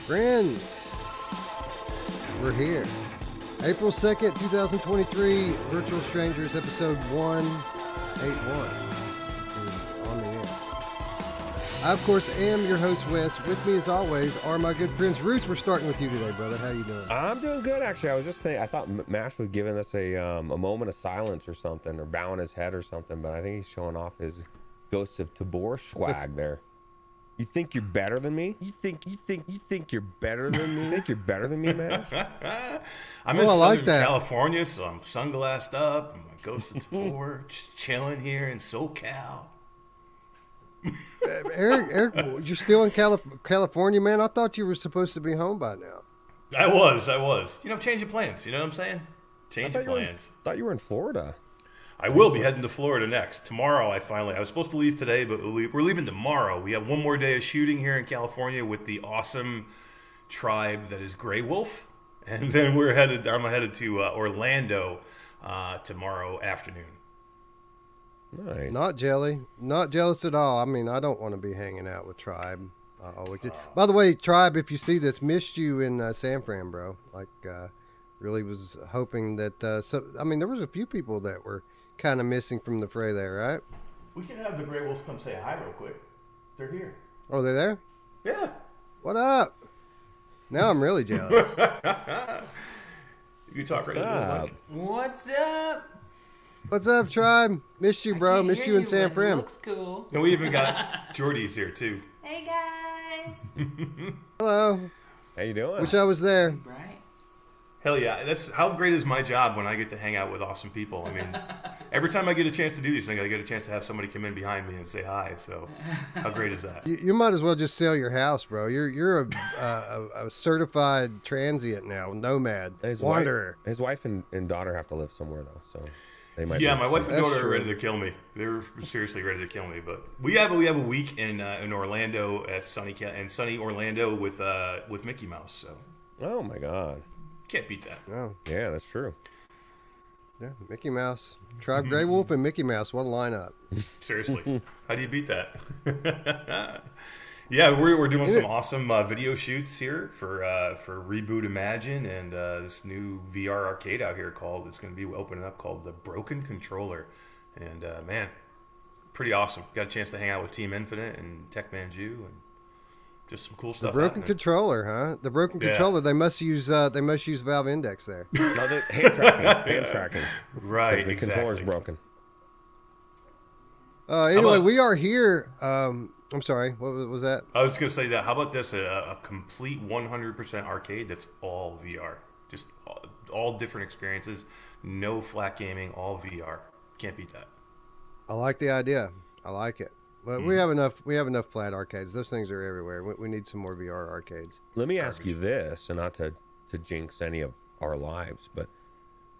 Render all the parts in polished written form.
Friends, we're here. April 2nd, 2023, Virtual Strangers, episode 181 is on the air. I, of course, am your host, Wes. With me, as always, are my good friends. Ruuts, we're starting with you today, brother. How you doing? I'm doing good, actually. I was just thinking, I thought Mash was giving us a moment of silence or something, or bowing his head or something, but I think he's showing off his Ghosts of Tabor swag there. You think you're better than me? You think you're better than me? You think you're better than me, man? I'm in Southern California, so I'm sunglassed up. I'm a Ghost of Tabor, just chilling here in SoCal. Eric, you're still in California, man? I thought you were supposed to be home by now. I was. You know, change of plans. You know what I'm saying? Change of plans. Thought you were in Florida. I will be heading to Florida next. Tomorrow, I was supposed to leave today, but we're leaving tomorrow. We have one more day of shooting here in California with the awesome tribe that is Grey Wolf. And then I'm headed to Orlando tomorrow afternoon. Nice. Not jealous at all. I mean, I don't want to be hanging out with Tribe. By the way, Tribe, if you see this, missed you in San Fran, bro. Really was hoping that. There was a few people that were kind of missing from the fray there, right? We can have the Grey Wolves come say hi real quick. They're here. Oh, they're there? Yeah. What up? Now I'm really jealous. You talk right to the mic. What's up? What's up, Tribe? Missed you, bro. Missed you in San Fran. Looks cool. And we even got Jordy's here too. Hey guys. Hello. How you doing? Wish I was there. Right. Hell yeah. That's how great is my job when I get to hang out with awesome people. I mean, every time I get a chance to do these things, I get a chance to have somebody come in behind me and say hi. So how great is that? You might as well just sell your house, bro. You're a certified transient now, nomad, wanderer. His wife and daughter have to live somewhere, though, so they might. Yeah, my wife and daughter true. are ready to kill me. They're seriously ready to kill me. But we have a week in Orlando at sunny Orlando with Mickey Mouse. So. Oh my God. Can't beat that. Oh. Yeah, that's true. Yeah, Mickey Mouse. Tribe Grey Wolf and Mickey Mouse. What a lineup. Seriously. How do you beat that? Yeah, we're doing some awesome video shoots here for Reboot Imagine and this new VR arcade out here it's going to be opening up called the Broken Controller. And man, pretty awesome. Got a chance to hang out with Team Infinite and Techman Jew and just some cool stuff. The broken controller, huh? The broken controller. They must use Valve Index there. No, hand tracking. Right, the controller's broken. Anyway, we are here. I'm sorry. What was that? I was going to say that. How about this? A complete 100% arcade that's all VR. Just all different experiences. No flat gaming. All VR. Can't beat that. I like the idea. I like it. But we have enough flat arcades. Those things are everywhere. We need some more VR arcades. Let me ask you this, and not to jinx any of our lives, but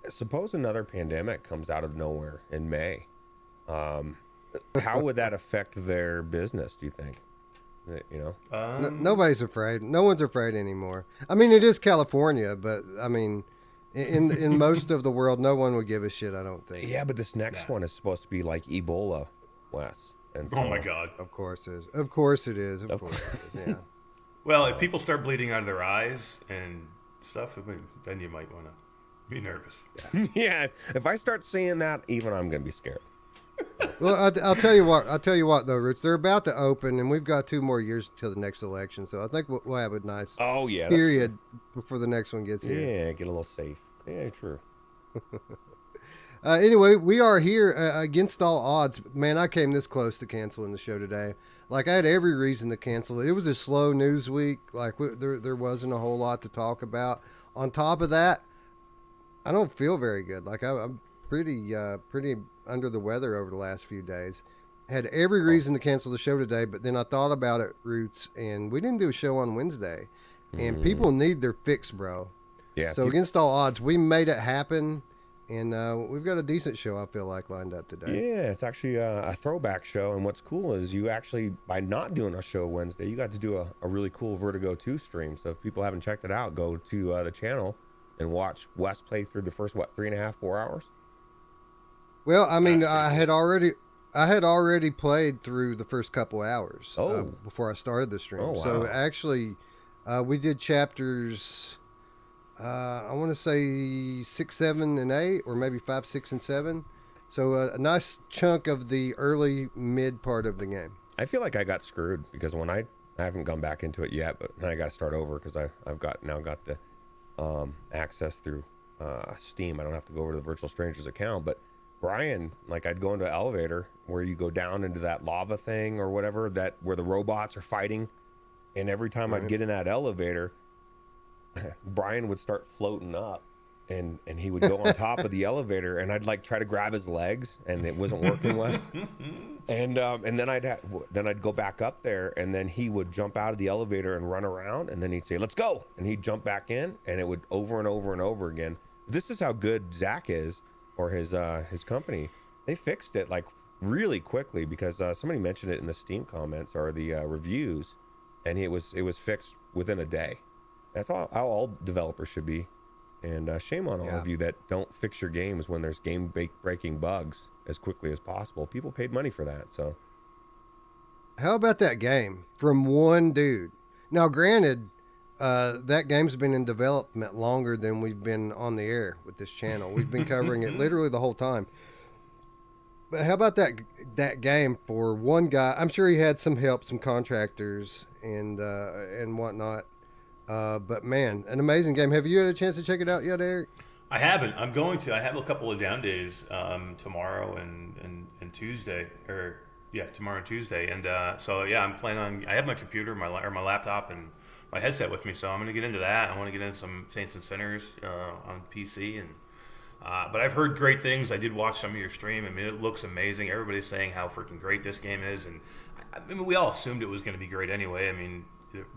suppose another pandemic comes out of nowhere in May. How would that affect their business, do you think? You know? Nobody's afraid. No one's afraid anymore. I mean, it is California, but I mean, in most of the world, no one would give a shit, I don't think. Yeah, but this next one is supposed to be like Ebola, Wes. And so, oh my God! Of course it is. Of course it is. Yeah. Well, if people start bleeding out of their eyes and stuff, then you might want to be nervous. Yeah. If I start seeing that, even I'm gonna be scared. Well, I'll tell you what. Though, Ruuts, they're about to open, and we've got 2 more years till the next election. So I think we'll have a nice period before the next one gets here. Yeah, get a little safe. Yeah, true. Anyway, we are here against all odds. Man, I came this close to canceling the show today. Like, I had every reason to cancel it. It was a slow news week. Like, there wasn't a whole lot to talk about. On top of that, I don't feel very good. Like, I'm pretty under the weather over the last few days. Had every reason to cancel the show today, but then I thought about it, Ruuts, and we didn't do a show on Wednesday. And people need their fix, bro. Yeah. So against all odds, we made it happen. And we've got a decent show, I feel like, lined up today. Yeah, it's actually a throwback show. And what's cool is you actually, by not doing a show Wednesday, you got to do a really cool Vertigo 2 stream. So if people haven't checked it out, go to the channel and watch Wes play through the first, 3.5, 4 hours? Well, I mean, I had already played through the first couple hours before I started the stream. Oh, wow. So actually, We did chapters, I want to say 6, 7, and 8, or maybe 5, 6, and 7. So a nice chunk of the early mid part of the game. I feel like I got screwed because when I haven't gone back into it yet, but I got to start over because I've got the access through Steam. I don't have to go over to the Virtual Strangers account. But Brian, like I'd go into an elevator where you go down into that lava thing or whatever, that where the robots are fighting, and every time I'd get in that elevator, Brian would start floating up. And he would go on top of the elevator, and I'd like try to grab his legs, and it wasn't working well. And then I'd go back up there, and then he would jump out of the elevator and run around, and then he'd say, "Let's go," and he'd jump back in, and it would over and over and over again. This is how good Zach is, or his company. They fixed it like really quickly because somebody mentioned it in the Steam comments or the reviews, and it was fixed within a day. That's how all developers should be. And shame on all of you that don't fix your games when there's game-breaking bugs as quickly as possible. People paid money for that, so. How about that game from one dude? Now, granted, that game's been in development longer than we've been on the air with this channel. We've been covering it literally the whole time. But how about that game for one guy? I'm sure he had some help, some contractors and whatnot. But man, an amazing game. Have you had a chance to check it out yet, Eric? I haven't. I'm going to. I have a couple of down days tomorrow and Tuesday, tomorrow and Tuesday, and so yeah, I'm planning on. I have my computer, my laptop, and my headset with me, so I'm going to get into that. I want to get into some Saints and Sinners on PC, and but I've heard great things. I did watch some of your stream. I mean, it looks amazing. Everybody's saying how freaking great this game is, and I mean, we all assumed it was going to be great anyway. I mean,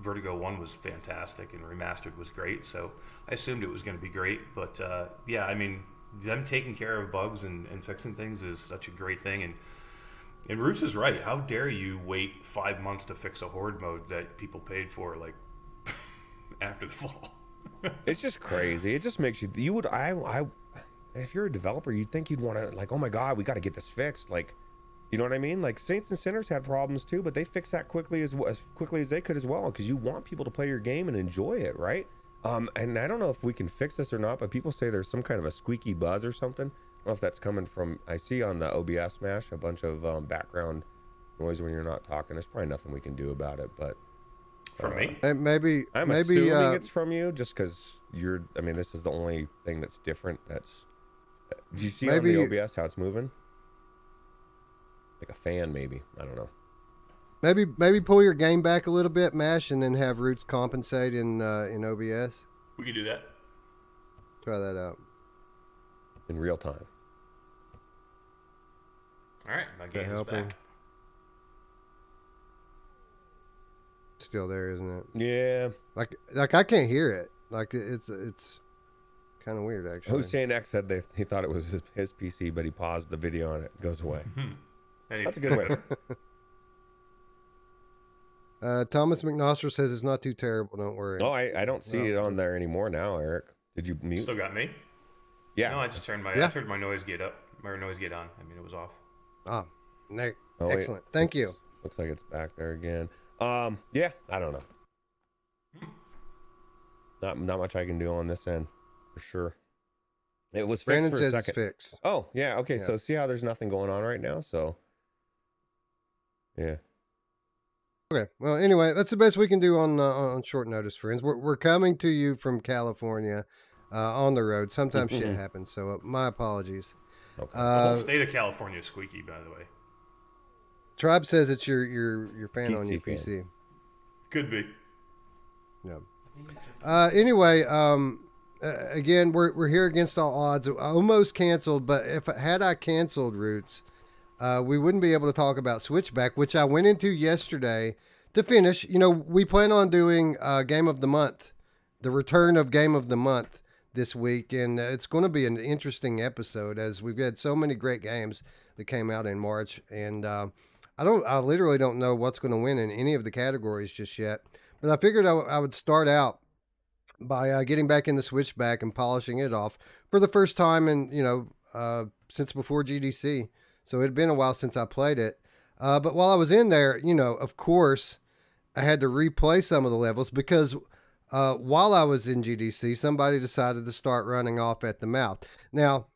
Vertigo 1 was fantastic and Remastered was great, so I assumed it was going to be great. But yeah, I mean, them taking care of bugs and fixing things is such a great thing. And Ruuts is right. How dare you wait 5 months to fix a horde mode that people paid for, like, after the fall? It's just crazy. It just makes you would if you're a developer, you'd think you'd want to, like, oh my god, we got to get this fixed, like, you know what I mean? Like Saints and Sinners had problems too, but they fixed that quickly as quickly as they could as well, because you want people to play your game and enjoy it, right? And I don't know if we can fix this or not, but people say there's some kind of a squeaky buzz or something. I don't know if that's coming from. I see on the OBS Smash a bunch of background noise when you're not talking. There's probably nothing we can do about it, but from me, maybe assuming it's from you, just because you're. I mean, this is the only thing that's different. That's. Do you see on the OBS how it's moving? Like a fan, maybe. I don't know. Maybe pull your game back a little bit, Mash, and then have Ruuts compensate in OBS. We can do that. Try that out in real time. All right, my game is back. Still there, isn't it? Yeah. Like I can't hear it. Like it's kind of weird, actually. Hussein X said he thought it was his PC, but he paused the video and it goes away. That's a good way. Thomas McNoster says it's not too terrible. Don't worry. Oh, I don't see it on there anymore now, Eric. Did you mute? Still got me? Yeah. No, I just turned my noise gate up. My noise gate on. I mean, it was off. Excellent. Thank you. Looks like it's back there again. Yeah, I don't know. Not much I can do on this end, for sure. It was fixed for a second. Fixed. Oh, yeah. Okay. Yeah. So see how there's nothing going on right now. So, yeah. Okay. Well, anyway, that's the best we can do on short notice, friends. We're coming to you from California, on the road. Sometimes shit happens. So my apologies. Okay. The whole state of California is squeaky, by the way. Tribe says it's your fan PC on your fan. PC. Could be. Yeah. Anyway, again, we're here against all odds. I almost canceled, but had I canceled Ruuts, we wouldn't be able to talk about Switchback, which I went into yesterday to finish. You know, we plan on doing Game of the Month, the return of Game of the Month this week, and it's going to be an interesting episode as we've had so many great games that came out in March, and I literally don't know what's going to win in any of the categories just yet. But I figured I would start out by getting back in the Switchback and polishing it off for the first time in, since before GDC. So it had been a while since I played it. But while I was in there, of course, I had to replay some of the levels because while I was in GDC, somebody decided to start running off at the mouth. Now,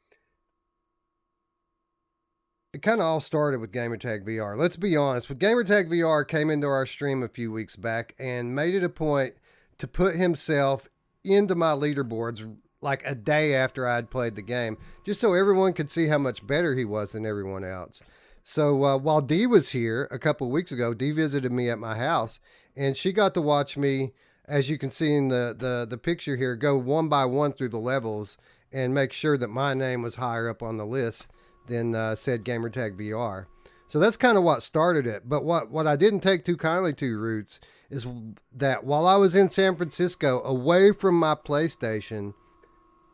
it kind of all started with Gamertag VR. Let's be honest. With Gamertag VR came into our stream a few weeks back and made it a point to put himself into my leaderboards like a day after I'd played the game, just so everyone could see how much better he was than everyone else. So while Dee was here a couple of weeks ago, Dee visited me at my house, and she got to watch me, as you can see in the picture here, go one by one through the levels and make sure that my name was higher up on the list than said Gamertag VR. So that's kind of what started it. But what I didn't take too kindly to, Ruuts, is that while I was in San Francisco, away from my PlayStation,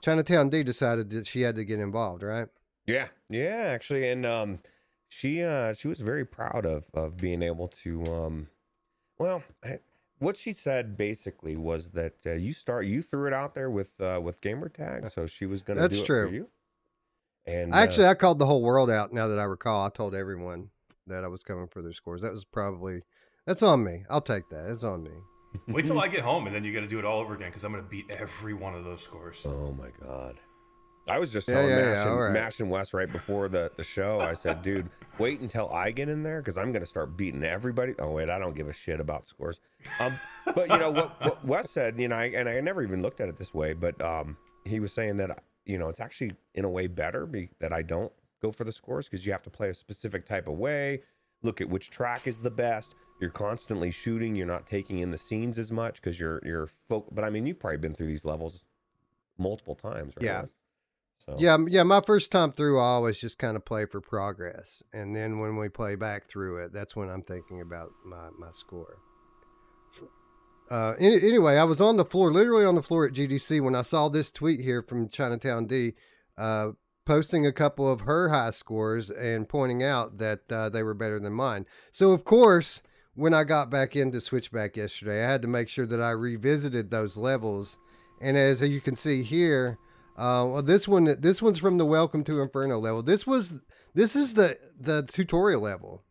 Chinatown D decided that she had to get involved, right? Yeah, actually, and she was very proud of being able to what she said basically was that you threw it out there with Gamertag, so she was going to do it for you. And actually, I called the whole world out. Now that I recall, I told everyone that I was coming for their scores. That's on me. I'll take that. It's on me. Wait till I get home, and then you got to do it all over again because I'm going to beat every one of those scores. Oh my god! I was just telling Mash and Wes right before the show. I said, dude, wait until I get in there because I'm going to start beating everybody. Oh wait, I don't give a shit about scores. But you know what Wes said, and I never even looked at it this way, but he was saying that it's actually in a way better that I don't go for the scores because you have to play a specific type of way. Look at which track is the best. You're constantly shooting. You're not taking in the scenes as much because you're But I mean, you've probably been through these levels multiple times, right? Yeah. So. Yeah. My first time through, I always just kind of play for progress, and then when we play back through it, that's when I'm thinking about my score. Anyway, I was literally on the floor at GDC when I saw this tweet here from Chinatown D, posting a couple of her high scores and pointing out that they were better than mine. So of course, when I got back into Switchback yesterday, I had to make sure that I revisited those levels. And as you can see here, this one's from the Welcome to Inferno level. This is the tutorial level.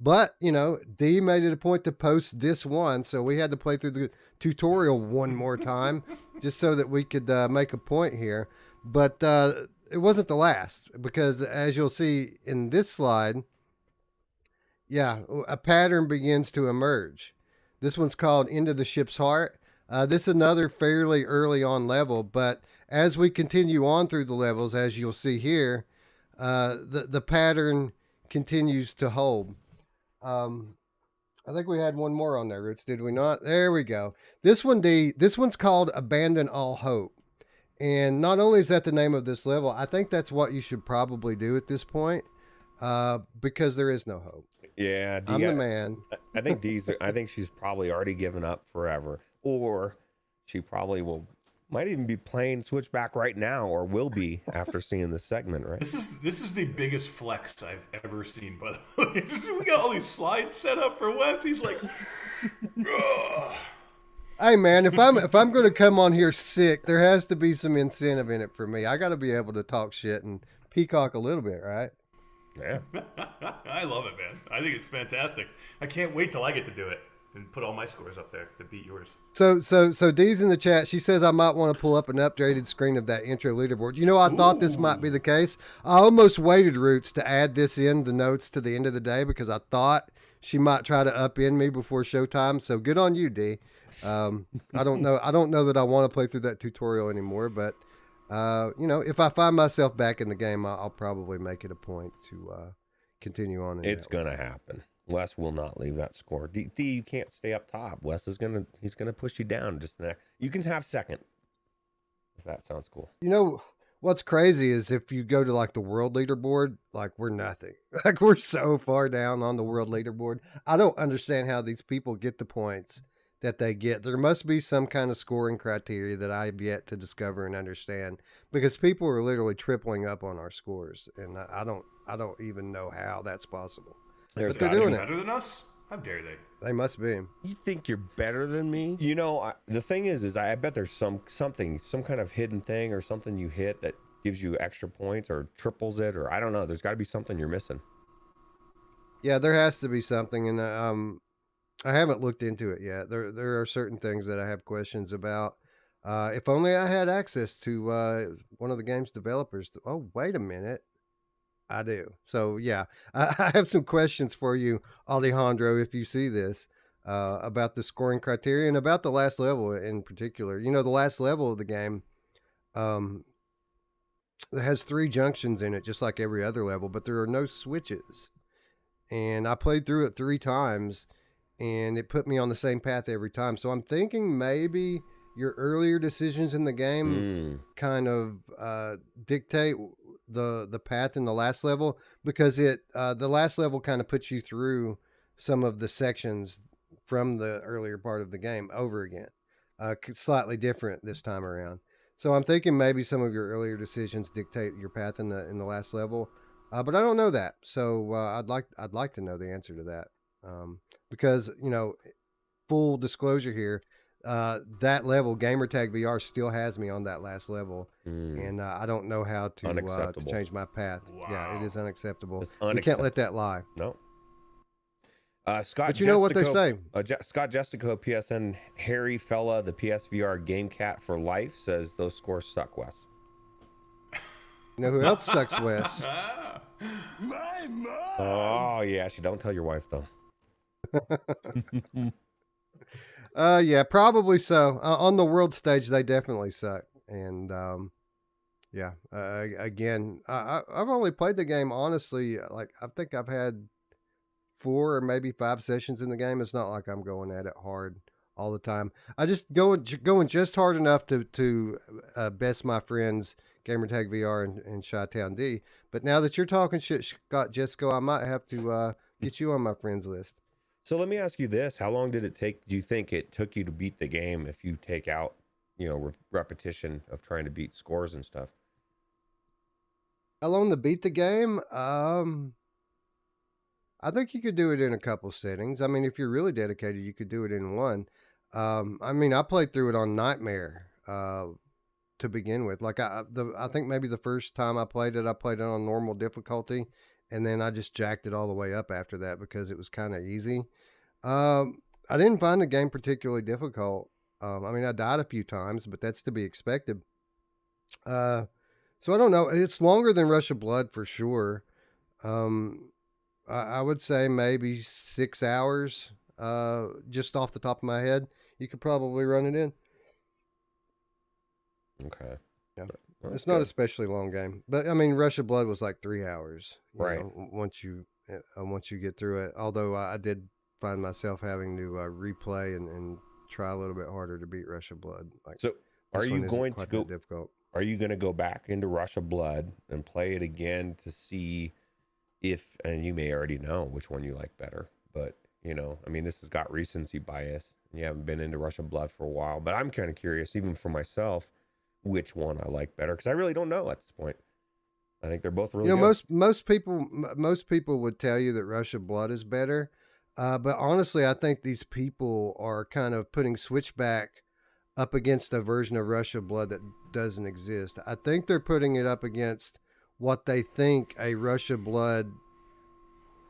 But, Dee made it a point to post this one, so we had to play through the tutorial one more time just so that we could make a point here. But it wasn't the last, because as you'll see in this slide, a pattern begins to emerge. This one's called Into the Ship's Heart. This is another fairly early on level, but as we continue on through the levels, as you'll see here, the pattern continues to hold. I think we had one more on there, Ruuts, did we not? There we go. This one's called Abandon All Hope. And not only is that the name of this level, I think that's what you should probably do at this point, because there is no hope. Yeah, I'm the man. I think she's probably already given up forever, or she probably might even be playing Switchback right now, or will be after seeing this segment. Right? This is the biggest flex I've ever seen. By the way, we got all these slides set up for Wes. He's like, ugh. Hey man, if I'm going to come on here sick, there has to be some incentive in it for me. I got to be able to talk shit and peacock a little bit, right? Yeah. I love it, man. I think it's fantastic. I can't wait till I get to do it and put all my scores up there to beat yours. So Dee's in the chat. She says I might want to pull up an updated screen of that intro leaderboard. I thought this might be the case. I almost waited, Ruuts, to add this in the notes to the end of the day because I thought she might try to upend me before showtime. So good on you, Dee. I don't know that I want to play through that tutorial anymore, but if I find myself back in the game, I'll probably make it a point to continue on. It's gonna happen. Wes will not leave that score. D, you can't stay up top. Wes is he's gonna push you down. You can have second, if that sounds cool. What's crazy is if you go to like the world leaderboard, like we're nothing. Like we're so far down on the world leaderboard. I don't understand how these people get the points that they get. There must be some kind of scoring criteria that I've yet to discover and understand, because people are literally tripling up on our scores, and I don't even know how that's possible. But they're doing it better than us. How dare they? They must be. You think you're better than me? The thing is I bet there's some kind of hidden thing or something you hit that gives you extra points or triples it, or I don't know. There's got to be something you're missing. Yeah, there has to be something, and I haven't looked into it yet. There are certain things that I have questions about. If only I had access to one of the game's developers. Oh, wait a minute. I do. So yeah, I have some questions for you, Alejandro, if you see this, about the scoring criteria and about the last level in particular. You know, the last level of the game, um, it has 3 junctions in it, just like every other level, but there are no switches. And I played through it 3 times, and it put me on the same path every time. So I'm thinking maybe your earlier decisions in the game kind of dictate the path in the last level, because the last level kind of puts you through some of the sections from the earlier part of the game over again, slightly different this time around. So I'm thinking maybe some of your earlier decisions dictate your path in the last level, but I don't know that. So I'd like to know the answer to that, because full disclosure here, that level, Gamertag VR, still has me on that last level, and I don't know how to change my path. Wow. Yeah, it is unacceptable. It's You can't let that lie. No. Scott, But you know what they say. Scott Jestico, PSN, Harry Fella, the PSVR Game Cat for life, says those scores suck, Wes. You know who else sucks, Wes? My mom. Oh yeah, don't tell your wife though. Yeah, probably so. On the world stage, they definitely suck. And yeah, again, I've only played the game, honestly, like I think I've had 4 or maybe 5 sessions in the game. It's not like I'm going at it hard all the time. I just going just hard enough to best my friends Gamertag VR and Chi-Town D. But now that you're talking shit, Scott Jesco, I might have to get you on my friends list. So let me ask you this: how long did it take? Do you think it took you to beat the game if you take out, repetition of trying to beat scores and stuff? How long to beat the game? I think you could do it in a couple settings. I mean, if you're really dedicated, you could do it in one. I mean, I played through it on Nightmare to begin with. Like I think maybe the first time I played it on normal difficulty, and then I just jacked it all the way up after that because it was kind of easy. I didn't find the game particularly difficult. I mean, I died a few times, but that's to be expected. So I don't know. It's longer than Rush of Blood for sure. I would say maybe 6 hours, just off the top of my head. You could probably run it in. Okay. Yeah. Well, It's not an especially long game, but I mean, Rush of Blood was like 3 hours, Right. once you get through it. Although I did find myself having to replay and try a little bit harder to beat Rush of Blood. Like, So are this you one isn't going to quite go? that difficult? Are you going to go back into Rush of Blood and play it again to see if, and you may already know which one you like better, but I mean, this has got recency bias. You haven't been into Rush of Blood for a while, but I'm kind of curious, even for myself, which one I like better, because I really don't know at this point. I think they're both really good. Most people would tell you that Rush of Blood is better, but honestly, I think these people are kind of putting Switchback up against a version of Rush of Blood that doesn't exist. I think they're putting it up against what they think a Rush of Blood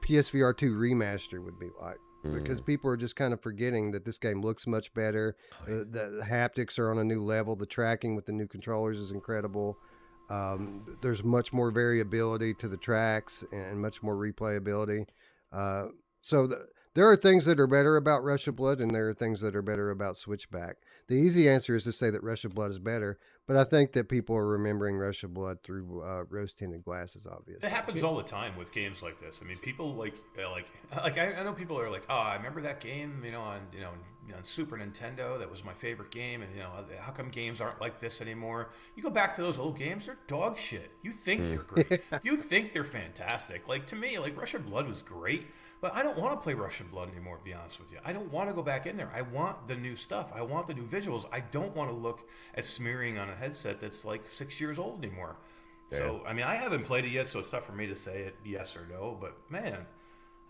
PSVR 2 remaster would be like. Because people are just kind of forgetting that this game looks much better. The haptics are on a new level. The tracking with the new controllers is incredible. There's much more variability to the tracks and much more replayability. There are things that are better about Rush of Blood, and there are things that are better about Switchback. The easy answer is to say that Rush of Blood is better, but I think that people are remembering Rush of Blood through rose-tinted glasses, obviously. It happens all the time with games like this. I mean, people like I know people are like, oh, I remember that game, on Super Nintendo. That was my favorite game, and how come games aren't like this anymore? You go back to those old games, they're dog shit. You think they're great, you think they're fantastic. Like to me, like Rush of Blood was great. But I don't want to play Rush of Blood anymore, to be honest with you. I don't want to go back in there. I want the new stuff. I want the new visuals. I don't want to look at smearing on a headset that's like 6 years old anymore. Yeah. So, I mean, I haven't played it yet, so it's tough for me to say it yes or no. But, man,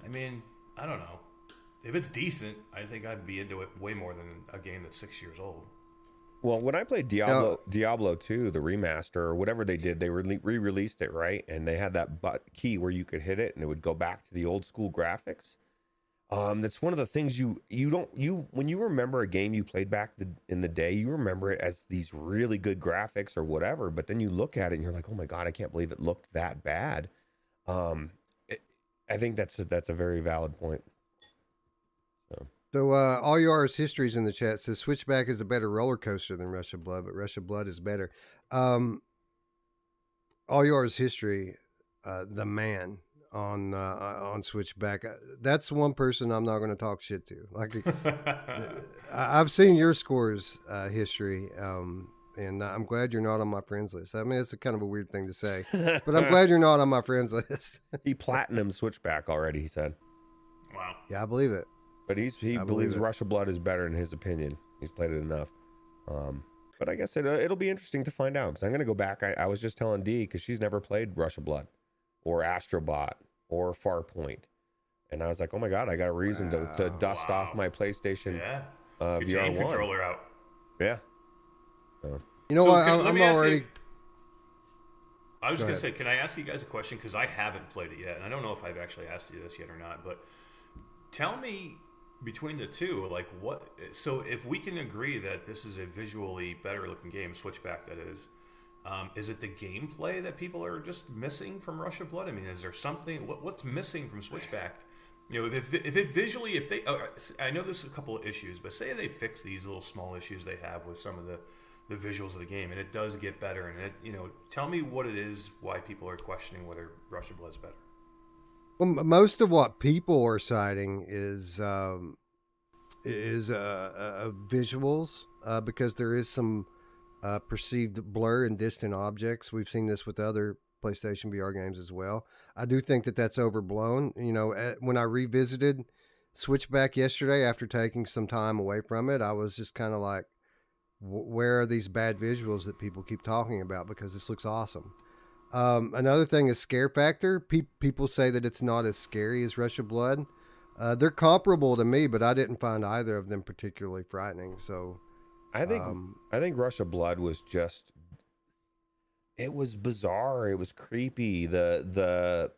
I mean, I don't know. If it's decent, I think I'd be into it way more than a game that's 6 years old. Well, when I played Diablo 2, the remaster, or whatever they did, they re-released it, right? And they had that key where you could hit it and it would go back to the old school graphics. That's one of the things you when you remember a game you played back in the day, you remember it as these really good graphics or whatever, but then you look at it and you're like, oh my God, I can't believe it looked that bad. I think that's a very valid point. So all yours histories in the chat says Switchback is a better roller coaster than Rush of Blood, but Rush of Blood is better. All yours history, the man on Switchback. That's one person I'm not going to talk shit to. Like I've seen your scores history, and I'm glad you're not on my friends list. I mean, it's a kind of a weird thing to say, but I'm glad you're not on my friends list. He platinum Switchback already, he said. Wow. Yeah, I believe it. But he believes Rush of Blood is better in his opinion. He's played it enough. But I guess it'll be interesting to find out, because I'm going to go back. I was just telling Dee, because she's never played Rush of Blood or Astrobot or Farpoint. And I was like, oh my God, I got a reason to dust off my PlayStation VR VR 1. controller out. Yeah. So. You know what? I'm already... I was just going to say, can I ask you guys a question? Because I haven't played it yet, and I don't know if I've actually asked you this yet or not, but tell me, between the two, like what... So if we can agree that this is a visually better looking game, Switchback that is it the gameplay that people are just missing from Rush of Blood? I mean, is there something... What's missing from Switchback? You know, if it visually... If they... I know there's a couple of issues, but say they fix these little small issues they have with some of the visuals of the game, and it does get better, and it, you know, tell me what it is, why people are questioning whether Rush of Blood is better. Well, most of what people are citing is visuals, because there is some perceived blur and distant objects. We've seen this with other PlayStation VR games as well. I do think that that's overblown. You know, when I revisited Switchback yesterday after taking some time away from it, I was just kind of like, where are these bad visuals that people keep talking about? Because this looks awesome. Another thing is scare factor. People say that it's not as scary as Rush of Blood. They're comparable to me, but I didn't find either of them particularly frightening. So I think Rush of Blood was just, it was bizarre. It was creepy. The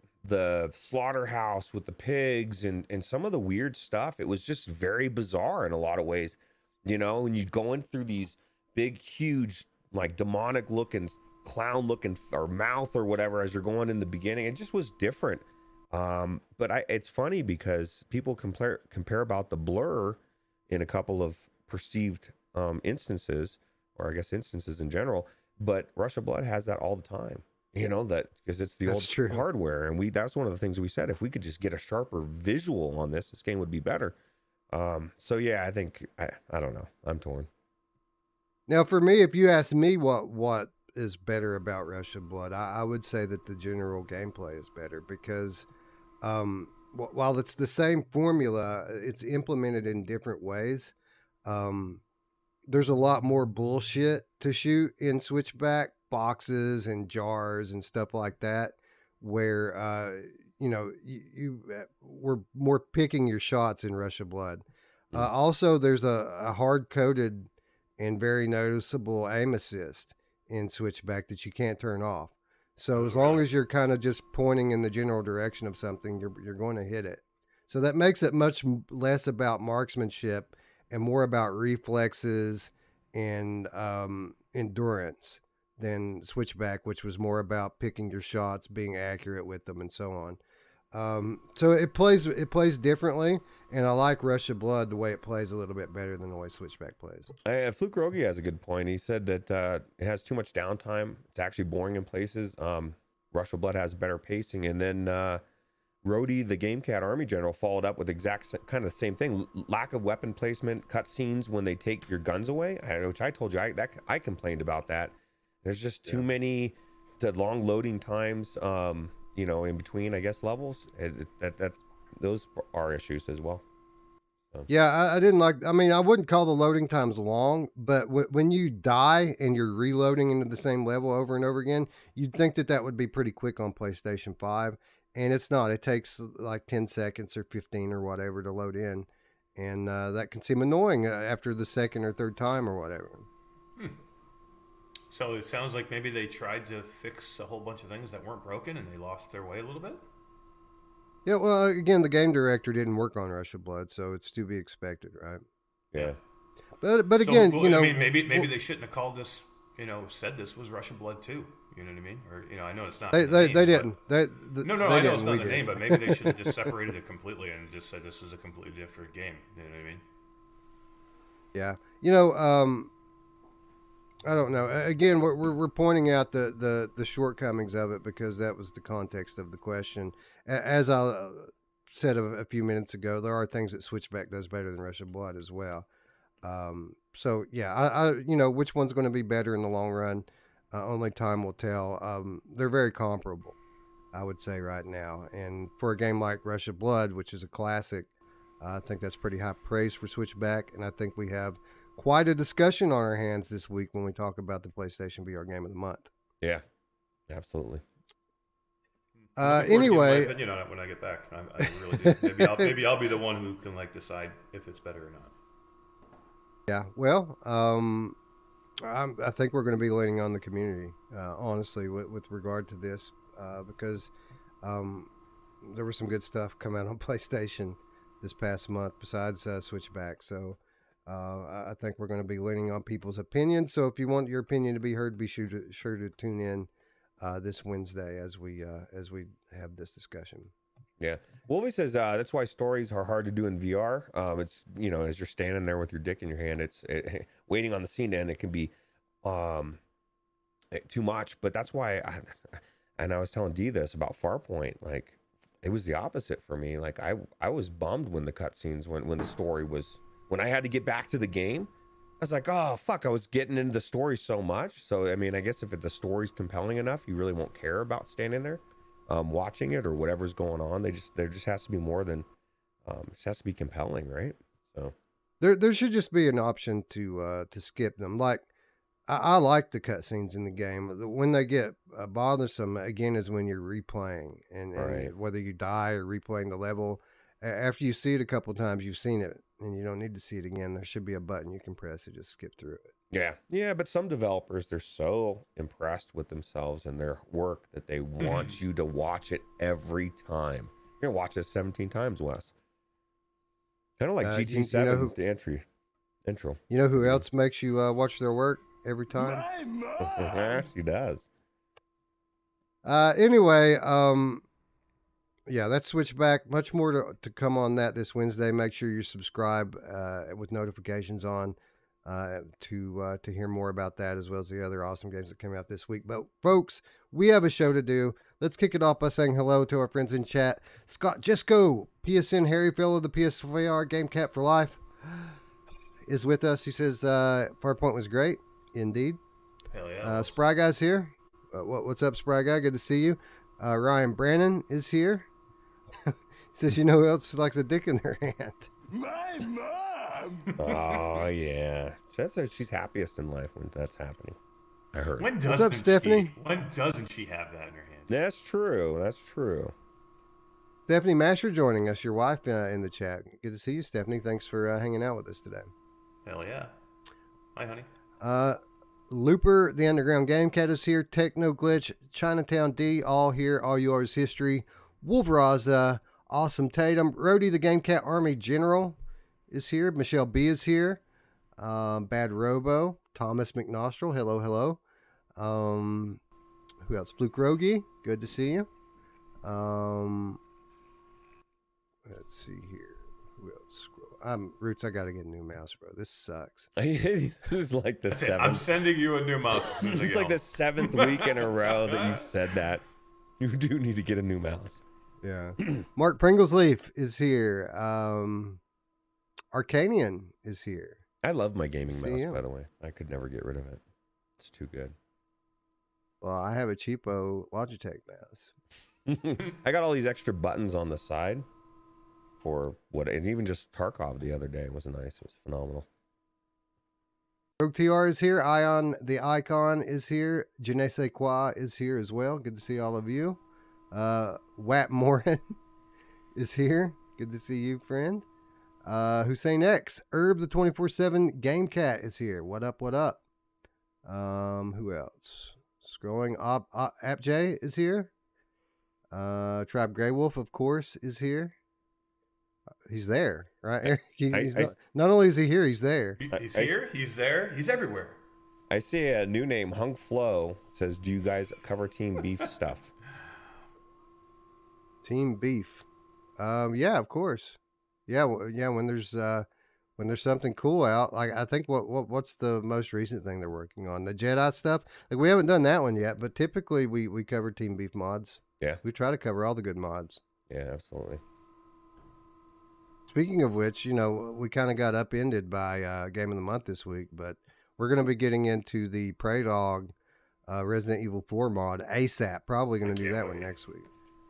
slaughterhouse with the pigs and some of the weird stuff. It was just very bizarre in a lot of ways. You know, when you're going through these big, huge, like demonic looking, clown looking, or mouth or whatever, as you're going in the beginning, it just was different. But it's funny because people compare about the blur in a couple of perceived instances, or I guess instances in general. But Rush of Blood has that all the time. You know, that because it's the old hardware, and that's one of the things we said. If we could just get a sharper visual on this game would be better. So yeah, I think I don't know. I'm torn. Now, for me, if you ask me what is better about Rush of Blood, I would say that the general gameplay is better, because while it's the same formula, it's implemented in different ways. There's a lot more bullshit to shoot in Switchback, boxes and jars and stuff like that, where you know, you were more picking your shots in Rush of Blood. Also, there's a hard-coded and very noticeable aim assist in Switchback that you can't turn off. So as long as you're kind of just pointing in the general direction of something, you're going to hit it. So that makes it much less about marksmanship and more about reflexes and endurance than Switchback, which was more about picking your shots, being accurate with them, and so on. So it plays differently, and I like Rush of Blood the way it plays a little bit better than the way Switchback plays. Fluke Rogi has a good point. He said that it has too much downtime. It's actually boring in places. Rush of Blood has better pacing, and then Rhodey, the GameCat Army General, followed up with kind of the same thing: lack of weapon placement, cutscenes when they take your guns away, which I told you I complained about that. There's just too many long loading times. You know, in between, I guess, levels. Those are issues as well. So. Yeah, I didn't like. I mean, I wouldn't call the loading times long, but when you die and you're reloading into the same level over and over again, you'd think that would be pretty quick on PlayStation 5, and it's not. It takes like 10 seconds or 15 or whatever to load in, and that can seem annoying after the second or third time or whatever. So it sounds like maybe they tried to fix a whole bunch of things that weren't broken and they lost their way a little bit? Yeah, well, again, the game director didn't work on Rush of Blood, so it's to be expected, right? Yeah. But again, so, you know, I mean, maybe they shouldn't have called this. Said this was Rush of Blood 2. You know what I mean? Or I know it's not. they the name, didn't. No, they I know didn't. it's not We the did. name, but maybe they should have just separated it completely and just said this is a completely different game. You know what I mean? Yeah, I don't know. Again, we're pointing out the shortcomings of it because that was the context of the question. As I said a few minutes ago, there are things that Switchback does better than Rush of Blood as well. So yeah, I which one's going to be better in the long run? Only time will tell. They're very comparable, I would say right now. And for a game like Rush of Blood, which is a classic, I think that's pretty high praise for Switchback. And I think we have quite a discussion on our hands this week when we talk about the PlayStation VR Game of the Month. Yeah, absolutely. Anyway, my opinion on it when I get back. I really do. Maybe I'll be the one who can decide if it's better or not. yeah. Well, I think we're going to be leaning on the community, honestly, with regard to this, because there was some good stuff come out on PlayStation this past month besides Switchback. So I think we're going to be leaning on people's opinions. So if you want your opinion to be heard, be sure to tune in this Wednesday as we have this discussion. Yeah. Wolvie says that's why stories are hard to do in VR. It's as you're standing there with your dick in your hand, waiting on the scene to end. It can be too much. But that's why I was telling Dee this about Farpoint. Like it was the opposite for me. Like I was bummed when the cutscenes when the story was when I had to get back to the game. I was like, oh fuck! I was getting into the story so much. So I mean, I guess if the story's compelling enough, you really won't care about standing there. Watching it or whatever's going on, there just has to be more than it just has to be compelling, right? So there should just be an option to skip them. Like I like the cutscenes in the game. When they get bothersome, again, is when you're replaying and right. whether you die or replaying the level. After you see it a couple times, you've seen it, and you don't need to see it again. There should be a button you can press to just skip through it. Yeah, but some developers, they're so impressed with themselves and their work that they want you to watch it every time. You're gonna watch this 17 times, Wes. Kind of like GT7, the intro. You know who else makes you watch their work every time? She does. Anyway, yeah, that's Switchback. Much more to come on that this Wednesday. Make sure you subscribe with notifications on to hear more about that, as well as the other awesome games that came out this week. But folks, we have a show to do. Let's kick it off by saying hello to our friends in chat. Scott Jesco, PSN Harry Fellow, the PSVR Game Cat for Life, is with us. He says Farpoint was great, indeed. Hell yeah. Spry Guy's here. What's up, Spry Guy? Good to see you. Ryan Brannon is here. He says, you know who else likes a dick in their hand? My mom! Oh, yeah. She's happiest in life when that's happening. I heard. What's up, Stephanie? When doesn't she have that in her hand? That's true. Stephanie Masher joining us, your wife, in the chat. Good to see you, Stephanie. Thanks for hanging out with us today. Hell yeah. Hi, honey. Looper, the Underground Game Cat is here. Techno Glitch, Chinatown D, all here. All yours history. Wolveraza, Awesome Tatum. Rhodey, the Game Cat Army General is here. Michelle B is here. Bad Robo. Thomas McNostril. Hello. Who else? Fluke Rogi. Good to see you. Let's see here. Who else? Roots, I gotta get a new mouse, bro. This sucks. This is like the seventh. I'm sending you a new mouse as soon as I It's get like home. the 7th week in a row that you've said that. You do need to get a new mouse. Yeah. Mark Pringlesleaf is here. Arcanian is here. I love my gaming See mouse, you. by the way. I could never get rid of it. It's too good. Well, I have a cheapo Logitech mouse. I got all these extra buttons on the side for what, and even just Tarkov the other day was nice. It was phenomenal. Rogue TR is here. Ion the Icon is here. Je ne sais quoi is here as well. Good to see all of you. Wat Morin is here. Good to see you, friend. Hussein X, Herb the 24/7 Game Cat is here. What up? Who else? Scrolling. App J is here. Tribe Grey Wolf, of course, is here. He's there, right? Not only is he here, he's there. He's here. He's there. He's everywhere. I see a new name, Hunk Flow, says, "Do you guys cover Team Beef stuff?" Team Beef. Yeah, of course. Yeah, when there's something cool out, like I think what's the most recent thing they're working on? The Jedi stuff. Like we haven't done that one yet, but typically we cover Team Beef mods. Yeah. We try to cover all the good mods. Yeah, absolutely. Speaking of which, we kind of got upended by Game of the Month this week, but we're going to be getting into the Prey Dog Resident Evil 4 mod ASAP. Probably going to do that one next week.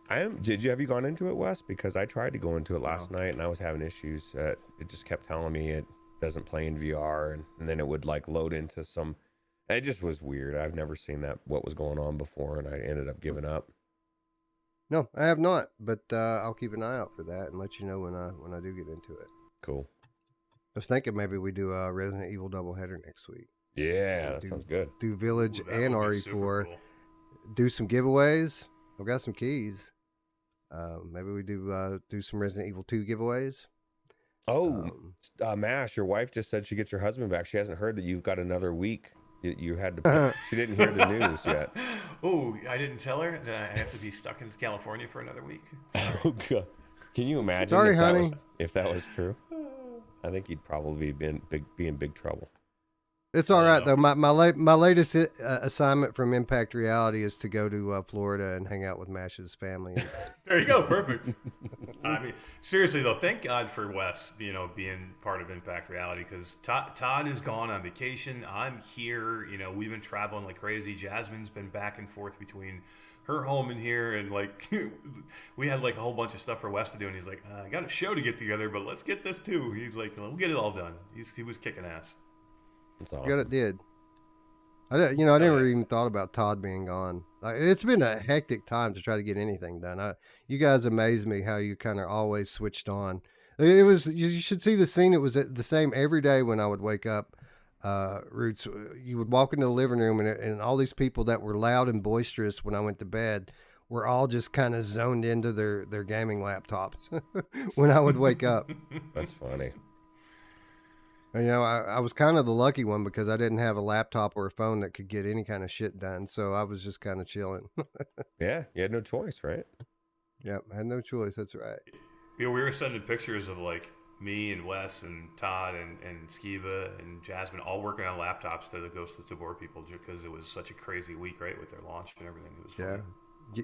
Have you gone into it, Wes? Because I tried to go into it last night and I was having issues. It just kept telling me it doesn't play in VR, and then it would like load into some. It just was weird. I've never seen what was going on before, and I ended up giving up. No, I have not, but I'll keep an eye out for that and let you know when I do get into it. Cool. I was thinking maybe we do a Resident Evil doubleheader next week. Yeah, that sounds good. Do Village and RE4. Cool. Do some giveaways. I've got some keys. Maybe we do some Resident Evil 2 giveaways. Oh, Mash, your wife just said she gets your husband back. She hasn't heard that you've got another week. You had to. She didn't hear the news yet. Oh, I didn't tell her that I have to be stuck in California for another week. Oh God! Can you imagine? Sorry, honey. If that was true, I think you'd probably be in big trouble. It's all right though. My latest assignment from Impact Reality is to go to Florida and hang out with Mash's family. There you go, perfect. I mean, seriously though, thank God for Wes, being part of Impact Reality, because Todd is gone on vacation. I'm here. We've been traveling like crazy. Jasmine's been back and forth between her home and here, and like we had like a whole bunch of stuff for Wes to do, and he's like, I got a show to get together, but let's get this too. He's like, we'll get it all done. He was kicking ass. That's awesome. Got it did. I never even thought about Todd being gone. It's been a hectic time to try to get anything done. You guys amaze me how you kind of always switched on. It was, you should see the scene. It was the same every day when I would wake up. Ruuts, you would walk into the living room and all these people that were loud and boisterous when I went to bed were all just kind of zoned into their gaming laptops when I would wake up. That's funny. I was kind of the lucky one because I didn't have a laptop or a phone that could get any kind of shit done. So I was just kind of chilling. Yeah, you had no choice, right? Yep, I had no choice. That's right. We were sending pictures of like me and Wes and Todd and Skiva and Jasmine all working on laptops to the Ghost of Tabor people because it was such a crazy week, right, with their launch and everything. It was fun. Yeah.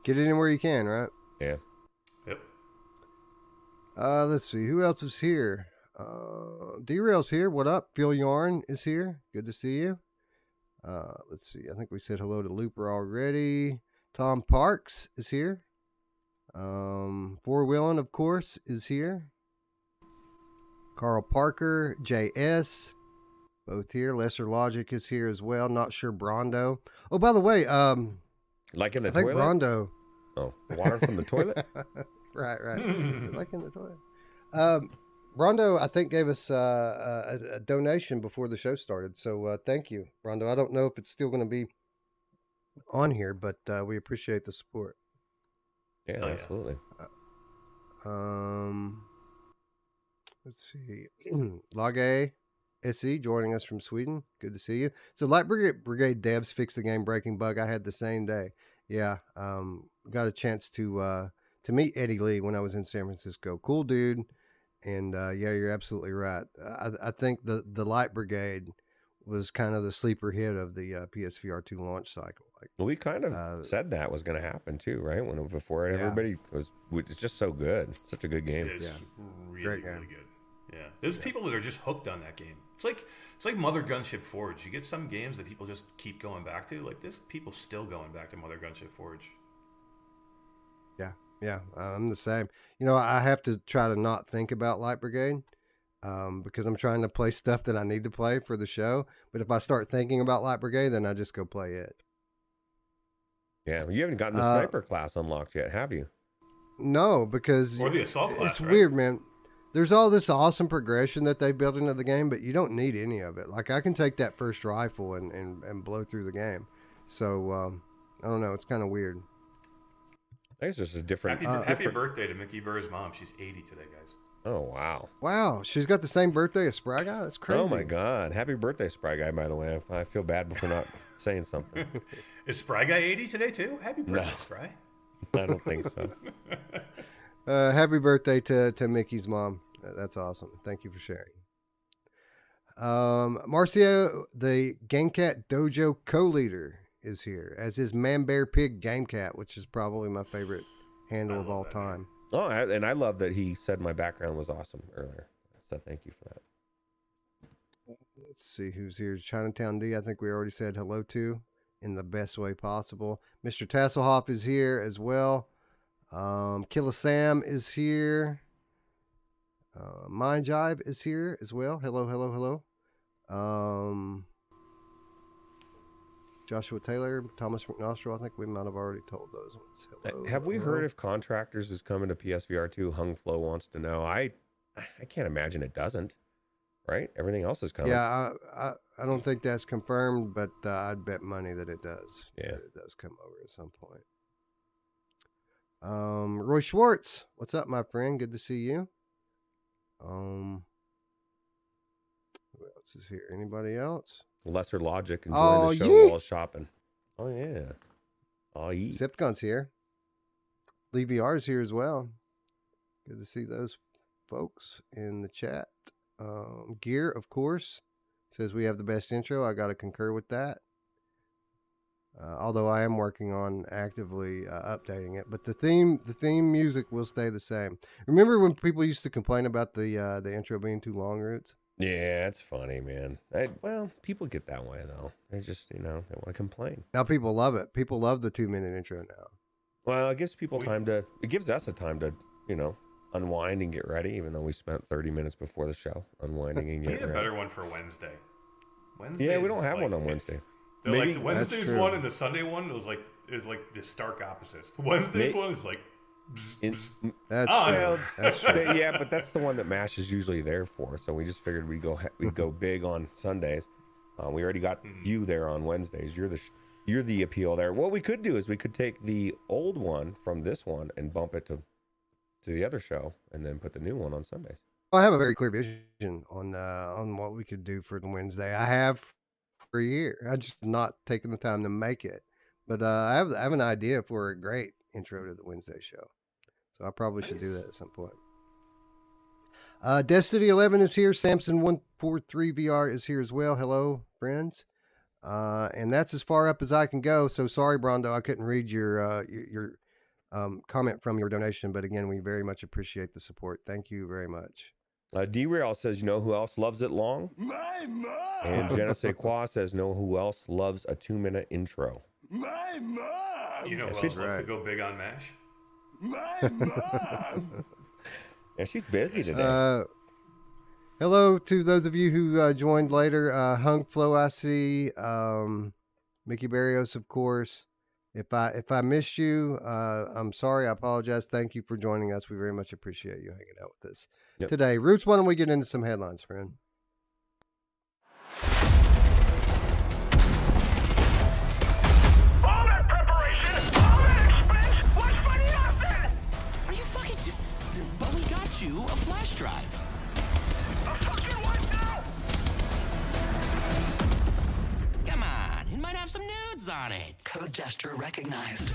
Get it in where you can, right? Yeah. Yep. Let's see. Who else is here? Derail's here. What up? Phil Yarn is here. Good to see you. Let's see. I think we said hello to Looper already. Tom Parks is here. Four Wheeling, of course, is here. Carl Parker, JS, both here. Lesser Logic is here as well. Not sure Brondo. Oh, by the way, like in the I think toilet? Brondo. Oh, water from the toilet? Right. Like in the toilet. Rondo, I think, gave us a donation before the show started. So thank you, Rondo. I don't know if it's still going to be on here, but we appreciate the support. Yeah, absolutely. Let's see. Lage SE joining us from Sweden. Good to see you. So Light Brigade devs fixed the game breaking bug I had the same day. Yeah. Got a chance to meet Eddie Lee when I was in San Francisco. Cool dude. And yeah, you're absolutely right. I think the Light Brigade was kind of the sleeper hit of the PSVR 2 launch cycle. Well, we kind of said that was going to happen too, right? Before everybody was, it's just so good. Such a good game. It's really good. Yeah, there's people that are just hooked on that game. It's like Mother Gunship Forge. You get some games that people just keep going back to. Like this, people still going back to Mother Gunship Forge. Yeah, I'm the same. I have to try to not think about Light Brigade because I'm trying to play stuff that I need to play for the show. But if I start thinking about Light Brigade, then I just go play it. Yeah, you haven't gotten the sniper class unlocked yet, have you? No, because or the assault class. It's right? weird, man. There's all this awesome progression that they built into the game, but you don't need any of it. Like I can take that first rifle and blow through the game. So I don't know. It's kind of weird. I guess it's just a different. Happy birthday to Mickey Burr's mom. She's 80 today, guys. Oh wow! Wow, she's got the same birthday as Spry Guy. That's crazy. Oh my God! Happy birthday, Spry Guy. By the way, I feel bad for not saying something. Is Spry Guy 80 today too? Happy birthday, Spry. I don't think so. Happy birthday to Mickey's mom. That's awesome. Thank you for sharing. Marcio, the GameCat Dojo co-leader, is here, as is Man Bear Pig GameCat, which is probably my favorite handle of all time. Oh, and I love that he said my background was awesome earlier. So thank you for that. Let's see who's here. Chinatown D, I think we already said hello to in the best way possible. Mr. Tasselhoff is here as well. Killa Sam is here. Mind Jive is here as well. Hello, hello, hello. Joshua Taylor, Thomas McNostril, I think we might have already told those ones. Hello, Have we hello. heard if Contractors is coming to PSVR 2? Hung Flow wants to know. I can't imagine it doesn't. Right? Everything else is coming. Yeah, I don't think that's confirmed, but I'd bet money that it does. Yeah. That it does come over at some point. Roy Schwartz, what's up, my friend? Good to see you. Who else is here? Anybody else? Lesser Logic enjoying the show yeet. while shopping. Oh yeah. Oh yeah. Zipgun's here. Lee VR's here as well. Good to see those folks in the chat. Gear, of course, says we have the best intro. I got to concur with that. Although I am working on actively updating it, but the theme music will stay the same. Remember when people used to complain about the intro being too long, Ruuts? Yeah, it's funny, man. Well, people get that way though. They just, they want to complain. Now people love it. People love the 2-minute intro now. Well, it gives people time to. It gives us a time to, unwind and get ready. Even though we spent 30 minutes before the show unwinding and We getting need a ready. better one for Wednesday. Yeah, we don't have one on Wednesday. They're Maybe like the Wednesday's true. one and the Sunday one is like the stark opposites. The Wednesday's one is like. That's Oh, true. Well, That's true. yeah, but that's the one that MASH is usually there for. So we just figured we'd go big on Sundays. We already got you there on Wednesdays. You're the appeal there. What we could do is we could take the old one from this one and bump it to the other show, and then put the new one on Sundays. I have a very clear vision on what we could do for the Wednesday. I have for a year. I just not taken the time to make it, but I have an idea for a great intro to the Wednesday show. So I probably should do that at some point. Destiny 11 is here. Samson 143 VR is here as well. Hello, friends. And that's as far up as I can go. So sorry, Brondo, I couldn't read your comment from your donation, but again, we very much appreciate the support. Thank you very much. Derail says, you know who else loves it long? My mom! And Je ne sais quoi says, know who else loves a 2-minute intro? My mom! You know who she's else loves to right. go big on MASH? My mom! Yeah, she's busy today. Hello to those of you who joined later. Hung Flow, I see. Mickey Barrios, of course. If I missed you, I'm sorry. I apologize. Thank you for joining us. We very much appreciate you hanging out with us today. Roots, why don't we get into some headlines, friend? All that preparation, all that expense was for nothing! Are you fucking... But we got you a flash drive. A fucking what now? Come on, it might have some nudes on it. Code gesture recognized.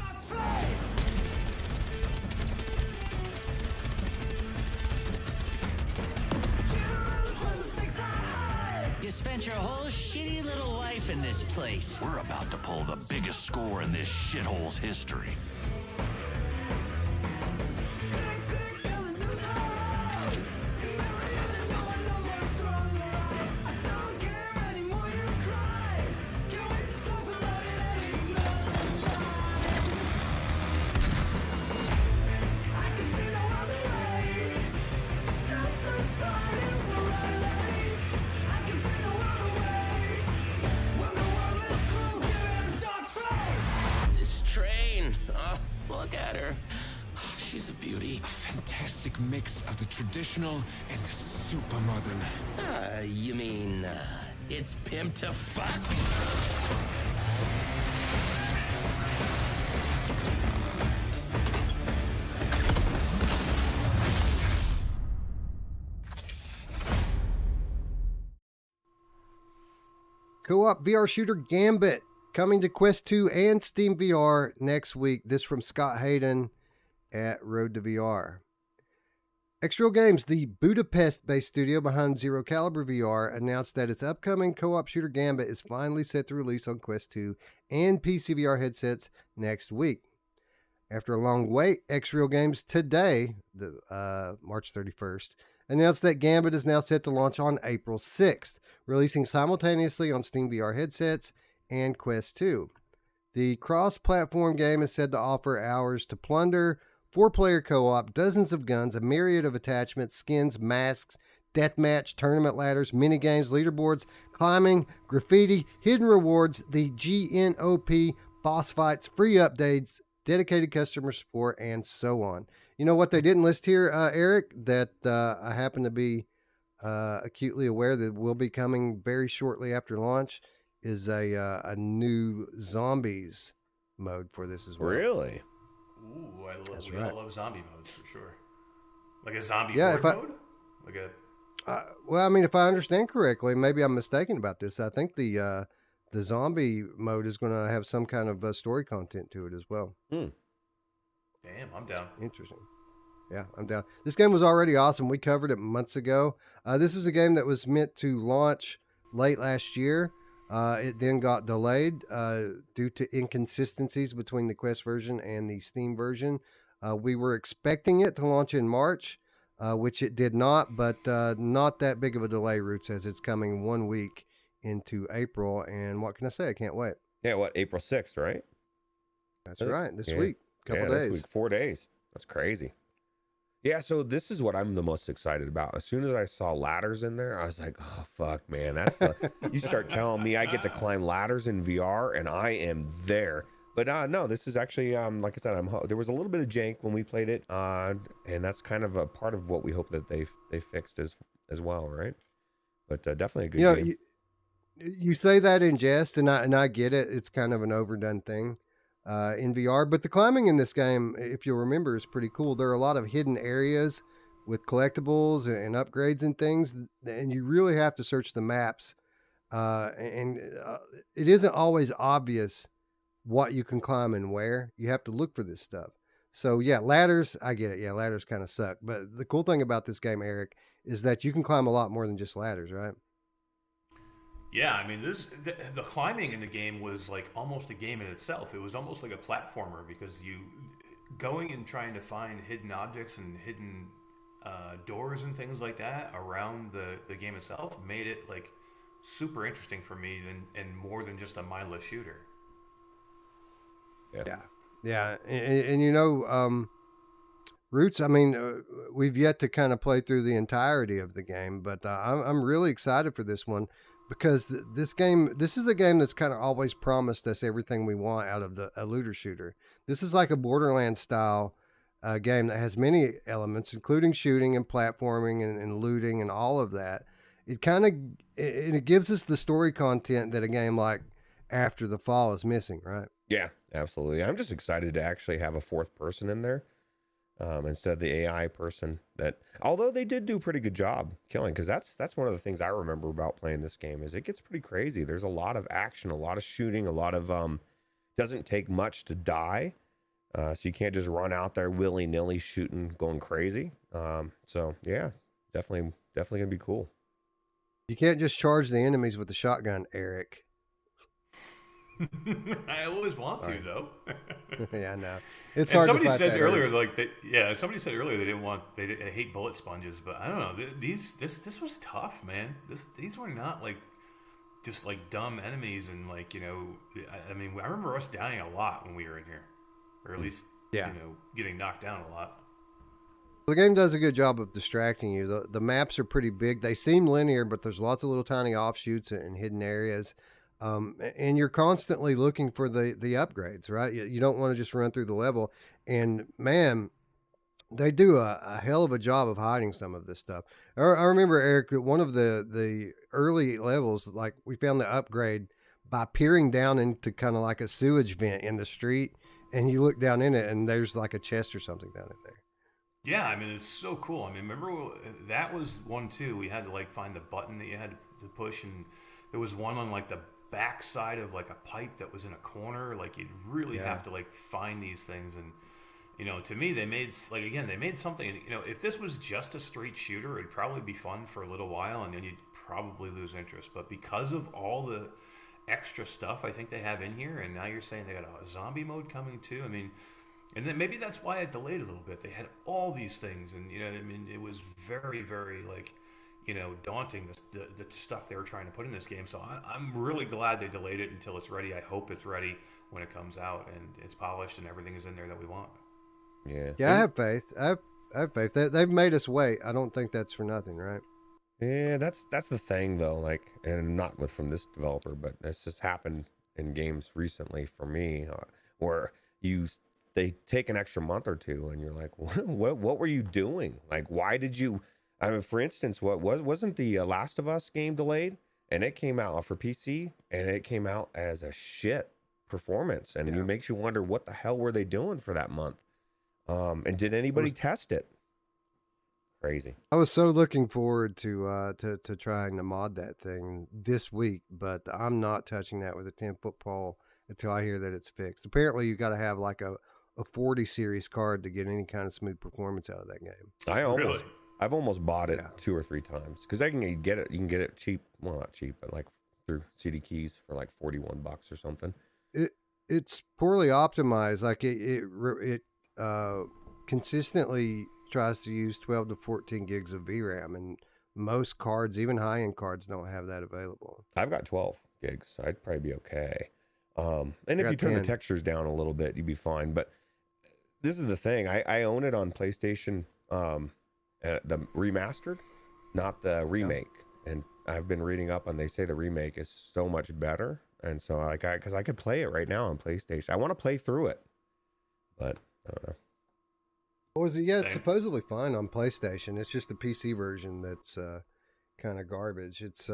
You spent your whole shitty little life in this place. We're about to pull the biggest score in this shithole's history. This train. Oh, look at her. She's a beauty. Fantastic mix of the traditional and the super modern. You mean, it's pimp to fuck? Co-op VR shooter Gambit coming to Quest 2 and Steam VR next week. This from Scott Hayden at Road to VR. Xreal Games, the Budapest-based studio behind Zero Caliber VR, announced that its upcoming co-op shooter Gambit is finally set to release on Quest 2 and PSVR headsets next week. After a long wait, Xreal Games today, March 31st, announced that Gambit is now set to launch on April 6th, releasing simultaneously on Steam VR headsets and Quest 2. The cross-platform game is said to offer hours to plunder, 4-player co-op, dozens of guns, a myriad of attachments, skins, masks, deathmatch, tournament ladders, minigames, leaderboards, climbing, graffiti, hidden rewards, the GNOP, boss fights, free updates, dedicated customer support, and so on. You know what they didn't list here, Eric, that I happen to be acutely aware that will be coming very shortly after launch is a new zombies mode for this as well. Really? Ooh, That's we right. all love zombie modes for sure. Like a zombie horde mode? Like a... well, I mean, if I understand correctly, maybe I'm mistaken about this. I think the zombie mode is going to have some kind of story content to it as well. Damn, I'm down. Interesting. Yeah, I'm down. This game was already awesome. We covered it months ago. This was a game that was meant to launch late last year. It then got delayed due to inconsistencies between the Quest version and the Steam version. We were expecting it to launch in March, which it did not, but not that big of a delay, Ruuts, as it's coming 1 week into April. And what can I say? I can't wait. Yeah, what, April 6th, right? That's right. This week. Couple days. This week, 4 days. That's crazy. Yeah, so this is what I'm the most excited about. As soon as I saw ladders in there, I was like, oh, fuck, man. That's the... You start telling me I get to climb ladders in VR, and I am there. But no, this is actually, like I said, there was a little bit of jank when we played it, and that's kind of a part of what we hope that they fixed as well, right? But definitely a good game. You say that in jest, and I get it. It's kind of an overdone thing in VR. But the climbing in this game, if you'll remember, is pretty cool. There are a lot of hidden areas with collectibles and upgrades and things, and you really have to search the maps. And it isn't always obvious what you can climb and where. You have to look for this stuff. So yeah, ladders, I get it. Yeah, ladders kind of suck. But the cool thing about this game, Eric, is that you can climb a lot more than just ladders, right? Yeah, I mean, the climbing in the game was like almost a game in itself. It was almost like a platformer because you going and trying to find hidden objects and hidden doors and things like that around the game itself made it like super interesting for me and more than just a mindless shooter. Yeah. And you know, Ruuts, I mean, we've yet to kind of play through the entirety of the game, but I'm really excited for this one because this is a game that's kind of always promised us everything we want out of a looter shooter. This is like a Borderlands style game that has many elements, including shooting and platforming and looting and all of that. It gives us the story content that a game like After the Fall is missing, right? Yeah, absolutely. I'm just excited to actually have a fourth person in there instead of the AI person. That, although they did do a pretty good job killing, because that's one of the things I remember about playing this game is it gets pretty crazy. There's a lot of action, a lot of shooting, a lot of doesn't take much to die, so you can't just run out there willy-nilly shooting, going crazy. So yeah, definitely gonna be cool. You can't just charge the enemies with the shotgun, Eric. I always want to, though. Yeah, I know. It's and hard somebody to fight said that earlier, urge. somebody said earlier they hate bullet sponges, but I don't know. This was tough, man. These were not like just like dumb enemies, and like, you know, I mean, I remember us dying a lot when we were in here, or at least you know, getting knocked down a lot. The game does a good job of distracting you. The maps are pretty big. They seem linear, but there's lots of little tiny offshoots and hidden areas. And you're constantly looking for the upgrades, right? You don't want to just run through the level. And man, they do a hell of a job of hiding some of this stuff. I remember, Eric, one of the early levels, like we found the upgrade by peering down into kind of like a sewage vent in the street, and you look down in it and there's like a chest or something down in there. Yeah, I mean, it's so cool. I mean, remember that was one too. We had to like find the button that you had to push, and there was one on like the backside of like a pipe that was in a corner. Like you'd really have to like find these things. And to me, they made something. If this was just a straight shooter, it'd probably be fun for a little while, and then you'd probably lose interest. But because of all the extra stuff I think they have in here, and now you're saying they got a zombie mode coming too. I mean, and then maybe that's why it delayed a little bit. They had all these things, and it was very, very like daunting, the stuff they were trying to put in this game. So I'm really glad they delayed it until it's ready. I hope it's ready when it comes out and it's polished and everything is in there that we want. Yeah. I have faith. I have faith. They've made us wait. I don't think that's for nothing, right? Yeah, that's the thing though. Like, and not from this developer, but it's just happened in games recently for me, where they take an extra month or two, and you're like, what were you doing? Like, why did you? I mean, for instance, wasn't the Last of Us game delayed, and it came out for PC, and it came out as a shit performance, and it makes you wonder what the hell were they doing for that month? And did anybody test it? Crazy. I was so looking forward to trying to mod that thing this week, but I'm not touching that with a 10-foot pole until I hear that it's fixed. Apparently, you got to have like a 40 series card to get any kind of smooth performance out of that game. I've almost bought it 2 or 3 times because I can get it. You can get it cheap. Well, not cheap, but like through CD Keys for like $41 or something. It's poorly optimized. Like it consistently tries to use 12 to 14 gigs of VRAM, and most cards, even high-end cards, don't have that available. I've got 12 gigs, so I'd probably be okay. And if you turn the textures down a little bit, you'd be fine. But this is the thing. I own it on PlayStation, the remastered, not the remake. And I've been reading up, and they say the remake is so much better. And so, because I could play it right now on PlayStation. I want to play through it, but I don't know. What was it? Yeah, it's supposedly fine on PlayStation. It's just the PC version that's kind of garbage. It's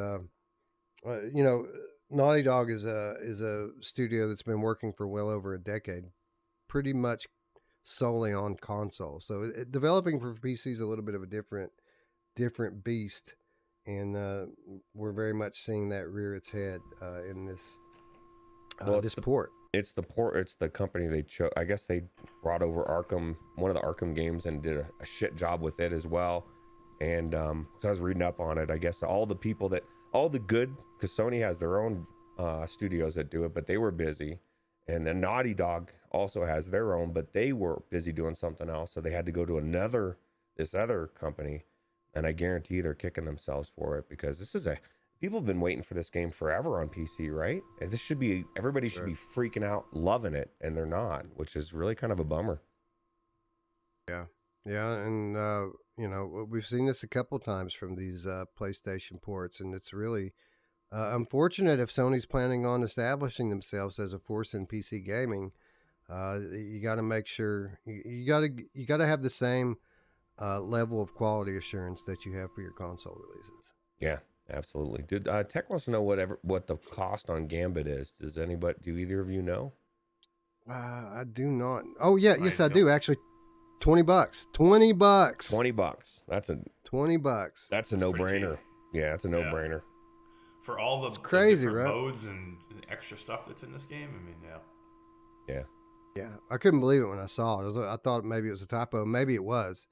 Naughty Dog is a studio that's been working for well over a decade, pretty much solely on console. So developing for PC is a little bit of a different beast, and we're very much seeing that rear its head in this this port. It's the port. It's the company they chose. I guess they brought over Arkham, one of the Arkham games, and did a shit job with it as well. And so I was reading up on it. I guess all the good, because Sony has their own studios that do it, but they were busy. And then Naughty Dog also has their own, but they were busy doing something else, so they had to go to this other company. And I guarantee they're kicking themselves for it, because people have been waiting for this game forever on PC, right? And everybody should be freaking out, loving it, and they're not, which is really kind of a bummer. Yeah, and we've seen this a couple times from these PlayStation ports, and it's really unfortunate if Sony's planning on establishing themselves as a force in PC gaming. You got to make sure you got to have the same level of quality assurance that you have for your console releases. Yeah. Absolutely. Tech wants to know what the cost on Gambit is. Do either of you know? I do not. Oh yeah, yes I do actually. $20. $20. That's a $20. That's a no-brainer. Yeah, it's a no-brainer. For all the crazy, different right? modes and extra stuff that's in this game. I mean, Yeah. I couldn't believe it when I saw it. I thought maybe it was a typo. Maybe it was,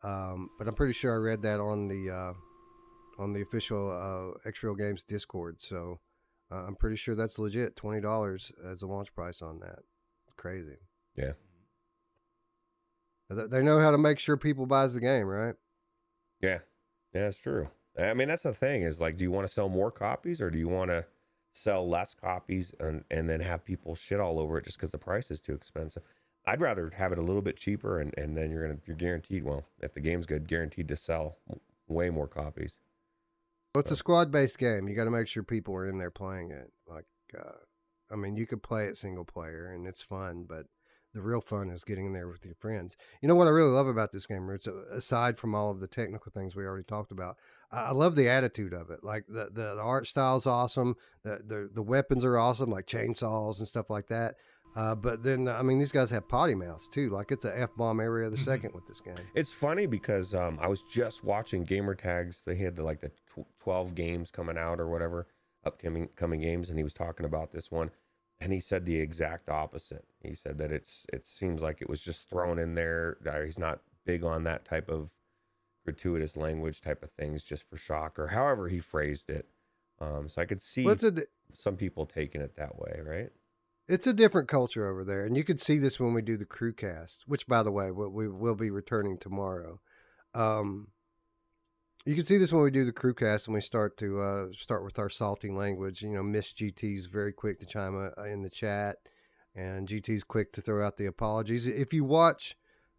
but I'm pretty sure I read that on the official X-Real Games Discord. So I'm pretty sure that's legit. $20 as a launch price on that. It's crazy. Yeah. They know how to make sure people buys the game, right? Yeah, that's true. I mean, that's the thing is, like, do you want to sell more copies, or do you want to sell less copies and then have people shit all over it just because the price is too expensive? I'd rather have it a little bit cheaper, and then you're guaranteed, well, if the game's good, guaranteed to sell way more copies. Well, it's a squad-based game. You got to make sure people are in there playing it. Like, I mean, you could play it single player, and it's fun, but the real fun is getting in there with your friends. You know what I really love about this game, Ruuts, aside from all of the technical things we already talked about, I love the attitude of it. Like the art style's awesome. The weapons are awesome, like chainsaws and stuff like that. But then, I mean, these guys have potty mouths too. Like it's a F-bomb every other second with this game. It's funny because I was just watching gamer tags. They had the 12 games coming out or whatever. upcoming games, and he was talking about this one, and he said the exact opposite. He said that it seems like it was just thrown in there. That he's not big on that type of gratuitous language type of things, just for shock, or however he phrased it. So I could see some people taking it that way, right? It's a different culture over there, and you could see this when we do the CruCast, which, by the way, we will be returning tomorrow. You can see this when we do the CruCast, and we start with our salty language. You know, Miss GT's very quick to chime in the chat, and GT's quick to throw out the apologies. If you watch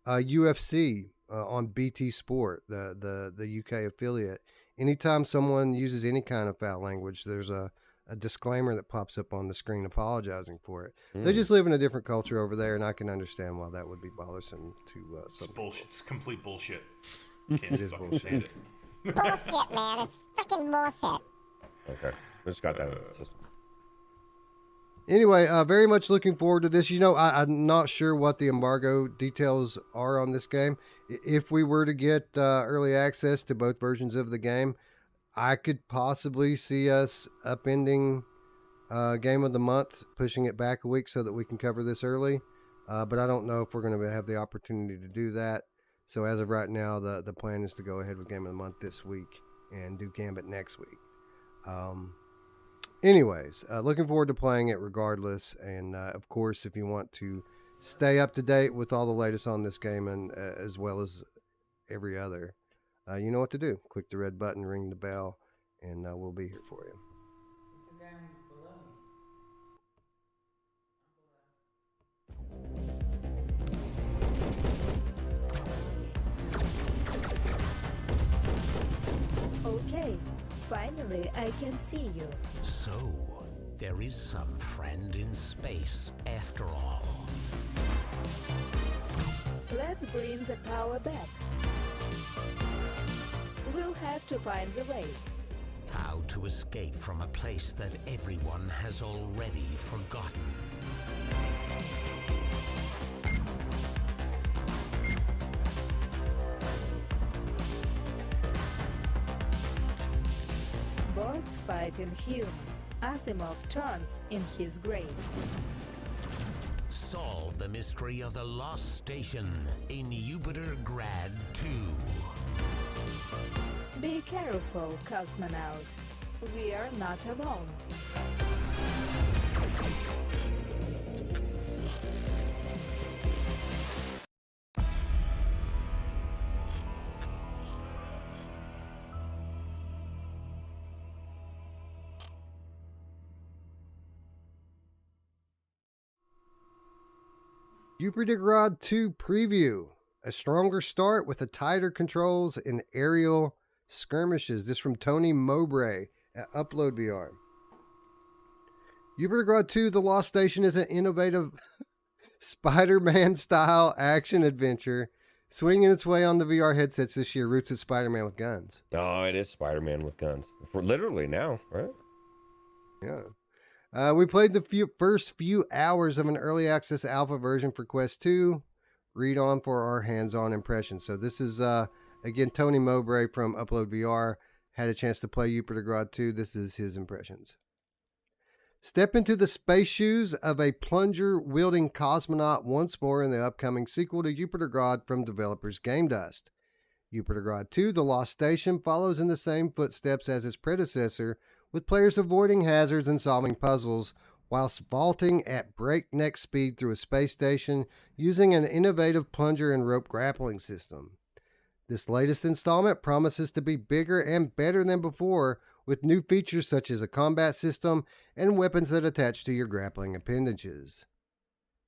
UFC on BT Sport, the UK affiliate, anytime someone uses any kind of foul language, there's a disclaimer that pops up on the screen apologizing for it. They just live in a different culture over there, and I can understand why that would be bothersome to some It's bullshit. It's complete bullshit. Can't It is fucking bullshit. stand it. Bullshit, man. It's freaking bullshit. Okay, we just got that in the system. Anyway, very much looking forward to this. You know, I'm not sure what the embargo details are on this game. If we were to get early access to both versions of the game, I could possibly see us upending Game of the Month, pushing it back a week so that we can cover this early. But I don't know if we're going to have the opportunity to do that. So as of right now, the plan is to go ahead with Game of the Month this week and do Gambit next week. Anyways, looking forward to playing it regardless. And of course, if you want to stay up to date with all the latest on this game, and as well as every other, you know what to do. Click the red button, ring the bell, and we'll be here for you. Okay, finally I can see you. So, there is some friend in space after all. Let's bring the power back. We'll have to find the way. How to escape from a place that everyone has already forgotten. Bots fight in human. Asimov turns in his grave. Solve the mystery of the lost station in Yupitergrad 2. Be careful, cosmonaut. We are not alone. Yupitergrad 2 preview. A stronger start with the tighter controls and aerial skirmishes. This from Tony Mowbray at Upload VR. Yupitergrad 2, The Lost Station, is an innovative Spider-Man style action adventure swinging its way on the VR headsets this year. Roots at Spider-Man with guns. Oh, it is Spider-Man with guns. For literally now, right? Yeah. We played the first few hours of an early access alpha version for Quest 2. Read on for our hands-on impressions. So this is, again, Tony Mowbray from Upload VR. Had a chance to play Yupitergrad 2. This is his impressions. Step into the space shoes of a plunger-wielding cosmonaut once more in the upcoming sequel to Yupitergrad from developers Game Dust. Yupitergrad 2, The Lost Station, follows in the same footsteps as its predecessor, with players avoiding hazards and solving puzzles whilst vaulting at breakneck speed through a space station using an innovative plunger and rope grappling system. This latest installment promises to be bigger and better than before, with new features such as a combat system and weapons that attach to your grappling appendages.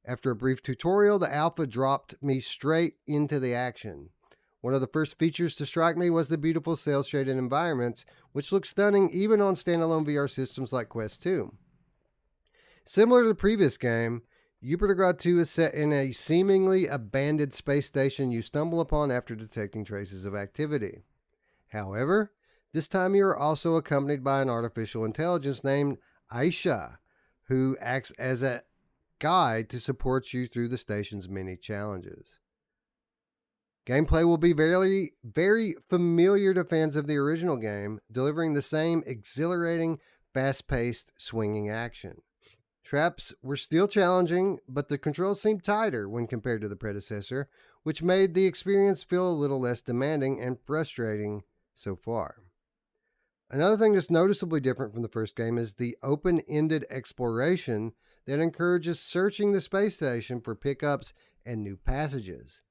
After a brief tutorial, the alpha dropped me straight into the action. One of the first features to strike me was the beautiful cel-shaded environments, which look stunning even on standalone VR systems like Quest 2. Similar to the previous game, Yupitergrad 2 is set in a seemingly abandoned space station you stumble upon after detecting traces of activity. However, this time you are also accompanied by an artificial intelligence named Aisha, who acts as a guide to support you through the station's many challenges. Gameplay will be very, very familiar to fans of the original game, delivering the same exhilarating, fast-paced swinging action. Traps were still challenging, but the controls seemed tighter when compared to the predecessor, which made the experience feel a little less demanding and frustrating so far. Another thing that's noticeably different from the first game is the open-ended exploration that encourages searching the space station for pickups and new passages.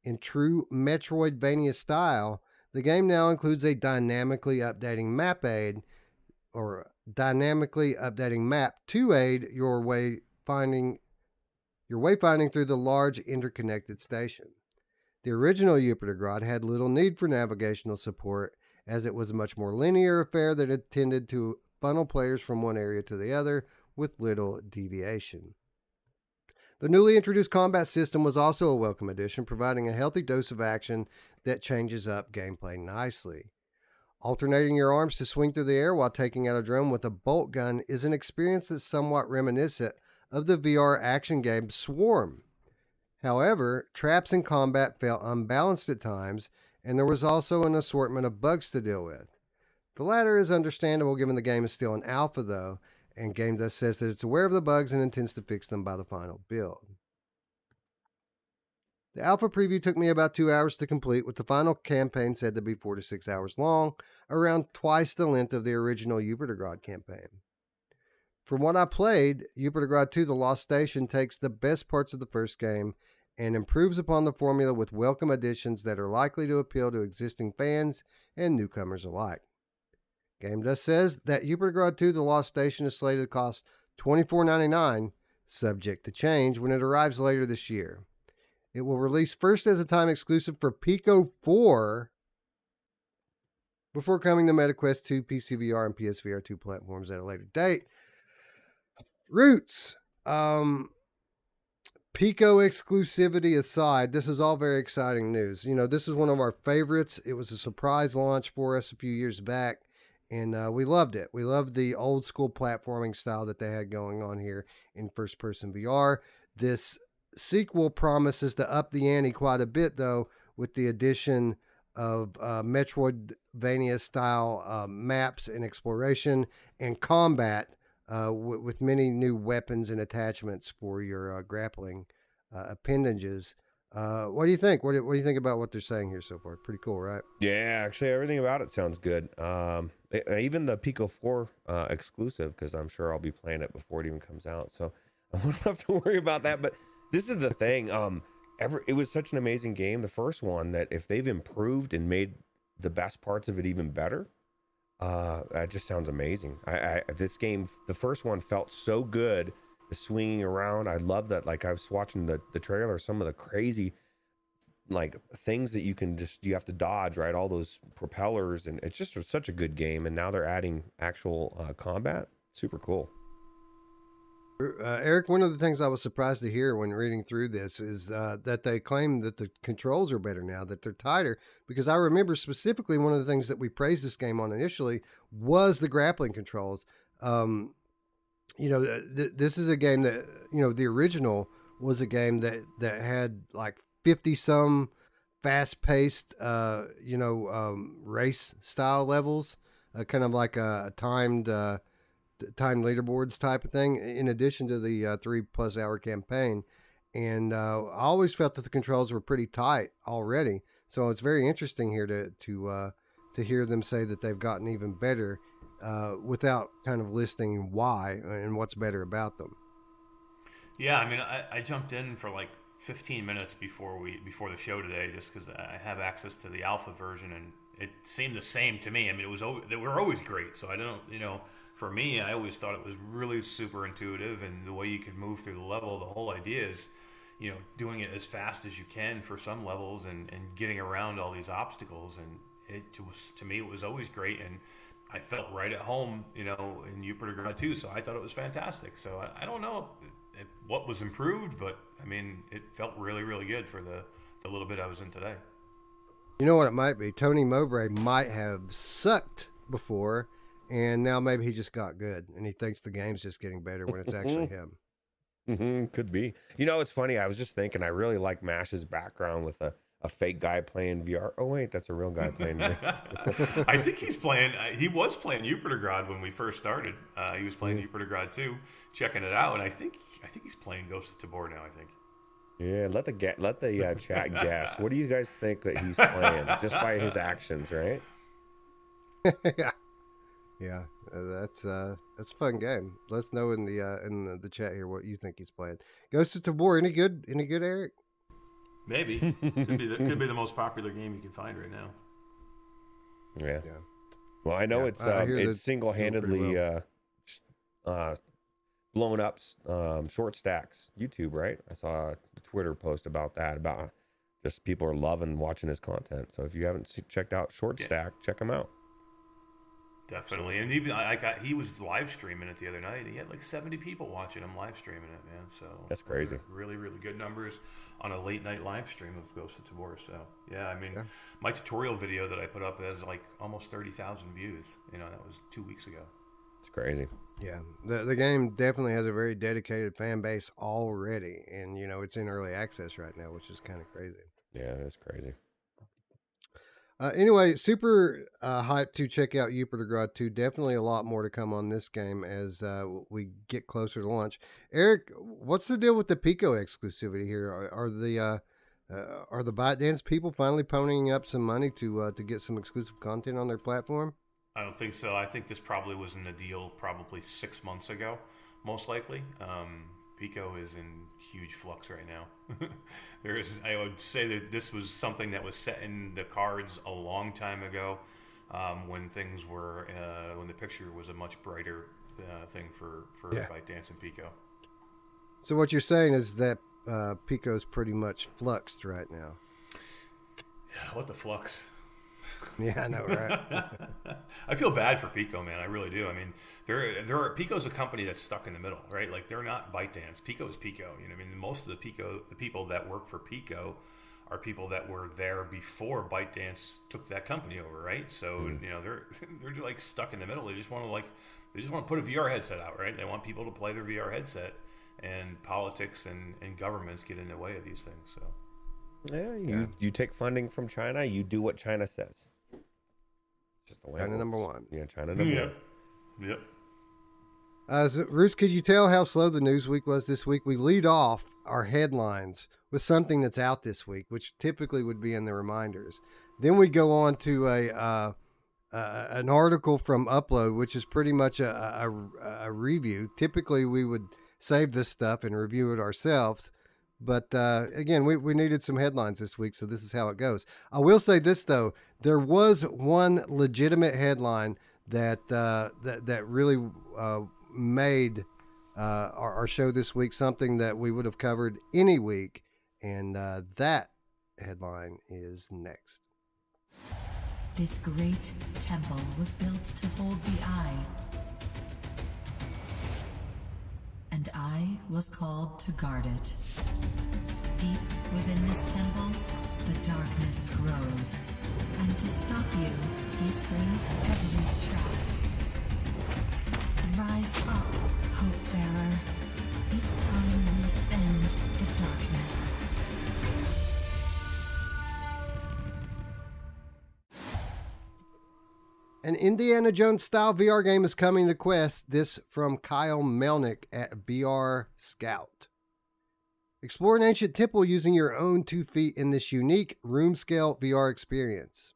In true Metroidvania style, the game now includes a dynamically updating map to aid your wayfinding through the large interconnected station. The original Yupitergrad had little need for navigational support, as it was a much more linear affair that intended to funnel players from one area to the other with little deviation. The newly introduced combat system was also a welcome addition, providing a healthy dose of action that changes up gameplay nicely. Alternating your arms to swing through the air while taking out a drone with a bolt gun is an experience that's somewhat reminiscent of the VR action game Swarm. However, traps in combat felt unbalanced at times, and there was also an assortment of bugs to deal with. The latter is understandable given the game is still in alpha though, and GameDust says that it's aware of the bugs and intends to fix them by the final build. The alpha preview took me about 2 hours to complete, with the final campaign said to be 4 to 6 hours long, around twice the length of the original Yupitergrad campaign. From what I played, Yupitergrad 2 The Lost Station takes the best parts of the first game and improves upon the formula with welcome additions that are likely to appeal to existing fans and newcomers alike. GameDust says that Yupitergrad 2 The Lost Station is slated to cost $24.99, subject to change, when it arrives later this year. It will release first as a time exclusive for Pico 4 before coming to MetaQuest 2, PSVR, and PSVR 2 platforms at a later date. Ruuts. Pico exclusivity aside, this is all very exciting news. You know, this is one of our favorites. It was a surprise launch for us a few years back, and we loved it. We loved the old school platforming style that they had going on here in first-person VR. This sequel promises to up the ante quite a bit, though, with the addition of Metroidvania-style maps and exploration and combat with many new weapons and attachments for your grappling appendages. What do you think? What do you think about what they're saying here so far? Pretty cool, right? Yeah, actually, everything about it sounds good. Even the Pico 4 exclusive, because I'm sure I'll be playing it before it even comes out, so I won't have to worry about that. But this is the thing. It was such an amazing game, the first one, that if they've improved and made the best parts of it even better, that just sounds amazing. This game, the first one, felt so good. The swinging around, I love that. Like, I was watching the trailer, some of the crazy like things that you have to dodge, right? All those propellers, and it's just such a good game. And now they're adding actual combat. Super cool. Eric, one of the things I was surprised to hear when reading through this is that they claim that the controls are better now, that they're tighter, because I remember specifically one of the things that we praised this game on initially was the grappling controls. This is a game that, the original was a game that had like 50 some fast paced, race style levels, kind of like a timed leaderboards type of thing, in addition to the 3+ hour campaign. And I always felt that the controls were pretty tight already. So it's very interesting here to hear them say that they've gotten even better without kind of listing why and what's better about them. Yeah, I mean, I jumped in for like 15 minutes before the show today, just because I have access to the alpha version, and it seemed the same to me. I mean, they were always great. So I don't, for me, I always thought it was really super intuitive, and the way you could move through the level, the whole idea is, doing it as fast as you can for some levels and getting around all these obstacles. And it was, to me, it was always great. And I felt right at home, in Yupitergrad too. So I thought it was fantastic. So I don't know what was improved, but I mean, it felt really, really good for the little bit I was in today. You know what it might be? Tony Mowbray might have sucked before, and now maybe he just got good, and he thinks the game's just getting better when it's actually him. Could be. It's funny. I was just thinking, I really like MASH's background with a fake guy playing VR. Oh wait, that's a real guy playing. I think he's playing. He was playing Yupitergrad when we first started. He was playing Yupitergrad 2, checking it out, and I think he's playing Ghost of Tabor now. I think. Yeah, let the chat guess. What do you guys think that he's playing just by his actions, right? Yeah, that's a fun game. Let us know in the chat here what you think he's playing. Ghost of Tabor, any good, Eric? Maybe could be the most popular game you can find right now. Yeah. Well, I know it's single-handedly blowing up Short Stack's YouTube, right? I saw a Twitter post about that, about just people are loving watching his content. So if you haven't checked out Short Stack, check him out. Definitely, and even he was live streaming it the other night. He had like 70 people watching him live streaming it, man. So that's crazy. Really, really good numbers on a late night live stream of Ghost of Tabor. So yeah, I mean, my tutorial video that I put up has like almost 30,000 views. That was 2 weeks ago. It's crazy. Yeah, the game definitely has a very dedicated fan base already, and it's in early access right now, which is kind of crazy. Yeah, that's crazy. Anyway, super hyped to check out Yupitergrad 2. Definitely a lot more to come on this game as we get closer to launch. Eric, what's the deal with the Pico exclusivity here? Are the ByteDance people finally ponying up some money to get some exclusive content on their platform? I don't think so. I think this probably was in the deal 6 months ago, most likely. Pico is in huge flux right now. I would say that this was something that was set in the cards a long time ago, when things were when the picture was a much brighter thing for ByteDance and Pico. So what you're saying is that Pico's pretty much fluxed right now. What the flux? Yeah, I know, right? I feel bad for Pico, man. I really do. I mean, Pico's a company that's stuck in the middle, right? Like, they're not ByteDance. Pico is Pico. I mean, most of the people that work for Pico are people that were there before ByteDance took that company over, right? So they're like stuck in the middle. They just want to put a VR headset out, right? They want people to play their VR headset, and politics and governments get in the way of these things. So. Yeah, you take funding from China, you do what China says. Just the way China number one. Yeah, China number one. Yep. So, Ruuts, could you tell how slow the news week was this week? We lead off our headlines with something that's out this week, which typically would be in the reminders. Then we go on to an article from Upload, which is pretty much a review. Typically, we would save this stuff and review it ourselves. But again, we needed some headlines this week, so this is how it goes. I will say this, though. There was one legitimate headline that really made our show this week something that we would have covered any week, and that headline is next. This great temple was built to hold the eye, and I was called to guard it. Deep within this temple, the darkness grows, and to stop you, he springs every trap. Rise up, hope bearer. It's time we end the darkness. An Indiana Jones style VR game is coming to Quest. This from Kyle Melnick at VR Scout. Explore an ancient temple using your own 2 feet in this unique room scale VR experience.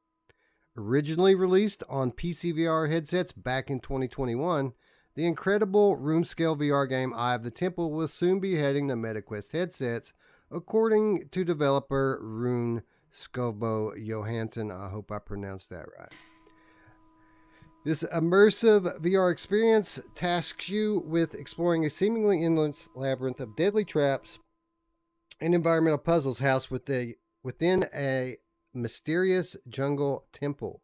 Originally released on PSVR headsets back in 2021, the incredible room scale VR game Eye of the Temple will soon be heading to MetaQuest headsets, according to developer Rune Skovbo Johansson. I hope I pronounced that right. This immersive VR experience tasks you with exploring a seemingly endless labyrinth of deadly traps and environmental puzzles housed within a mysterious jungle temple.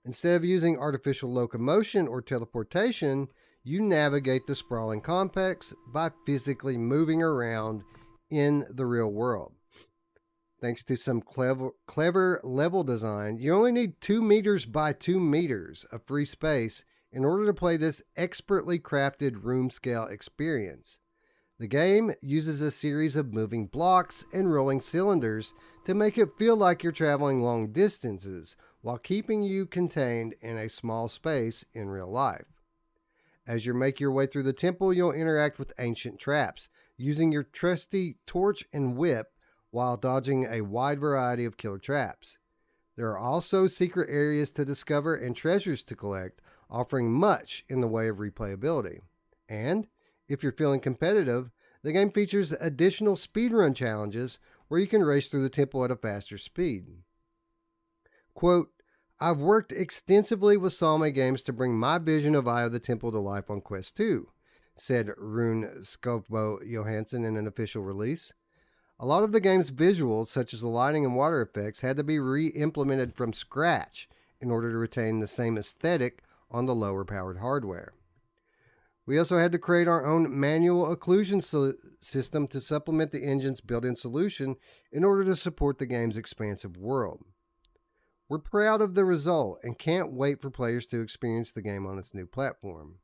Instead of using artificial locomotion or teleportation, you navigate the sprawling complex by physically moving around in the real world. Thanks to some clever level design, you only need 2 meters by 2 meters of free space in order to play this expertly crafted room scale experience. The game uses a series of moving blocks and rolling cylinders to make it feel like you're traveling long distances while keeping you contained in a small space in real life. As you make your way through the temple, you'll interact with ancient traps, using your trusty torch and whip while dodging a wide variety of killer traps. There are also secret areas to discover and treasures to collect, offering much in the way of replayability. And if you're feeling competitive, the game features additional speedrun challenges where you can race through the temple at a faster speed. Quote, I've worked extensively with Salme Games to bring my vision of Eye of the Temple to life on Quest 2, said Rune Skovbo Johansson in an official release. A lot of the game's visuals, such as the lighting and water effects, had to be re-implemented from scratch in order to retain the same aesthetic on the lower-powered hardware. We also had to create our own manual occlusion system to supplement the engine's built-in solution in order to support the game's expansive world. We're proud of the result and can't wait for players to experience the game on its new platform.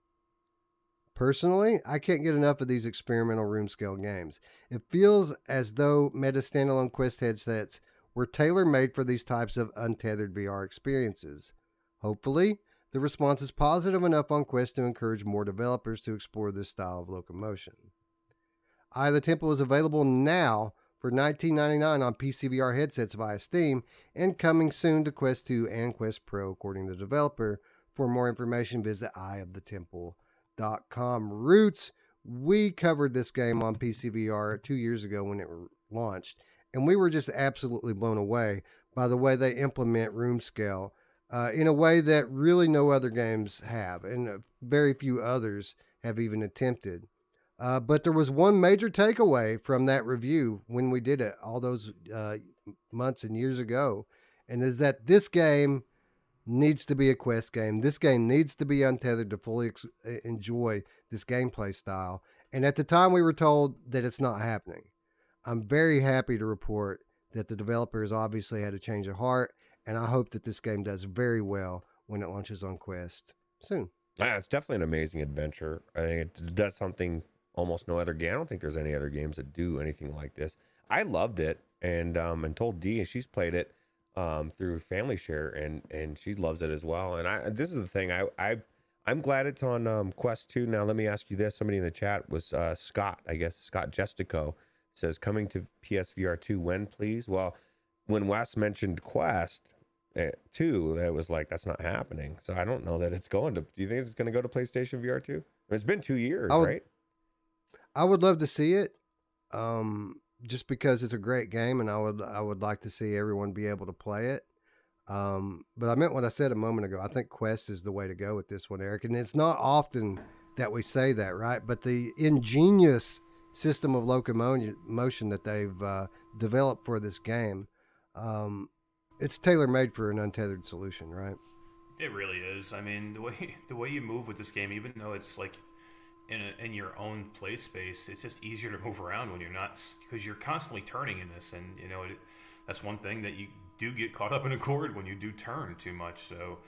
Personally, I can't get enough of these experimental room-scale games. It feels as though Meta standalone Quest headsets were tailor-made for these types of untethered VR experiences. Hopefully, the response is positive enough on Quest to encourage more developers to explore this style of locomotion. Eye of the Temple is available now for $19.99 on PSVR headsets via Steam, and coming soon to Quest 2 and Quest Pro, according to the developer. For more information, visit eyeofthetemple.com. Ruuts, we covered this game on PSVR 2 years ago when it launched, and we were just absolutely blown away by the way they implement room scale in a way that really no other games have, and very few others have even attempted. But there was one major takeaway from that review when we did it all those months and years ago, and is that this game needs to be a Quest game. This game needs to be untethered to fully enjoy this gameplay style. And at the time, we were told that it's not happening. I'm very happy to report that the developers obviously had a change of heart, and I hope that this game does very well when it launches on Quest soon. Yeah, it's definitely an amazing adventure. I think it does something almost no other game. I don't think there's any other games that do anything like this. I loved it, and told Dee, and she's played it through Family Share, and she loves it as well. And this is the thing. I'm glad it's on Quest 2. Now let me ask you this. Somebody in the chat was Scott, I guess Scott Gestico, says coming to PSVR 2 when, please? Well, when Wes mentioned Quest 2, that was like, that's not happening. So I don't know that it's going to. Do you think it's going to go to PlayStation VR 2? It's been 2 years, right? I would love to see it, just because it's a great game, and I would like to see everyone be able to play it. But I meant what I said a moment ago. I think Quest is the way to go with this one, Eric. And it's not often that we say that, right? But the ingenious system of locomotion that they've developed for this game, it's tailor-made for an untethered solution, right? It really is. I mean, the way you move with this game, even though it's like in your own play space, it's just easier to move around when you're not, because you're constantly turning in this, and that's one thing that you do get caught up in a cord when you do turn too much. So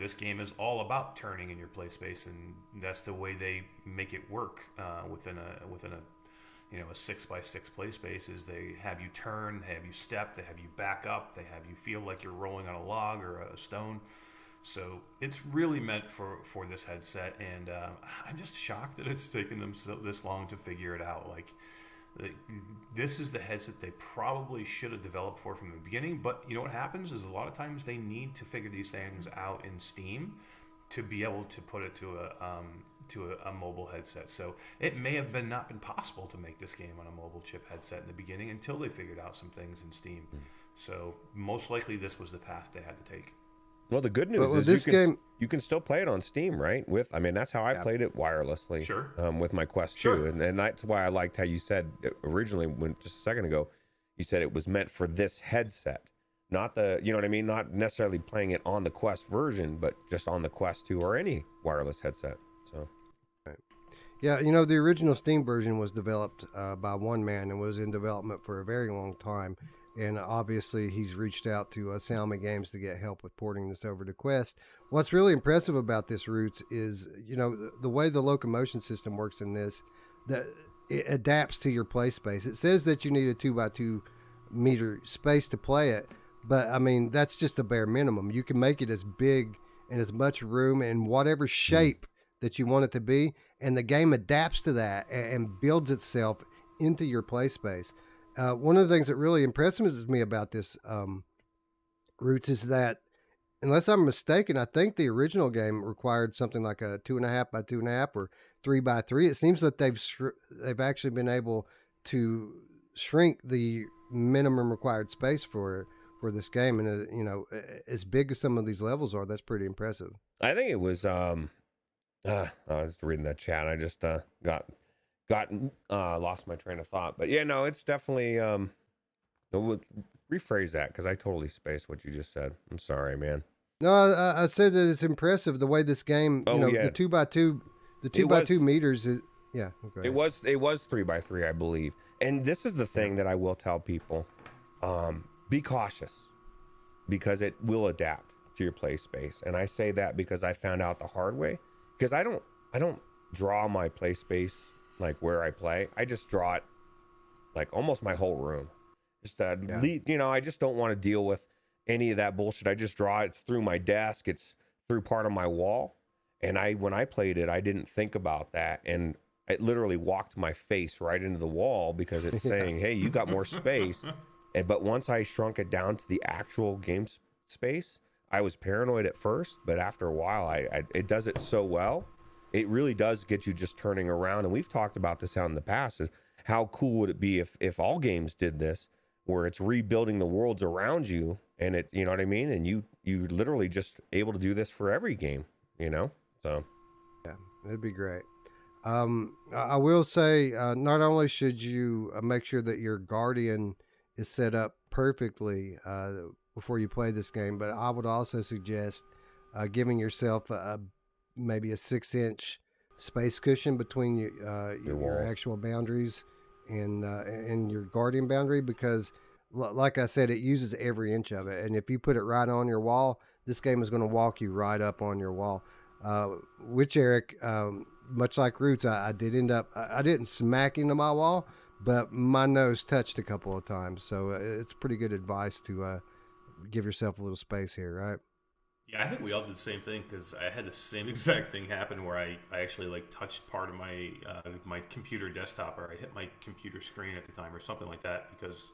this game is all about turning in your play space, and that's the way they make it work within a 6x6 play space. Is they have you turn, they have you step, they have you back up, they have you feel like you're rolling on a log or a stone. So it's really meant for this headset, and I'm just shocked that it's taken them this long to figure it out. Like, this is the headset they probably should have developed for from the beginning, but you know what happens is a lot of times they need to figure these things out in Steam to be able to put it to a mobile headset. So it may have not been possible to make this game on a mobile chip headset in the beginning until they figured out some things in Steam. So most likely this was the path they had to take. Well, the good news is you can still play it on Steam, right? That's how I played it wirelessly. Sure. With my Quest 2, and that's why I liked how you said originally, just a second ago, you said it was meant for this headset, not the, you know what I mean, not necessarily playing it on the Quest version, but just on the Quest 2 or any wireless headset. So. Yeah, the original Steam version was developed by one man and was in development for a very long time. And obviously, he's reached out to Salme Games to get help with porting this over to Quest. What's really impressive about this, Ruuts, is, the way the locomotion system works in this, that it adapts to your play space. It says that you need a 2x2 meter space to play it, but I mean, that's just a bare minimum. You can make it as big and as much room and whatever shape that you want it to be, and the game adapts to that and builds itself into your play space. One of the things that really impresses me about this, Ruuts, is that, unless I'm mistaken, I think the original game required something like a 2.5 by 2.5 or 3 by 3. It seems that they've actually been able to shrink the minimum required space for this game, and you know, as big as some of these levels are, that's pretty impressive. I think it was. I was reading that chat. I just got lost my train of thought. But yeah, no, it's definitely. Rephrase that, because I totally spaced what you just said. I'm sorry, man. No, I said that it's impressive the way this game. You know, the 2x2, the 2x2 meters. Yeah. Okay. It was 3 by 3, I believe. And this is the thing that I will tell people: be cautious, because it will adapt to your play space. And I say that because I found out the hard way. Because I don't draw my play space like where I play. I just draw it like almost my whole room. Just you know, I just don't want to deal with any of that bullshit. I just draw it. It's through my desk. It's through part of my wall. And when I played it, I didn't think about that, and it literally walked my face right into the wall because it's saying, "Hey, you got more space." But once I shrunk it down to the actual game space, I was paranoid at first, but after a while, it does it so well. It really does get you just turning around. And we've talked about this out in the past, is how cool would it be if all games did this, where it's rebuilding the worlds around you, and it, you know what I mean? And you literally just able to do this for every game, you know? So yeah, it'd be great. I will say, not only should you make sure that your Guardian is set up perfectly before you play this game, but I would also suggest giving yourself maybe a 6-inch space cushion between your actual boundaries and your Guardian boundary, because like I said, it uses every inch of it, and if you put it right on your wall, this game is going to walk you right up on your wall. Which Eric, much like Ruuts, I did end up, I didn't smack into my wall, but my nose touched a couple of times. So it's pretty good advice to give yourself a little space here, right? Yeah, I think we all did the same thing, because I had the same exact thing happen where I actually like touched part of my my computer desktop, or I hit my computer screen at the time or something like that, because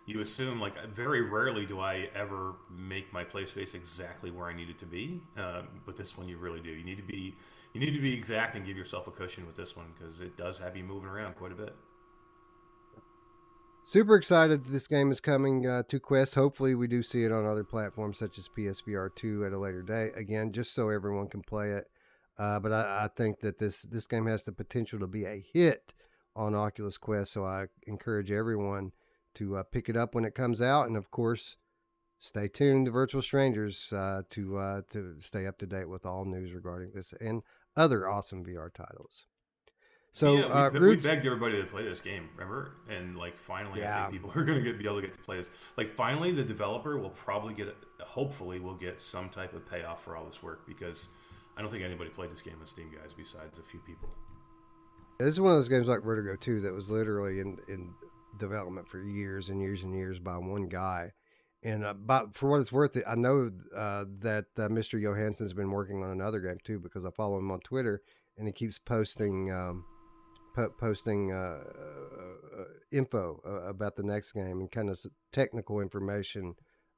you assume, like, very rarely do I ever make my play space exactly where I need it to be. But this one you really do. You need to be exact and give yourself a cushion with this one, because it does have you moving around quite a bit. Super excited that this game is coming to Quest. Hopefully we do see it on other platforms such as PSVR 2 at a later date. Again, just so everyone can play it. But I think that this game has the potential to be a hit on Oculus Quest. So I encourage everyone to pick it up when it comes out. And of course, stay tuned to Virtual Strangers to stay up to date with all news regarding this and other awesome VR titles. So yeah, we begged everybody to play this game, remember? And like finally, I think people are going to be able to get to play this. Like finally, the developer will probably hopefully will get some type of payoff for all this work, because I don't think anybody played this game on Steam, guys, besides a few people. This is one of those games like Vertigo 2 that was literally in development for years and years and years by one guy. And but for what it's worth, I know that Mr. Johansson's been working on another game too, because I follow him on Twitter and he keeps posting info about the next game and kind of technical information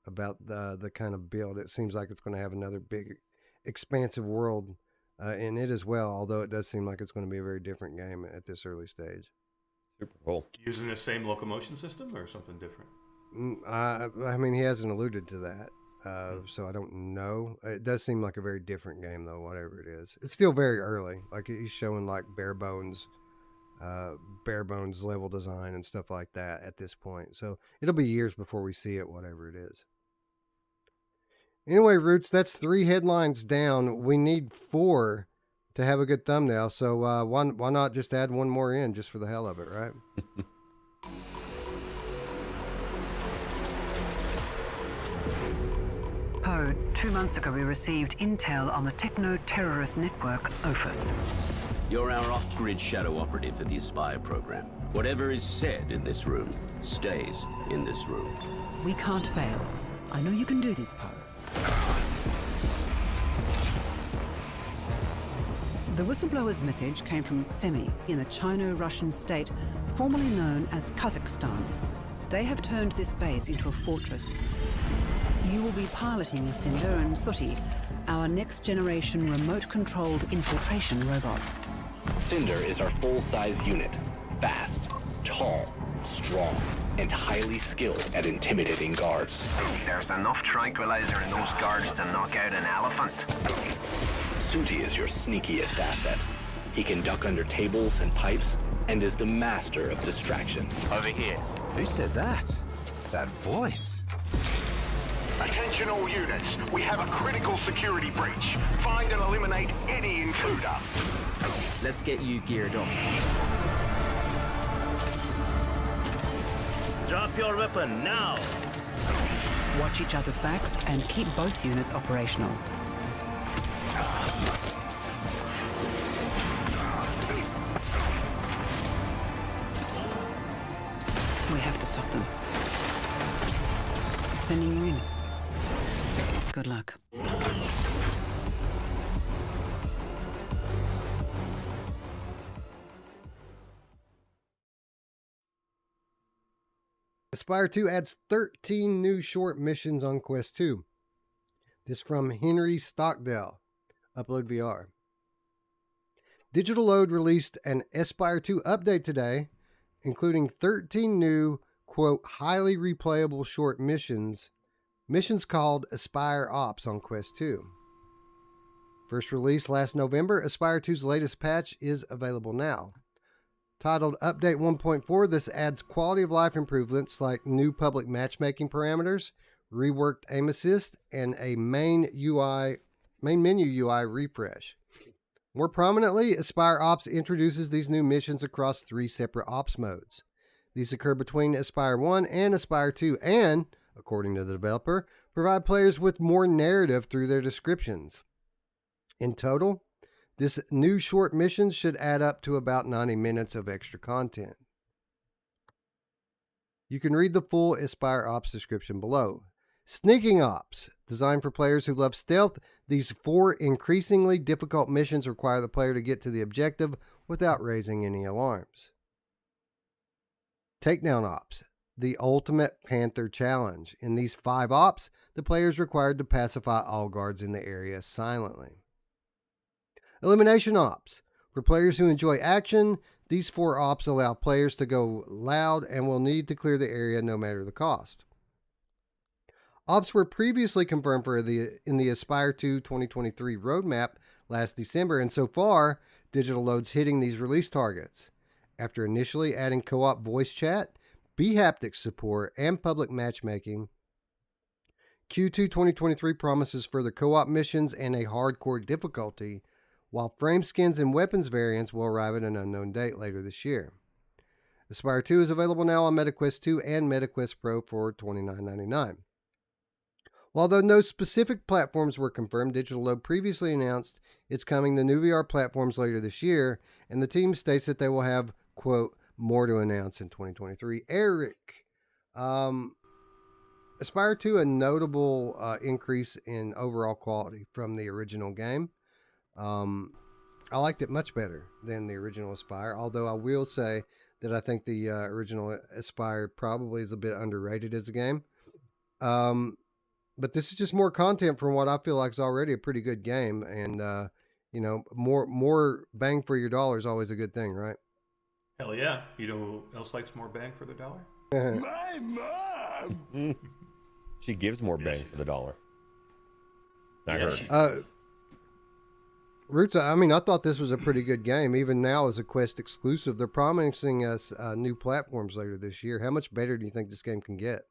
about the kind of build. It seems like it's going to have another big expansive world in it as well, although it does seem like it's going to be a very different game at this early stage. Super cool. Using the same locomotion system or something different? I mean, he hasn't alluded to that, so I don't know. It does seem like a very different game, though, whatever it is. It's still very early. Like, he's showing, like, bare bones level design and stuff like that at this point. So it'll be years before we see it, whatever it is. Anyway, Ruuts, that's 3 headlines down. We need 4 to have a good thumbnail. So why not just add one more in just for the hell of it, right? Poe, 2 months ago we received intel on the techno-terrorist network, OFUS. You're our off-grid shadow operative for the Espire program. Whatever is said in this room stays in this room. We can't fail. I know you can do this, Poe. The whistleblower's message came from Semi in a Chino-Russian state formerly known as Kazakhstan. They have turned this base into a fortress. You will be piloting Cinder and Sooty, our next-generation remote-controlled infiltration robots. Cinder is our full-size unit. Fast, tall, strong, and highly skilled at intimidating guards. There's enough tranquilizer in those guards to knock out an elephant. Sooty is your sneakiest asset. He can duck under tables and pipes, and is the master of distraction. Over here. Who said that? That voice. Attention all units. We have a critical security breach. Find and eliminate any intruder. Let's get you geared up. Drop your weapon now. Watch each other's backs and keep both units operational. We have to stop them. Sending you in. Good luck. Espire 2 adds 13 new short missions on Quest 2. This from Henry Stockdale. Upload VR. Digital Load released an Espire 2 update today, including 13 new, quote, highly replayable short missions called Espire Ops on Quest 2. First released last November, Espire 2's latest patch is available now. Titled Update 1.4, this adds quality of life improvements like new public matchmaking parameters, reworked aim assist, and a main menu UI refresh. More prominently, Espire Ops introduces these new missions across 3 separate ops modes. These occur between Espire 1 and Espire 2 and, according to the developer, provide players with more narrative through their descriptions. In total, this new short mission should add up to about 90 minutes of extra content. You can read the full Espire Ops description below. Sneaking Ops. Designed for players who love stealth, these 4 increasingly difficult missions require the player to get to the objective without raising any alarms. Takedown Ops. The Ultimate Panther Challenge. In these 5 ops, the player is required to pacify all guards in the area silently. Elimination Ops. For players who enjoy action, these 4 ops allow players to go loud and will need to clear the area no matter the cost. Ops were previously confirmed in the Espire 2 2023 roadmap last December, and so far, Digital Load's hitting these release targets. After initially adding co-op voice chat, B-haptic support, and public matchmaking, Q2 2023 promises further co-op missions and a hardcore difficulty, while frame skins and weapons variants will arrive at an unknown date later this year. Espire 2 is available now on MetaQuest 2 and MetaQuest Pro for $29.99. Although no specific platforms were confirmed, Digital Load previously announced it's coming to new VR platforms later this year, and the team states that they will have, quote, more to announce in 2023. Eric, Espire 2, a notable increase in overall quality from the original game. I liked it much better than the original Espire, although I will say that I think the original Espire probably is a bit underrated as a game. But this is just more content from what I feel like is already a pretty good game, and you know, more bang for your dollar is always a good thing, right? Hell yeah! You know who else likes more bang for their dollar? My mom! She gives more bang for the dollar. I heard. Ruuts, I mean, I thought this was a pretty good game. Even now as a Quest exclusive, they're promising us new platforms later this year. How much better do you think this game can get?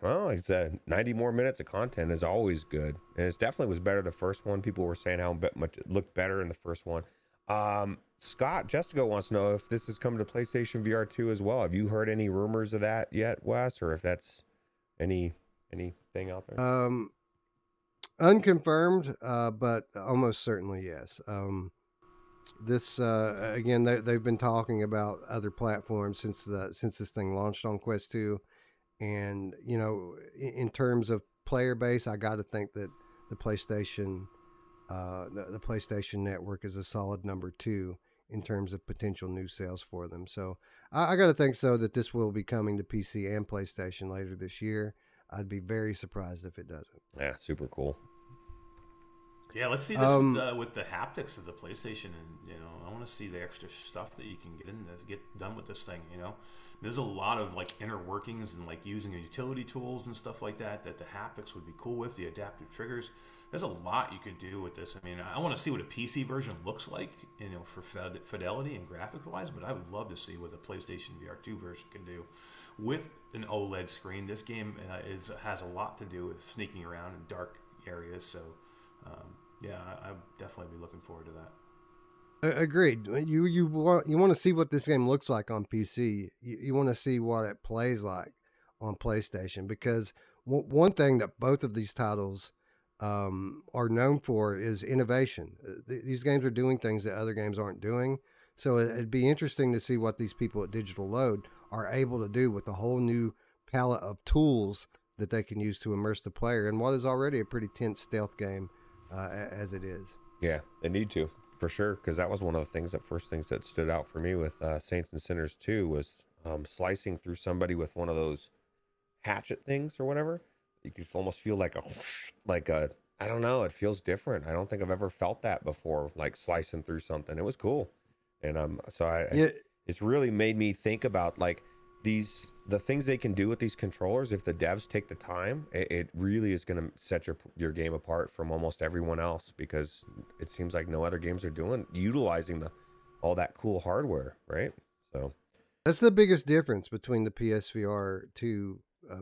Well, like I said, 90 more minutes of content is always good. And it definitely was better the first one. People were saying how much it looked better in the first one. Scott Jessica wants to know if this is coming to PlayStation VR 2 as well. Have you heard any rumors of that yet, Wes? Or if that's anything out there? Unconfirmed, but almost certainly yes. this again, they've been talking about other platforms since this thing launched on Quest 2, and in terms of player base, I got to think that the PlayStation the PlayStation Network is a solid number 2 in terms of potential new sales for them. So I got to think so that this will be coming to PC and PlayStation later this year. I'd be very surprised if it doesn't. Yeah, super cool. Yeah, let's see this with the haptics of the PlayStation, and I want to see the extra stuff that you can get done with this thing. There's a lot of like inner workings and like using utility tools and stuff like that the haptics would be cool with, the adaptive triggers. There's a lot you could do with this. I mean, I want to see what a PC version looks like, for fidelity and graphic wise, but I would love to see what the PlayStation VR 2 version can do with an OLED screen. This game has a lot to do with sneaking around in dark areas, so yeah, I'd definitely be looking forward to that. Agreed. You want to see what this game looks like on PC. You want to see what it plays like on PlayStation, because one thing that both of these titles are known for is innovation. These games are doing things that other games aren't doing. So it'd be interesting to see what these people at Digital Load are able to do with a whole new palette of tools that they can use to immerse the player in what is already a pretty tense stealth game as it is. Yeah, they need to, for sure, because that was one of the first things that stood out for me with Saints and Sinners 2 was slicing through somebody with one of those hatchet things or whatever. You could almost feel like a I don't know, it feels different. I don't think I've ever felt that before, like slicing through something. It was cool. And it's really made me think about like the things they can do with these controllers. If the devs take the time, it really is going to set your game apart from almost everyone else, because it seems like no other games are utilizing all that cool hardware, right? So that's the biggest difference between the PSVR 2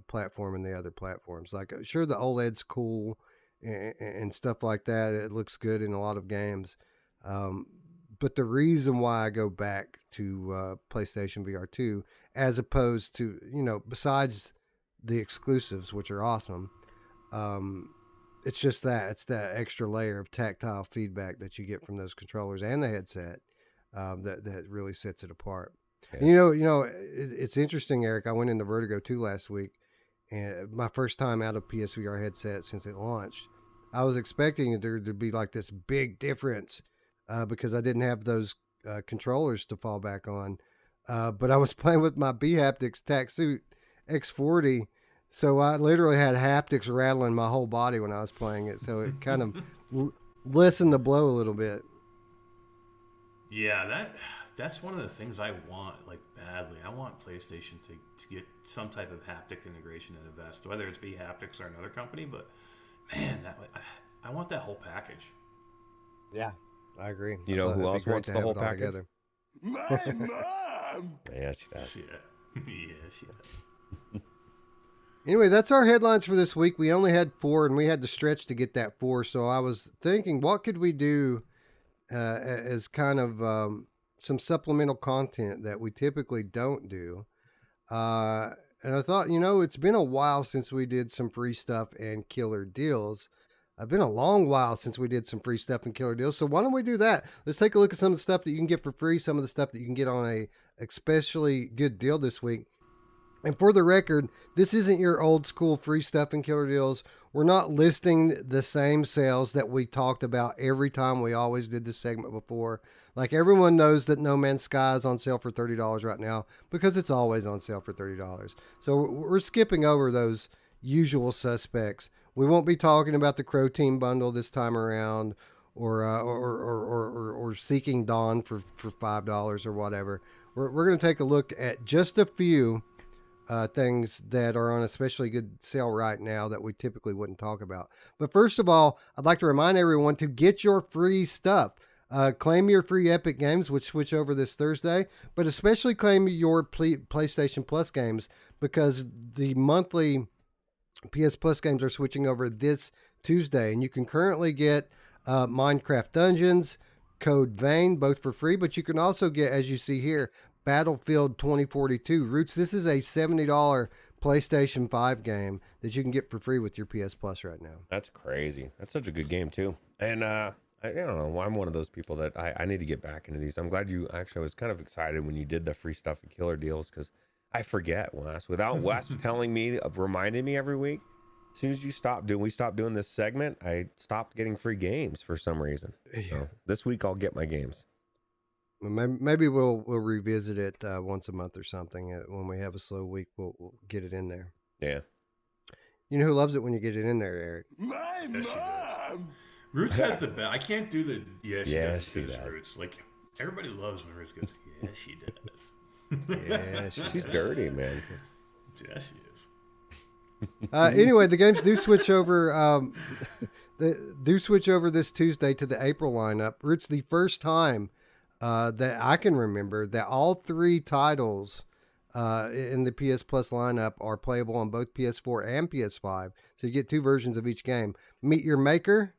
platform and the other platforms. Like, sure, the OLED's cool and stuff like that. It looks good in a lot of games. But the reason why I go back to PlayStation VR 2, as opposed to, besides the exclusives, which are awesome, it's just it's that extra layer of tactile feedback that you get from those controllers and the headset that really sets it apart. Yeah. And it's interesting, Eric. I went into Vertigo 2 last week, and my first time out of PSVR headset since it launched. I was expecting there to be like this big difference because I didn't have those controllers to fall back on. But I was playing with my B-Haptics TacSuit X40, so I literally had haptics rattling my whole body when I was playing it. So it kind of lessened the blow a little bit. Yeah, that's one of the things I want, like, badly. I want PlayStation to get some type of haptic integration in a vest, whether it's B-Haptics or another company. But man, I want that whole package. Yeah, I agree. You know who else wants the whole package? Together. My mom! Yeah, she does. Yeah, she does. Anyway, that's our headlines for this week. We only had 4, and we had to stretch to get that 4. So I was thinking, what could we do as kind of some supplemental content that we typically don't do? And I thought, it's been a while since we did some free stuff and killer deals. It's been a long while since we did some free stuff and killer deals. So why don't we do that? Let's take a look at some of the stuff that you can get for free, some of the stuff that you can get on a especially good deal this week. And for the record, this isn't your old school free stuff and killer deals. We're not listing the same sales that we talked about every time we always did this segment before. Like, everyone knows that No Man's Sky is on sale for $30 right now because it's always on sale for $30. So we're skipping over those usual suspects. We won't be talking about the Crow Team bundle this time around, or Seeking Dawn for $5 or whatever. We're going to take a look at just a few things that are on especially good sale right now that we typically wouldn't talk about. But first of all, I'd like to remind everyone to get your free stuff. Claim your free Epic games, which switch over this Thursday, but especially claim your PlayStation Plus games, because the monthly PS Plus games are switching over this Tuesday, and you can currently get Minecraft Dungeons, Code Vein, both for free, but you can also get, as you see here, Battlefield 2042. Ruuts, this is a $70 PlayStation 5 game that you can get for free with your PS Plus right now. That's crazy. That's such a good game, too. And I don't know. I'm one of those people that I need to get back into these. I'm glad you actually. I was kind of excited when you did the free stuff and killer deals because I forget, Wes. Without Wes telling me, reminding me every week. As soon as we stopped doing this segment, I stopped getting free games for some reason. So this week I'll get my games. Maybe we'll revisit it once a month or something. When we have a slow week, we'll get it in there. Yeah. You know who loves it when you get it in there, Eric? My mom. Ruuts has the best. I can't do the she does. Ruuts. Like everybody loves when Ruuts goes. Yes, she does. Yeah, she's dirty, man. Yeah, she is. Anyway, the games do switch over. This Tuesday to the April lineup. It's the first time that I can remember that all three titles in the PS Plus lineup are playable on both PS4 and PS5. So you get two versions of each game. Meet Your Maker,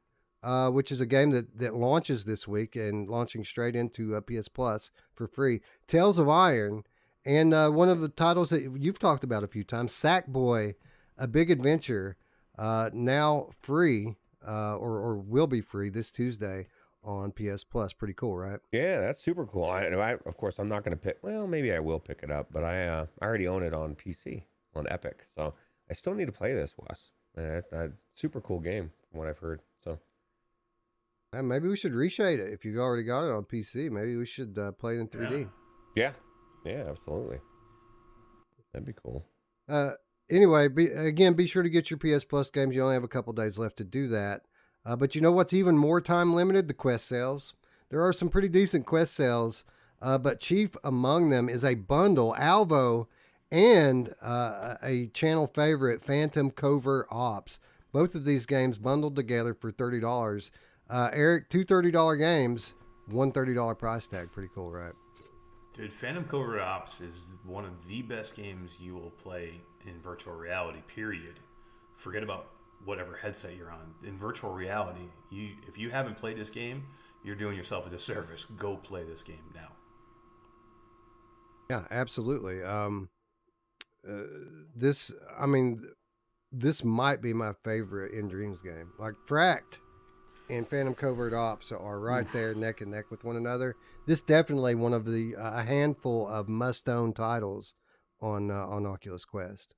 which is a game that launches this week and launching straight into PS Plus for free. Tales of Iron, and one of the titles that you've talked about a few times, Sackboy, A Big Adventure, now free or will be free this Tuesday on PS Plus. Pretty cool, right? Yeah, that's super cool. I of course, I'm not going to pick. Well, maybe I will pick it up, but I already own it on PC on Epic, so I still need to play this, Wes. It's a super cool game from what I've heard. So maybe we should reshade it. If you've already got it on PC, maybe we should play it in 3D. Yeah, absolutely. That'd be cool. Anyway, be sure to get your PS Plus games. You only have a couple days left to do that. But you know what's even more time limited? The Quest sales. There are some pretty decent Quest sales, but chief among them is a bundle, ALVO, and a channel favorite, Phantom Covert Ops. Both of these games bundled together for $30. Eric, two $30 games, one $30 price tag. Pretty cool, right? Dude, Phantom Covert Ops is one of the best games you will play in virtual reality, period. Forget about whatever headset you're on. In virtual reality, if you haven't played this game, you're doing yourself a disservice. Go play this game now. Yeah, absolutely. This might be my favorite In Dreams game. Like Fract and Phantom Covert Ops are right there neck and neck with one another. This definitely one of the a handful of must-own titles on Oculus Quest.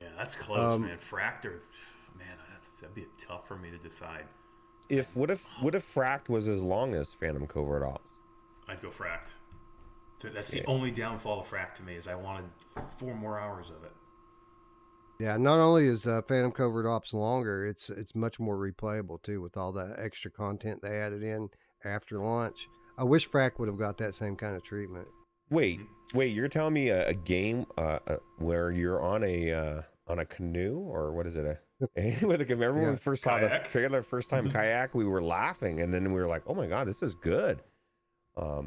Yeah, that's close, man. Fractor, man, that'd be tough for me to decide. What if Fract was as long as Phantom Covert Ops? I'd go Fract. That's the only downfall of Fract to me is I wanted 4 more hours of it. Yeah, not only is Phantom Covert Ops longer, it's much more replayable too with all the extra content they added in after launch. I wish Fract would have got that same kind of treatment. Wait, you're telling me a game where you're on a canoe, or what is it? Remember when we first saw the trailer first time, Kayak, we were laughing, and then we were like, oh my God, this is good. But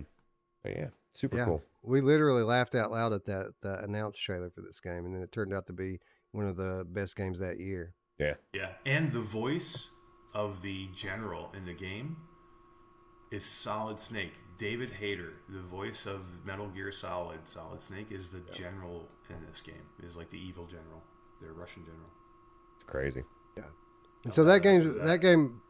yeah, super cool. We literally laughed out loud at that announced trailer for this game, and then it turned out to be one of the best games that year. Yeah. Yeah, and the voice of the general in the game is Solid Snake. David Hayter, the voice of Metal Gear Solid Snake, is the general in this game. Is like the evil general, the Russian general. It's crazy. Yeah. And so that game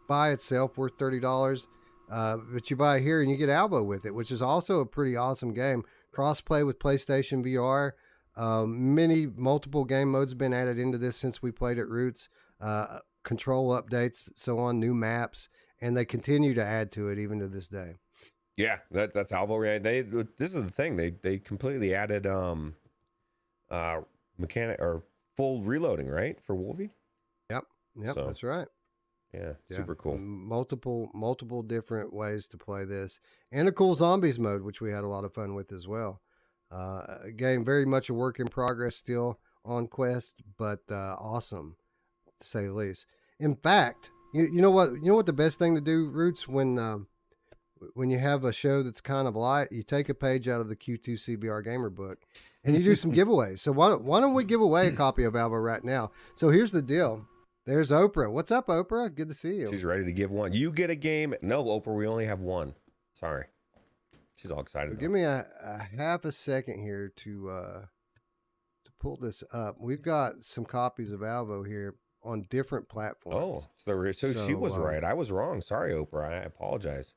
by itself worth $30, but you buy it here and you get ALVO with it, which is also a pretty awesome game. Crossplay with PlayStation VR. Multiple game modes have been added into this since we played at Ruuts. Control updates, so on, new maps, and they continue to add to it even to this day. Yeah, that's ALVO. Right? This is the thing. They completely added mechanic or full reloading, right, for Wolvie? Yep, so, that's right. Yeah, super cool. Multiple different ways to play this, and a cool zombies mode, which we had a lot of fun with as well. Again, very much a work in progress still on Quest, but awesome to say the least. In fact, you know what the best thing to do, Ruuts, when you have a show that's kind of light, you take a page out of the Q2 CBR Gamer book and you do some giveaways. So why don't we give away a copy of ALVO right now? So here's the deal. There's Oprah. What's up, Oprah? Good to see you. She's ready to give one. You get a game. No, Oprah, we only have one. Sorry. She's all excited. So give me a half a second here to pull this up. We've got some copies of ALVO here on different platforms. Oh, so she was right. I was wrong. Sorry, Oprah. I apologize.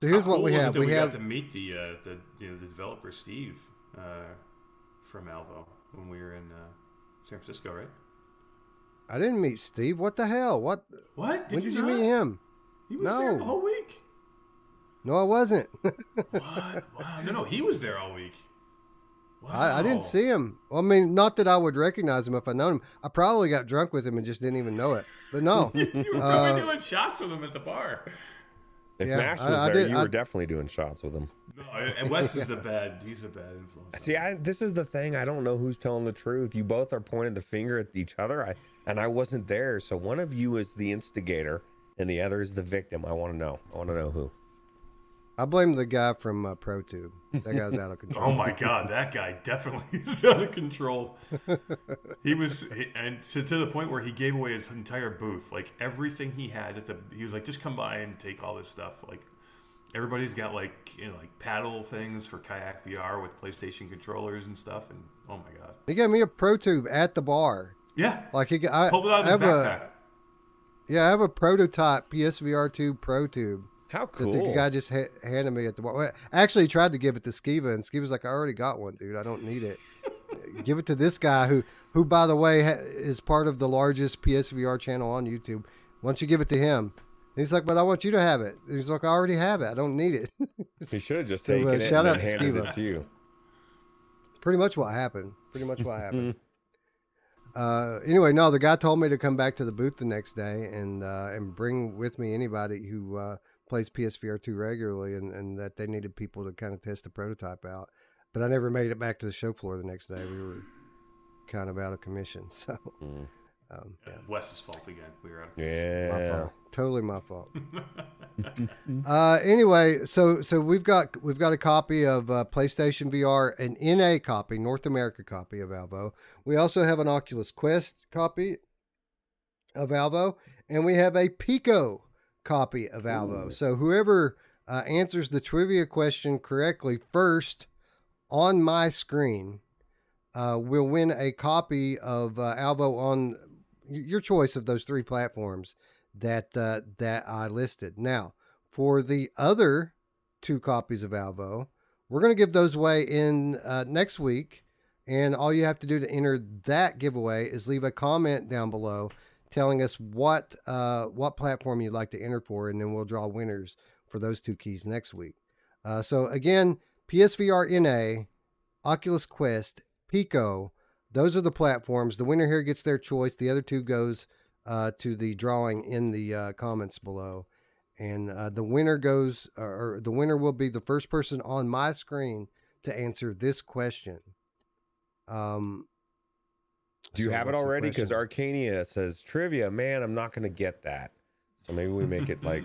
So here's what cool we was it have. that We got have to meet the developer Steve from ALVO when we were in San Francisco, right? I didn't meet Steve. What the hell? What? What? When did you not? meet him? He was there the whole week. No, I wasn't. What? Wow. No, he was there all week. Wow. I didn't see him. Well, I mean, not that I would recognize him if I known him. I probably got drunk with him and just didn't even know it. But no. You were probably doing shots with him at the bar. If Mash was there, you were definitely doing shots with him. No, and Wes is he's a bad influence. See, this is the thing. I don't know who's telling the truth. You both are pointing the finger at each other. I wasn't there. So one of you is the instigator and the other is the victim. I want to know. I want to know who. I blame the guy from ProTube. That guy's out of control. Oh my God, that guy definitely is out of control. And to the point where he gave away his entire booth, like everything he had he was like, just come by and take all this stuff. Like everybody's got like paddle things for Kayak VR with PlayStation controllers and stuff. And oh my God, he gave me a ProTube at the bar. Yeah, like pulled it out of his backpack. I have a prototype PSVR 2 ProTube. How cool. That the guy just handed me at the bar. Actually, he tried to give it to Skiva, and Skiva's like, I already got one, dude. I don't need it. Give it to this guy who, by the way, is part of the largest PSVR channel on YouTube. Why don't you give it to him? And he's like, but I want you to have it. And he's like, I already have it. I don't need it. He should have just taken it shout and out handed Skiva. it to you. Pretty much what happened. Anyway, no, the guy told me to come back to the booth the next day and bring with me anybody who plays PSVR 2 regularly and that they needed people to kind of test the prototype out. But I never made it back to the show floor the next day. We were kind of out of commission. So, Wes's fault again. We were out of commission. My fault. Totally my fault. Anyway, so we've got a copy of PlayStation VR, an NA copy, North America copy of ALVO. We also have an Oculus Quest copy of ALVO, and we have a Pico copy of ALVO. So whoever answers the trivia question correctly first on my screen will win a copy of ALVO on your choice of those three platforms that I listed. Now, for the other two copies of ALVO, we're going to give those away in next week, and all you have to do to enter that giveaway is leave a comment down below telling us what platform you'd like to enter for, and then we'll draw winners for those two keys next week. So again, PSVR NA, Oculus Quest, Pico, those are the platforms. The winner here gets their choice. The other two goes to the drawing in the comments below, and the winner goes, or the winner will be the first person on my screen to answer this question. Do you have it already? Because Arcania says trivia. Man, I'm not going to get that. So maybe we make it like.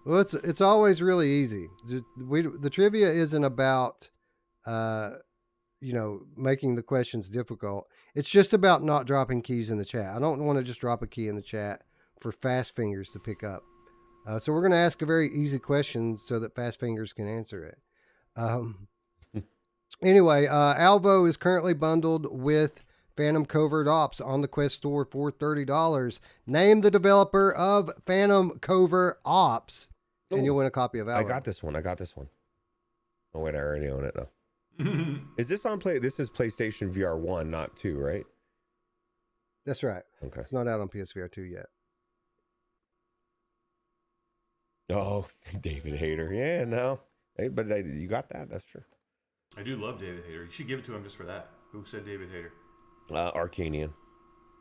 Well, it's always really easy. The trivia isn't about making the questions difficult. It's just about not dropping keys in the chat. I don't want to just drop a key in the chat for Fast Fingers to pick up. So we're going to ask a very easy question so that Fast Fingers can answer it. Anyway, ALVO is currently bundled with Phantom Covert Ops on the Quest Store for $30. Name the developer of Phantom Covert Ops, and you'll win a copy of ALVO. I got this one. Oh wait, I already own it now. Is this on play? This is PlayStation VR 1, not 2, right? That's right. Okay. It's not out on PSVR 2 yet. Oh, David Hayter. Yeah, no. Hey, but you got that. That's true. I do love David Hayter. You should give it to him just for that. Who said David Hayter? Arcanian.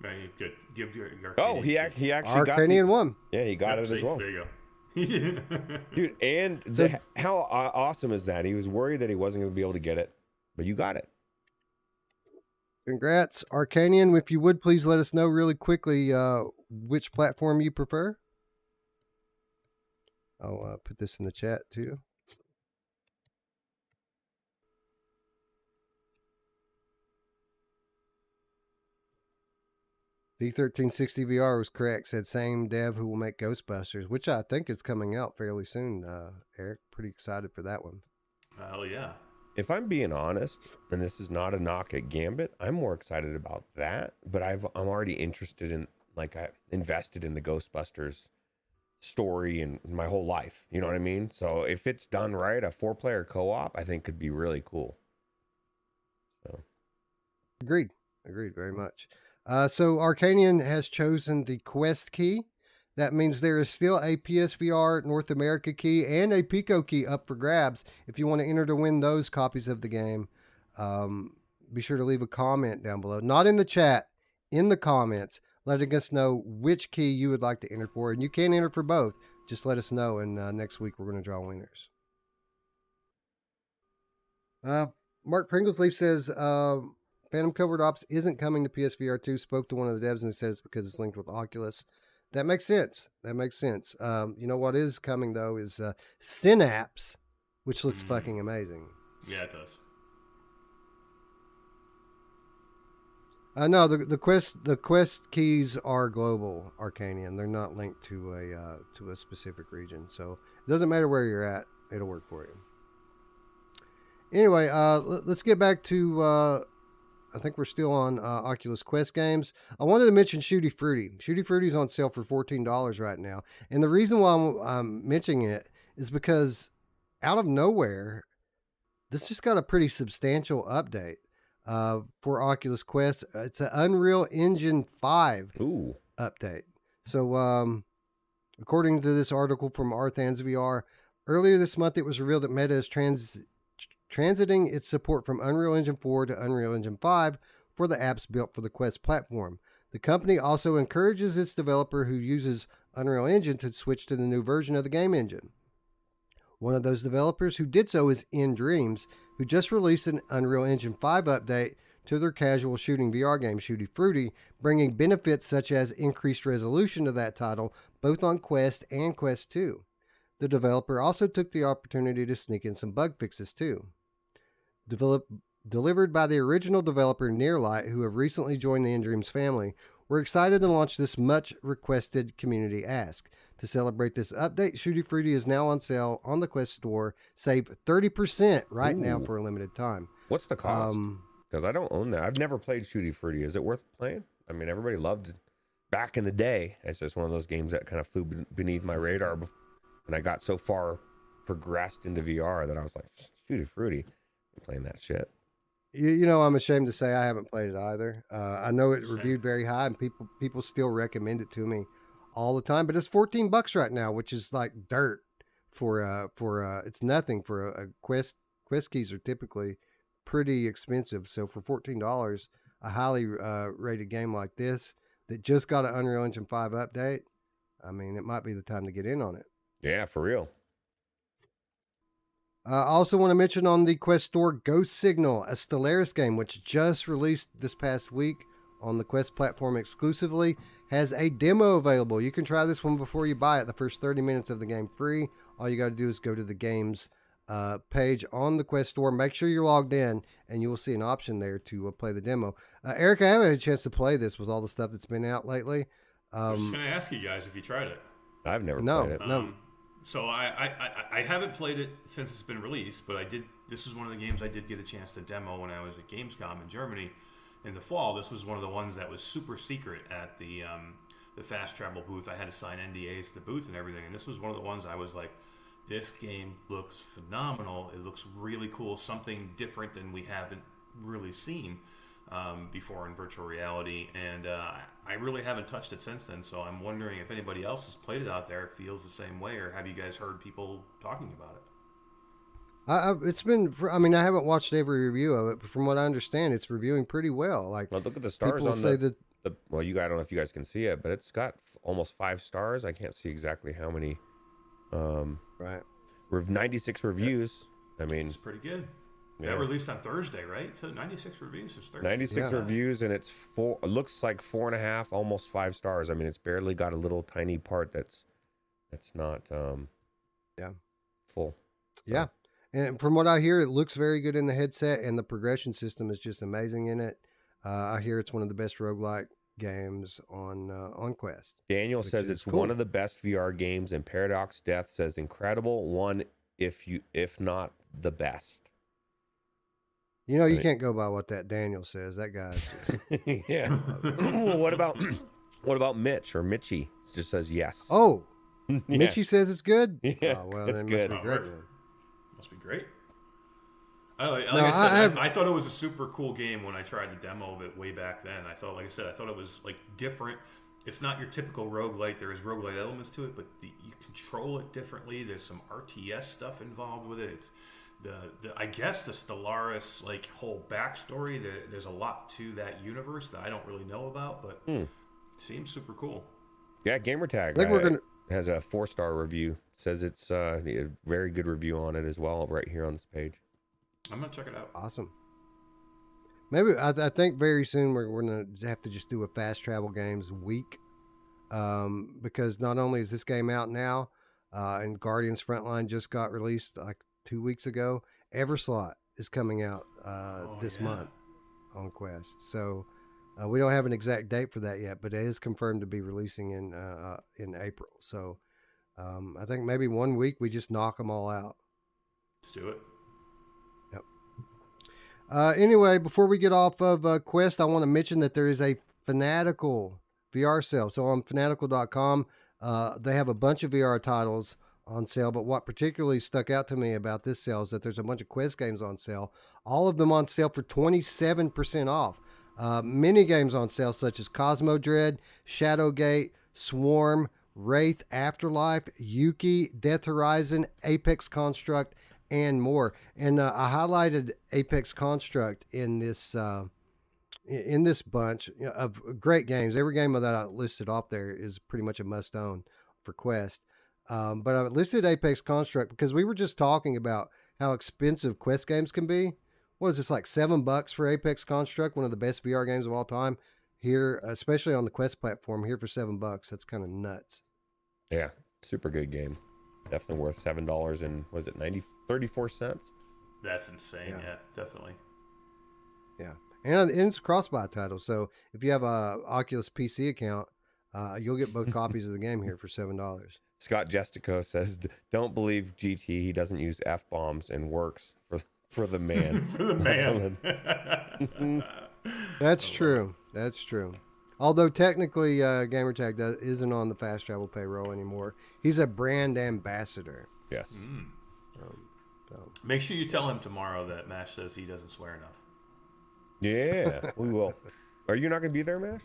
Man, good. Give your Arcanian. Oh, he actually Arcanian got the, won. Yeah, he got it as well. There you go. Dude, and how awesome is that? He was worried that he wasn't going to be able to get it, but you got it. Congrats, Arcanian. If you would please let us know really quickly which platform you prefer. I'll put this in the chat too. The 1360 VR was correct. Said same dev who will make Ghostbusters, which I think is coming out fairly soon. Eric, pretty excited for that one. Hell yeah! If I'm being honest, and this is not a knock at Gambit, I'm more excited about that. But I'm already interested like I invested in the Ghostbusters story and my whole life. You know what I mean? So if it's done right, a 4-player co-op, I think could be really cool. So Agreed very much. So Arcanian has chosen the Quest key. That means there is still a PSVR North America key and a Pico key up for grabs. If you want to enter to win those copies of the game, be sure to leave a comment down below. Not in the chat, in the comments, letting us know which key you would like to enter for. And you can enter for both. Just let us know, and next week we're going to draw winners. Mark Pringlesleaf says, Phantom Covert Ops isn't coming to PSVR 2. Spoke to one of the devs and said it's because it's linked with Oculus. That makes sense. You know what is coming, though, is Synapse, which looks fucking amazing. Yeah, it does. No, the quest keys are global, Arcanian. They're not linked to a specific region, so it doesn't matter where you're at. It'll work for you. Anyway, let's get back to. I think we're still on Oculus Quest games. I wanted to mention Shooty Fruity. Shooty Fruity is on sale for $14 right now, and the reason why I'm mentioning it is because out of nowhere, this just got a pretty substantial update. For Oculus Quest. It's an Unreal Engine 5 update. So, according to this article from Arthans VR, earlier this month it was revealed that Meta is transiting its support from Unreal Engine 4 to Unreal Engine 5 for the apps built for the Quest platform. The company also encourages its developer who uses Unreal Engine to switch to the new version of the game engine. One of those developers who did so is In Dreams, who just released an Unreal Engine 5 update to their casual shooting VR game, Shooty Fruity, bringing benefits such as increased resolution to that title, both on Quest and Quest 2. The developer also took the opportunity to sneak in some bug fixes too. Delivered by the original developer Nearlight, who have recently joined the In Dreams family, we're excited to launch this much-requested community ask. To celebrate this update, Shooty Fruity is now on sale on the Quest store. Save 30% right now for a limited time. What's the cost? Because I don't own that. I've never played Shooty Fruity. Is it worth playing? I mean, everybody loved it back in the day. It's just one of those games that kind of flew beneath my radar. And I got so far progressed into VR that I was like, Shooty Fruity. I'm playing that shit. You know, I'm ashamed to say I haven't played it either. I know it reviewed very high, and people still recommend it to me all the time. But it's $14 right now, which is like dirt for it's nothing for a Quest. Quest keys are typically pretty expensive. So for $14, a highly rated game like this that just got an Unreal Engine 5 update, I mean, it might be the time to get in on it. Yeah, for real. I also want to mention on the Quest store, Ghost Signal, a Stellaris game, which just released this past week on the Quest platform exclusively, has a demo available. You can try this one before you buy it. The first 30 minutes of the game free. All you got to do is go to the games page on the Quest store. Make sure you're logged in, and you will see an option there to play the demo. Eric, I haven't had a chance to play this with all the stuff that's been out lately. I was just going to ask you guys if you tried it. I've never played it. No. So I haven't played it since it's been released, but I did. This is one of the games I did get a chance to demo when I was at Gamescom in Germany in the fall. This was one of the ones that was super secret at the fast travel booth. I had to sign NDAs at the booth and everything, and this was one of the ones I was like, this game looks phenomenal. It looks really cool, something different than we haven't really seen before in virtual reality, and I really haven't touched it since then. So I'm wondering if anybody else has played it out there, feels the same way, or have you guys heard people talking about it? It's been. I mean, I haven't watched every review of it, but from what I understand, it's reviewing pretty well. Like, well, look at the stars on the. Well, I don't know if you guys can see it, but it's got almost 5 stars. I can't see exactly how many. Right. 96 reviews. I mean, it's pretty good. Yeah. That released on Thursday, right? So 96 reviews is Thursday. 96 reviews, and it's it looks like 4.5, almost 5 stars. I mean, it's barely got a little tiny part that's not full. So. Yeah. And from what I hear, it looks very good in the headset, and the progression system is just amazing in it. I hear it's one of the best roguelike games on Quest. Daniel says it's cool. One of the best VR games, and Paradox Death says incredible, one if not the best. You know, you can't go by what that Daniel says. That guy's just... yeah. Well, what What about Mitch or Mitchie? It just says yes. Oh, Yeah. Mitchie says it's good. Yeah, oh, well, it's then good. Must be great. Then. Must be great. I thought it was a super cool game when I tried the demo of it way back then. I thought it was like different. It's not your typical roguelite. There is roguelite elements to it, but you control it differently. There's some RTS stuff involved with it. It's I guess the Stellaris like whole backstory. There's a lot to that universe that I don't really know about, but it seems super cool. Yeah, Gamertag. I think has a 4-star review. Says it's a very good review on it as well, right here on this page. I'm gonna check it out. Awesome. Maybe I think very soon we're gonna have to just do a fast travel games week, because not only is this game out now, and Guardians Frontline just got released like 2 weeks ago. Everslot is coming out this month on Quest. So we don't have an exact date for that yet, but it is confirmed to be releasing in April. So I think maybe 1 week we just knock them all out. Let's do it. Anyway, before we get off of Quest, I want to mention that there is a Fanatical VR sale. So on fanatical.com, they have a bunch of VR titles on sale. But what particularly stuck out to me about this sale is that there's a bunch of Quest games on sale, all of them on sale for 27% off. Mini games on sale such as Cosmo Dread, Shadowgate, Swarm, Wraith, Afterlife, Yuki, Death Horizon, Apex Construct, and more. And I highlighted Apex Construct in this bunch of great games. Every game that I listed off there is pretty much a must-own for Quest. But I listed Apex Construct because we were just talking about how expensive Quest games can be. What is this, like $7 for Apex Construct, one of the best VR games of all time? Here, especially on the Quest platform, here for $7. That's kind of nuts. Yeah, super good game. Definitely worth $7 and was it 34 cents? That's insane. Yeah, definitely. Yeah, and it's a cross-buy title, so if you have a Oculus PC account, you'll get both copies of the game here for $7. Scott Jestico says, "Don't believe GT. He doesn't use F-bombs and works for the man." For the man. That's true. That's true. Although technically, Gamertag isn't on the fast travel payroll anymore. He's a brand ambassador. Yes. Make sure you tell him tomorrow that Mash says he doesn't swear enough. Yeah, we will. Are you not going to be there, Mash?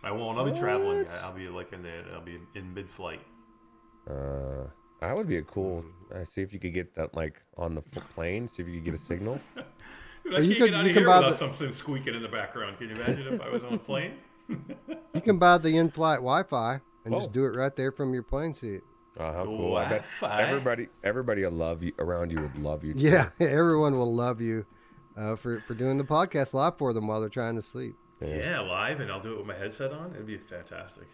I won't. I'll be traveling. I'll be I'll be in mid-flight. That would be a cool. See if you could get that like on the plane. See if you could get a signal. Dude, I can't get out of here without something squeaking in the background. Can you imagine if I was on a plane? You can buy the in-flight Wi-Fi and just do it right there from your plane seat. Oh, how cool! I bet everybody will love you around you would love you. Too. Yeah, everyone will love you for doing the podcast live for them while they're trying to sleep. Yeah, live, and I'll do it with my headset on. It'd be fantastic.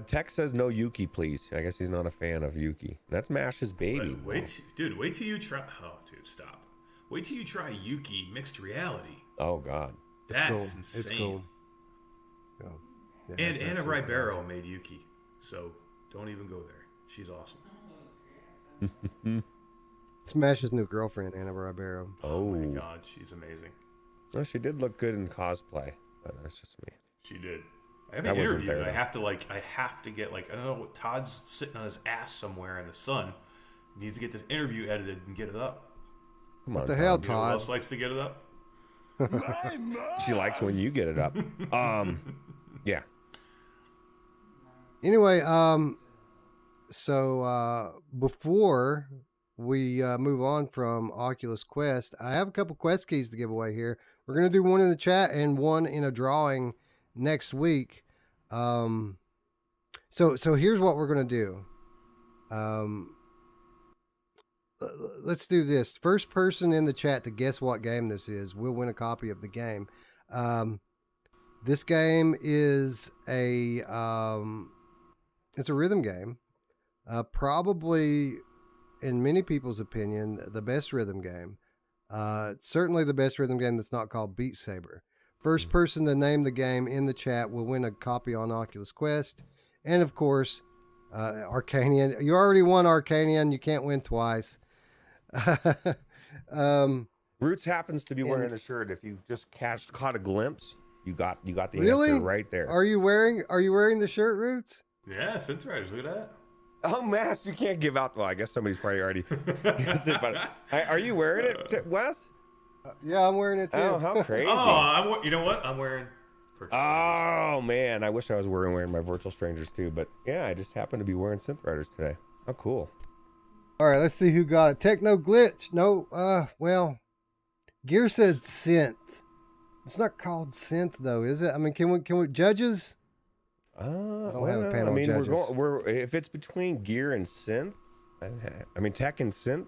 Tex says no Yuki, please. I guess he's not a fan of Yuki. That's Mash's baby. Wait till you try. Oh, dude, stop. Wait till you try Yuki mixed reality. Oh God, that's insane. It's cool. Yeah, and Anna Ribeiro made Yuki, so don't even go there. She's awesome. Smash's new girlfriend, Anna Ribeiro. Oh my God, she's amazing. Well, she did look good in cosplay, but that's just me. She did. I have an interview, and I have to get I don't know what, Todd's sitting on his ass somewhere in the sun. He needs to get this interview edited and get it up. Come on, what the hell, Todd? You know who else likes to get it up? She likes when you get it up. Yeah. Anyway, so before we move on from Oculus Quest, I have a couple Quest keys to give away here. We're going to do one in the chat and one in a drawing next week. So here's what we're going to do. Let's do this. First person in the chat to guess what game this is will win a copy of the game. This game is it's a rhythm game. Probably, in many people's opinion, the best rhythm game. Certainly the best rhythm game that's not called Beat Saber. First person to name the game in the chat will win a copy on Oculus Quest. And of course, Arcanian. You already won Arcanian. You can't win twice. Ruuts happens to be wearing the shirt. If you've just caught a glimpse, You got the Really? answer right there. Are you wearing the shirt, Ruuts? Yeah, Synth Riders, look at that. Oh, Mass, you can't give out. Well, I guess somebody's probably already guessed it, but are you wearing it, Wes? Yeah, I'm wearing it too. Oh, how crazy! You know what? I'm wearing. Oh man, I wish I was wearing my Virtual Strangers too, but yeah, I just happened to be wearing Synth Riders today. How cool! All right, let's see who got it. Techno Glitch. No, well, Gear says Synth. It's not called Synth though, is it? I mean, can we judges? I don't have a panel of judges. we're if it's between Gear and Synth, I mean Tech and Synth.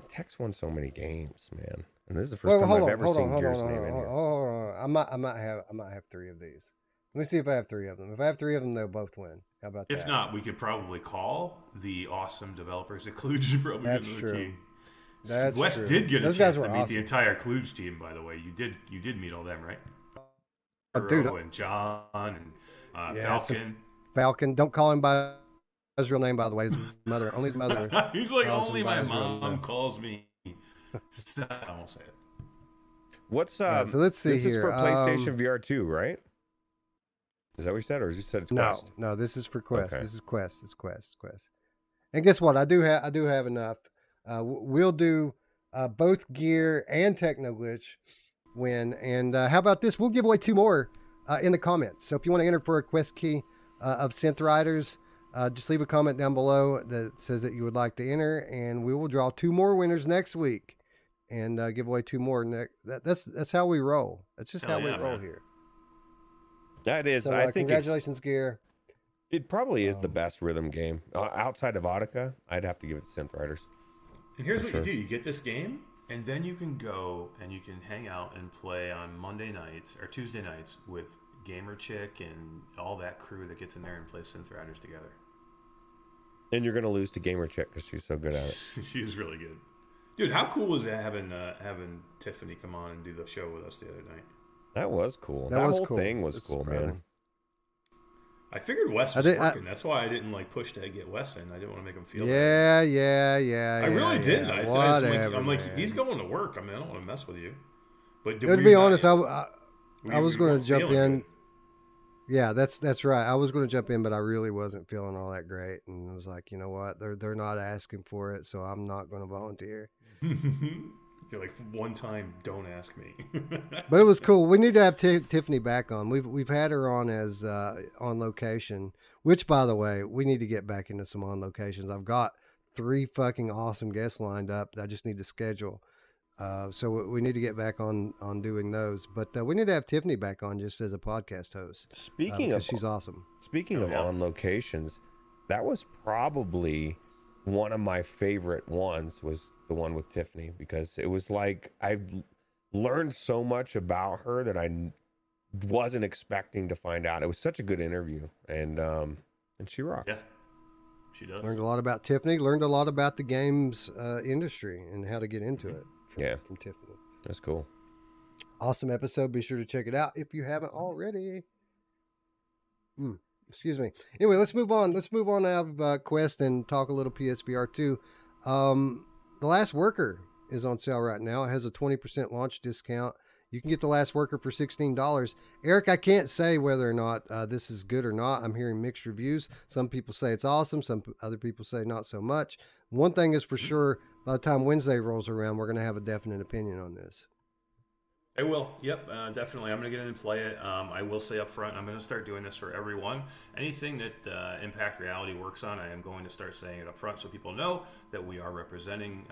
Tech's won so many games, man, and this is the first time I've ever seen Gear's name in here. I might have 3 of these. Let me see if I have 3 of them. If I have 3 of them, they'll both win. How about that? If not, we could probably call the awesome developers at Kludge. Probably That's get true. Key. That's Wes true. did get Those a chance guys to were meet awesome. the entire Kludge team. By the way, you did meet all them, right? Dude, and John and Falcon. Falcon. Don't call him by his real name, by the way. His mother. Only his mother. He's like, calls only him by my his real mom name. calls me. I won't say it. What's so let's see this here. is for PlayStation VR 2, right? Is that what you said, or you said it's Quest? No, this is for Quest. Okay. This is Quest. It's Quest. And guess what? I do have enough. We'll do both Gear and Techno Glitch win. And how about this? We'll give away 2 more in the comments. So if you want to enter for a Quest key of Synth Riders, just leave a comment down below that says that you would like to enter, and we will draw 2 more winners next week and give away 2 more. That's how we roll. That's just how we roll here. That is. So, I think congratulations, Gear. It probably is the best rhythm game outside of Audica. I'd have to give it to Synth Riders. And here's what you do: you get this game, and then you can go and you can hang out and play on Monday nights or Tuesday nights with Gamer Chick and all that crew that gets in there and plays Synth Riders together. And you're gonna lose to Gamer Chick because she's so good at it. She's really good, dude. How cool was it having Tiffany come on and do the show with us the other night? That was cool. That was whole cool. thing was cool, man. I figured Wes was working. That's why I didn't push to get Wes in. I didn't want to make him feel bad. Yeah. I really didn't. Whatever, I'm like, man. he's going to work. I mean, I don't want to mess with you. But To be honest, I was going to jump in. Good. Yeah, that's right. I was going to jump in, but I really wasn't feeling all that great, and I was like, you know what? They're not asking for it, so I'm not going to volunteer. You're like, one time, don't ask me. But it was cool. We need to have Tiffany back on. We've had her on as on location, which, by the way, we need to get back into some on locations. I've got 3 fucking awesome guests lined up that I just need to schedule. So we need to get back on doing those. But we need to have Tiffany back on just as a podcast host. Speaking of, she's awesome. Speaking of on locations, that was probably one of my favorite ones, was the one with Tiffany, because it was like I've learned so much about her that I wasn't expecting to find out. It was such a good interview, and she rocks. Yeah, she does. Learned a lot about Tiffany. Learned a lot about the games industry and how to get into it. From Tiffany. That's cool. Awesome episode. Be sure to check it out if you haven't already. Excuse me. Anyway, let's move on. Let's move on out of Quest and talk a little PSVR 2. The Last Worker is on sale right now. It has a 20% launch discount. You can get The Last Worker for $16. Eric, I can't say whether or not this is good or not. I'm hearing mixed reviews. Some people say it's awesome. Some other people say not so much. One thing is for sure, by the time Wednesday rolls around, we're going to have a definite opinion on this. I will. Yep, definitely. I'm going to get in and play it. I will say up front, I'm going to start doing this for everyone. Anything that Impact Reality works on, I am going to start saying it up front so people know that we are representing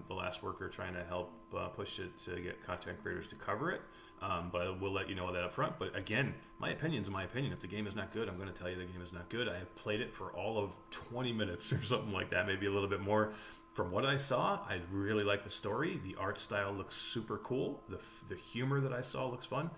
The Last Worker, trying to help push it to get content creators to cover it. But I will let you know that up front. But again, my opinion is my opinion. If the game is not good, I'm going to tell you the game is not good. I have played it for all of 20 minutes or something like that, maybe a little bit more. From what I saw, I really like the story. The art style looks super cool. The humor that I saw looks fun.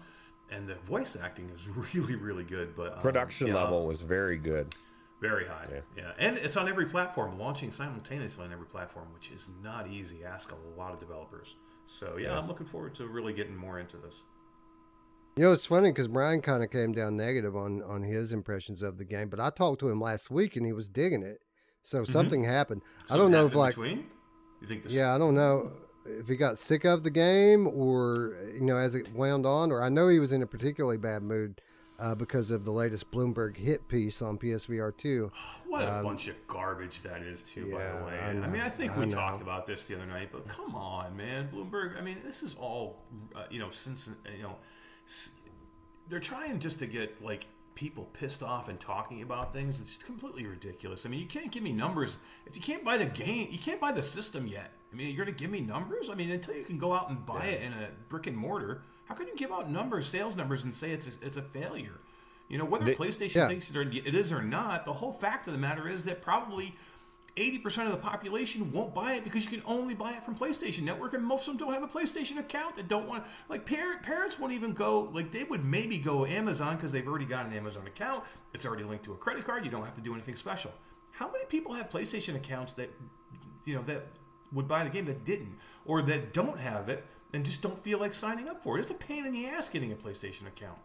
And the voice acting is really, really good. But Production level was very good. Very high. Yeah. And it's on every platform, launching simultaneously on every platform, which is not easy. Ask a lot of developers. So, yeah, I'm looking forward to really getting more into this. You know, it's funny because Brian kind of came down negative on his impressions of the game, but I talked to him last week and he was digging it. So something happened. I don't know if between? You think this? Yeah, I don't know. if he got sick of the game, or as it wound on, or I know he was in a particularly bad mood because of the latest Bloomberg hit piece on PSVR 2. What a bunch of garbage that is, too, by the way. I think we talked about this the other night, but come on, man. Bloomberg, this is all, since, they're trying just to get, like, people pissed off and talking about things. It's completely ridiculous. You can't give me numbers. If you can't buy the game, you can't buy the system yet. You're going to give me numbers? Until you can go out and buy it in a brick and mortar, how can you give out numbers, sales numbers, and say it's a failure? Whether PlayStation thinks it is or not, the whole fact of the matter is that probably 80% of the population won't buy it because you can only buy it from PlayStation Network, and most of them don't have a PlayStation account. That don't want, like, parents won't even go, like, they would maybe go Amazon because they've already got an Amazon account. It's already linked to a credit card. You don't have to do anything special. How many people have PlayStation accounts that would buy the game that didn't, or that don't have it and just don't feel like signing up for it? It's a pain in the ass getting a PlayStation account.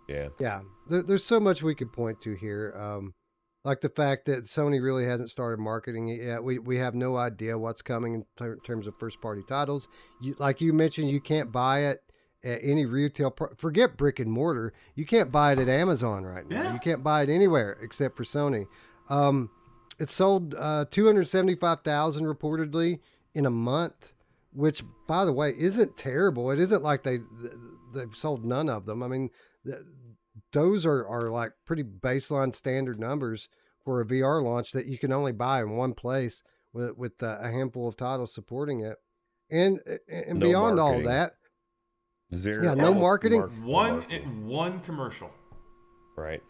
Yeah. There's so much we could point to here. Like the fact that Sony really hasn't started marketing it yet. We have no idea what's coming in terms of first-party titles. Like you mentioned, you can't buy it at any retail. Forget brick and mortar. You can't buy it at Amazon right now. You can't buy it anywhere except for Sony. It sold 275,000 reportedly in a month, which, by the way, isn't terrible. It isn't like they've sold none of them. Those are like pretty baseline standard numbers for a VR launch that you can only buy in one place with a handful of titles supporting it. And No beyond all marketing. that, Zero. yeah, no marketing. One commercial. Right.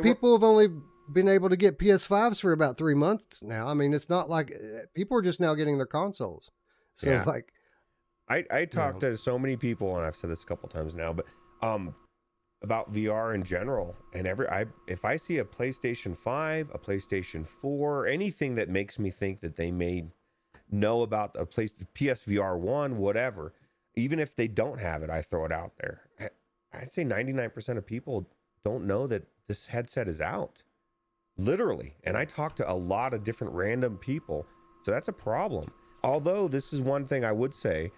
People have only been able to get PS5s for about 3 months now. It's not like people are just now getting their consoles. So Yeah. it's like, I talked to so many people, and I've said this a couple times now, but about VR in general, and if I see a PlayStation 5, a PlayStation 4, anything that makes me think that they may know about a PSVR 1, whatever, even if they don't have it, I throw it out there. I'd say 99% of people don't know that this headset is out, literally. And I talk to a lot of different random people, so that's a problem. Although this is one thing I would say,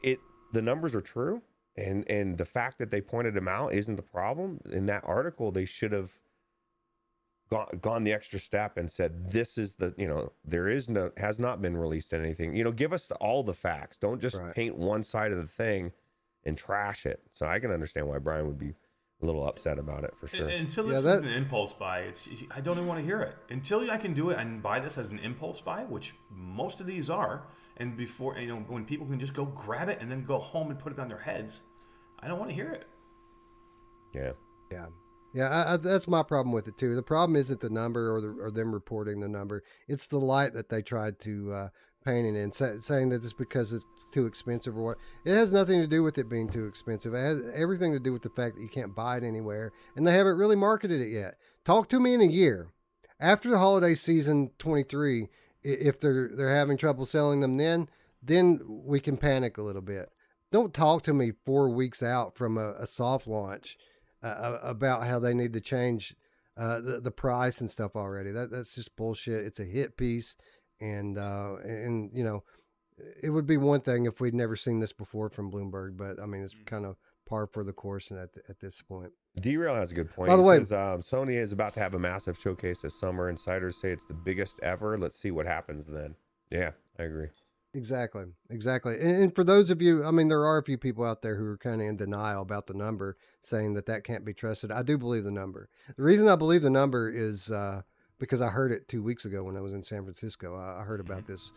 the numbers are true. And the fact that they pointed them out isn't the problem. In that article, they should have gone the extra step and said, this is has not been released anything. Give us all the facts. Don't just paint one side of the thing and trash it. So I can understand why Brian would be a little upset about it, for sure. Until this is an impulse buy, I don't even want to hear it. Until I can do it and buy this as an impulse buy, which most of these are, and before, when people can just go grab it and then go home and put it on their heads, I don't want to hear it. Yeah, that's my problem with it too. The problem isn't the number or them reporting the number. It's the light that they tried to paint it in, saying that it's because it's too expensive or what. It has nothing to do with it being too expensive. It has everything to do with the fact that you can't buy it anywhere, and they haven't really marketed it yet. Talk to me in a year after the holiday season 23. If they're having trouble selling them, then we can panic a little bit. Don't talk to me 4 weeks out from a soft launch about how they need to change the price and stuff already. That's just bullshit. It's a hit piece, and it would be one thing if we'd never seen this before from Bloomberg, but it's kind of par for the course at this point. D-Rail has a good point. By the way, says, Sony is about to have a massive showcase this summer. Insiders say it's the biggest ever. Let's see what happens then. Yeah, I agree. Exactly. And for those of you, there are a few people out there who are kind of in denial about the number, saying that can't be trusted. I do believe the number. The reason I believe the number is because I heard it 2 weeks ago when I was in San Francisco. I heard about this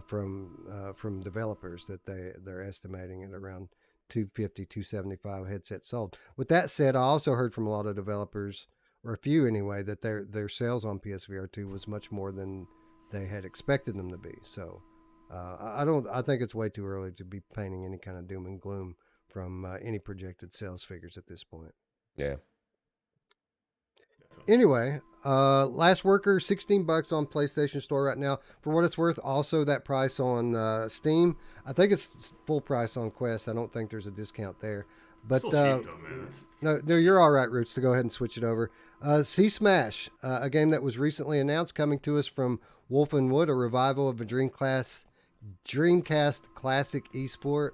from developers that they're estimating it around 250, 275 headsets sold. With that said, I also heard from a lot of developers, or a few anyway, that their sales on PSVR 2 was much more than they had expected them to be. So I think it's way too early to be painting any kind of doom and gloom from any projected sales figures at this point. Yeah. Anyway, Last Worker, $16 on PlayStation Store right now. For what it's worth, also that price on Steam. I think it's full price on Quest. I don't think there's a discount there. But still cheap though, man. No, you're all right, Ruuts, to go ahead and switch it over. Sea Smash, a game that was recently announced, coming to us from Wolf and Wood, a revival of a Dreamcast Dreamcast Classic Esport.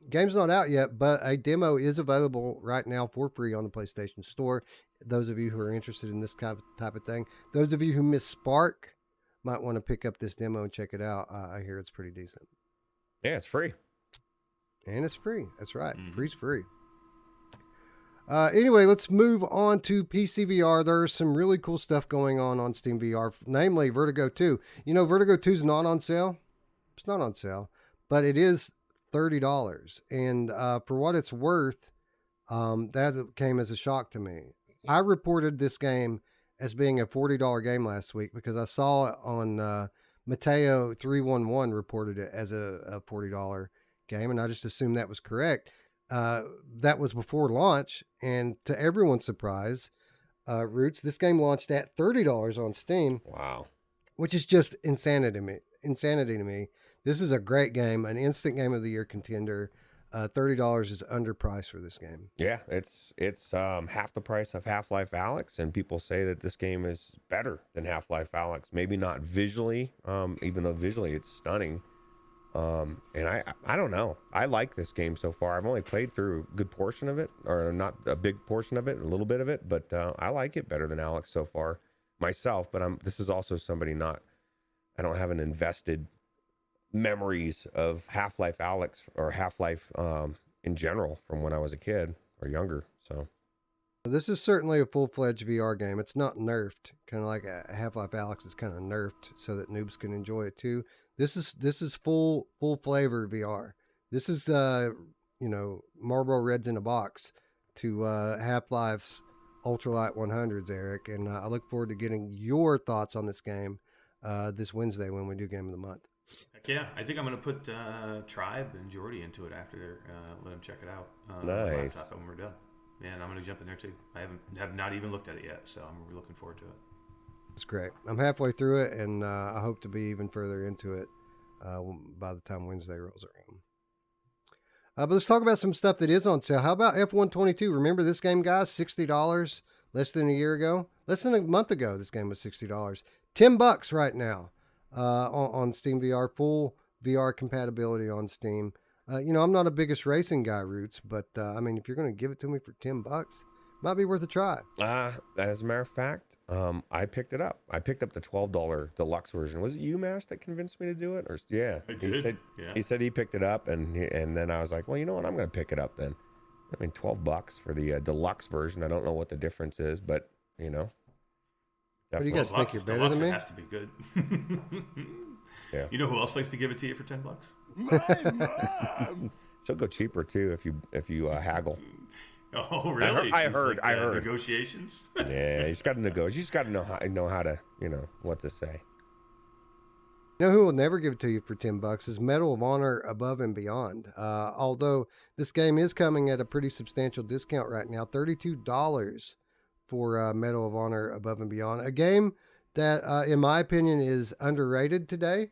Game's not out yet, but a demo is available right now for free on the PlayStation Store. Those of you who are interested in this type of thing, those of you who miss Spark, might want to pick up this demo and check it out. I hear it's pretty decent. Yeah, it's free. And it's free. That's right. Free's free. Anyway, let's move on to PCVR. There's some really cool stuff going on Steam VR, namely Vertigo 2. You know, Vertigo 2 is not on sale. It's not on sale, but it is $30. And for what it's worth, that came as a shock to me. I reported this game as being a $40 game last week because I saw it on Mateo 311 reported it as a $40 game, and I just assumed that was correct. That was before launch, and to everyone's surprise, Ruuts, this game launched at $30 on Steam. Wow. Which is just insanity to me. This is a great game, an instant game of the year contender. $30 is underpriced for this game. Yeah, it's half the price of Half-Life Alyx, and people say that this game is better than Half-Life Alyx. Maybe not visually, even though visually it's stunning. And I don't know. I like this game so far. I've only played through a good portion of it, or not a big portion of it, a little bit of it, but I like it better than Alyx so far myself. But this is also somebody I don't have an invested memories of Half-Life Alyx or Half-Life in general from when I was a kid or younger. So this is certainly a full-fledged VR game. It's not nerfed, kind of like Half-Life Alyx is kind of nerfed so that noobs can enjoy it too. This is full flavor VR. This is Marlboro Reds in a box to Half-Life's Ultralight 100s, Eric, and I look forward to getting your thoughts on this game this Wednesday when we do Game of the Month. Heck yeah, I think I'm going to put Tribe and Jordy into it after let them check it out. Nice. Laptop when we're done. Man, I'm going to jump in there too. I have not even looked at it yet, so I'm looking forward to it. It's great. I'm halfway through it, and I hope to be even further into it by the time Wednesday rolls around. But let's talk about some stuff that is on sale. How about F122? Remember this game, guys? $60 less than a year ago. Less than a month ago, this game was $60. $10 right now on Steam VR. Full VR compatibility on Steam. I'm not a biggest racing guy, Ruuts, but I mean, if you're going to give it to me for $10, might be worth a try. As a matter of fact, I picked it up. I picked up the $12 deluxe version. Was it you, Mash, that convinced me to do it? Or yeah, I did. He said he picked it up, and then I was like, well, you know what? I'm going to pick it up then. I mean, $12 for the deluxe version. I don't know what the difference is, but What do you guys think? You're better than me? It has to be good. Yeah. You know who else likes to give it to you for $10? My mom. She'll go cheaper too if you haggle. Oh, really? I heard. Negotiations? Yeah, you just got to negotiate. You just got to know how to, what to say. You know who will never give it to you for $10 is Medal of Honor Above and Beyond. Although this game is coming at a pretty substantial discount right now, $32 for Medal of Honor Above and Beyond. A game that, in my opinion, is underrated today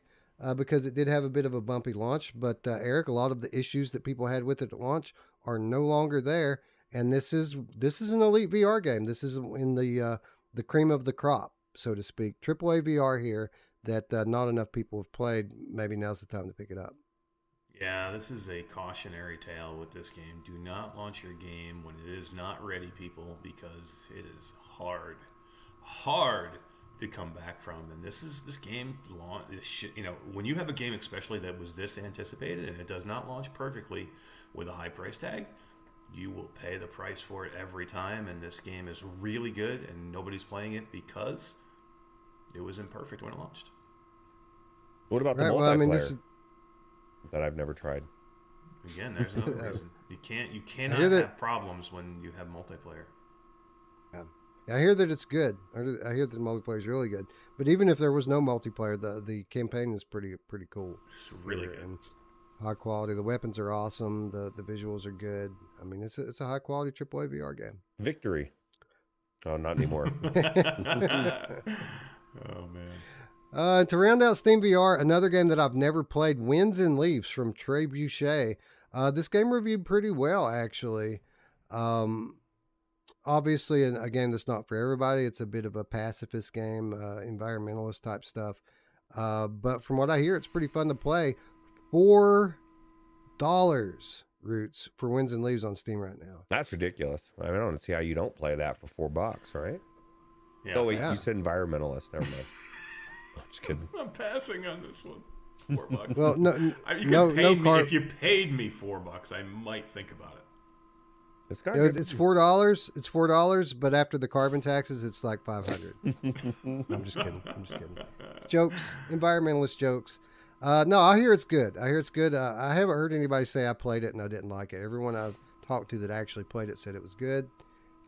because it did have a bit of a bumpy launch. But Eric, a lot of the issues that people had with it at launch are no longer there. And this is an elite VR game. This is in the cream of the crop, so to speak. AAA VR here that not enough people have played. Maybe now's the time to pick it up. Yeah, this is a cautionary tale with this game. Do not launch your game when it is not ready, people, because it is hard to come back from. And this game, when you have a game especially that was this anticipated and it does not launch perfectly with a high price tag, you will pay the price for it every time. And this game is really good, and nobody's playing it because it was imperfect when it launched. What about the multiplayer that I've never tried? Again, there's another reason. You cannot have problems when you have multiplayer. Yeah, I hear that it's good. I hear that the multiplayer is really good. But even if there was no multiplayer, the campaign is pretty cool. It's really good. And high quality. The weapons are awesome. The visuals are good. I mean, it's a high quality AAA VR game. Victory. Oh, not anymore. Oh man. To round out Steam VR, another game that I've never played, Winds and Leaves from Trebuchet. This game reviewed pretty well, actually. Obviously, a game that's not for everybody. It's a bit of a pacifist game, environmentalist type stuff. But from what I hear, it's pretty fun to play. $4 Ruuts for Winds and Leaves on Steam right now. That's ridiculous. I mean, I don't see how you don't play that for $4, right? Yeah. Oh wait, you said environmentalist. Never mind. I'm just kidding. I'm passing on this one. $4. Well, if you paid me $4, I might think about it. It's got it's $4. It's $4, but after the carbon taxes, it's like $500. I'm just kidding. It's jokes, environmentalist jokes. No, I hear it's good. I haven't heard anybody say I played it and I didn't like it. Everyone I've talked to that actually played it said it was good.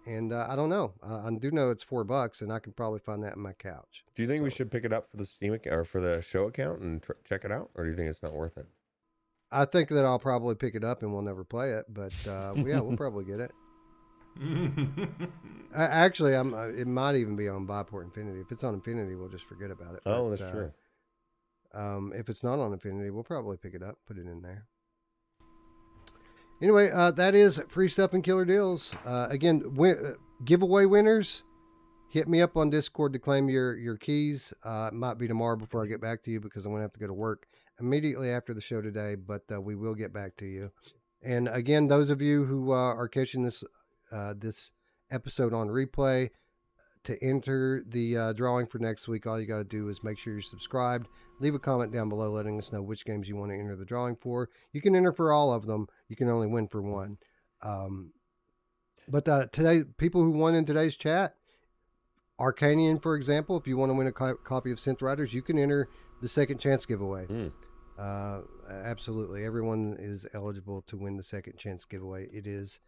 And I don't know. I do know it's $4, and I can probably find that in my couch. Do you think we should pick it up for the Steam or for the show account and check it out, or do you think it's not worth it? I think that I'll probably pick it up and we'll never play it, but yeah, we'll probably get it. Actually, it might even be on Buyport Infinity. If it's on Infinity, we'll just forget about it. Oh, that's true. If it's not on Infinity, we'll probably pick it up, put it in there. Anyway, that is free stuff and killer deals. Again, giveaway winners, hit me up on Discord to claim your keys. It might be tomorrow before I get back to you because I'm going to have to go to work immediately after the show today, but we will get back to you. And again, those of you who are catching this episode on replay, to enter the drawing for next week, all you got to do is make sure you're subscribed. Leave a comment down below letting us know which games you want to enter the drawing for. You can enter for all of them. You can only win for one. But today, people who won in today's chat, Arcanian, for example, if you want to win a copy of Synth Riders, you can enter the second chance giveaway. Absolutely. Everyone is eligible to win the second chance giveaway. It is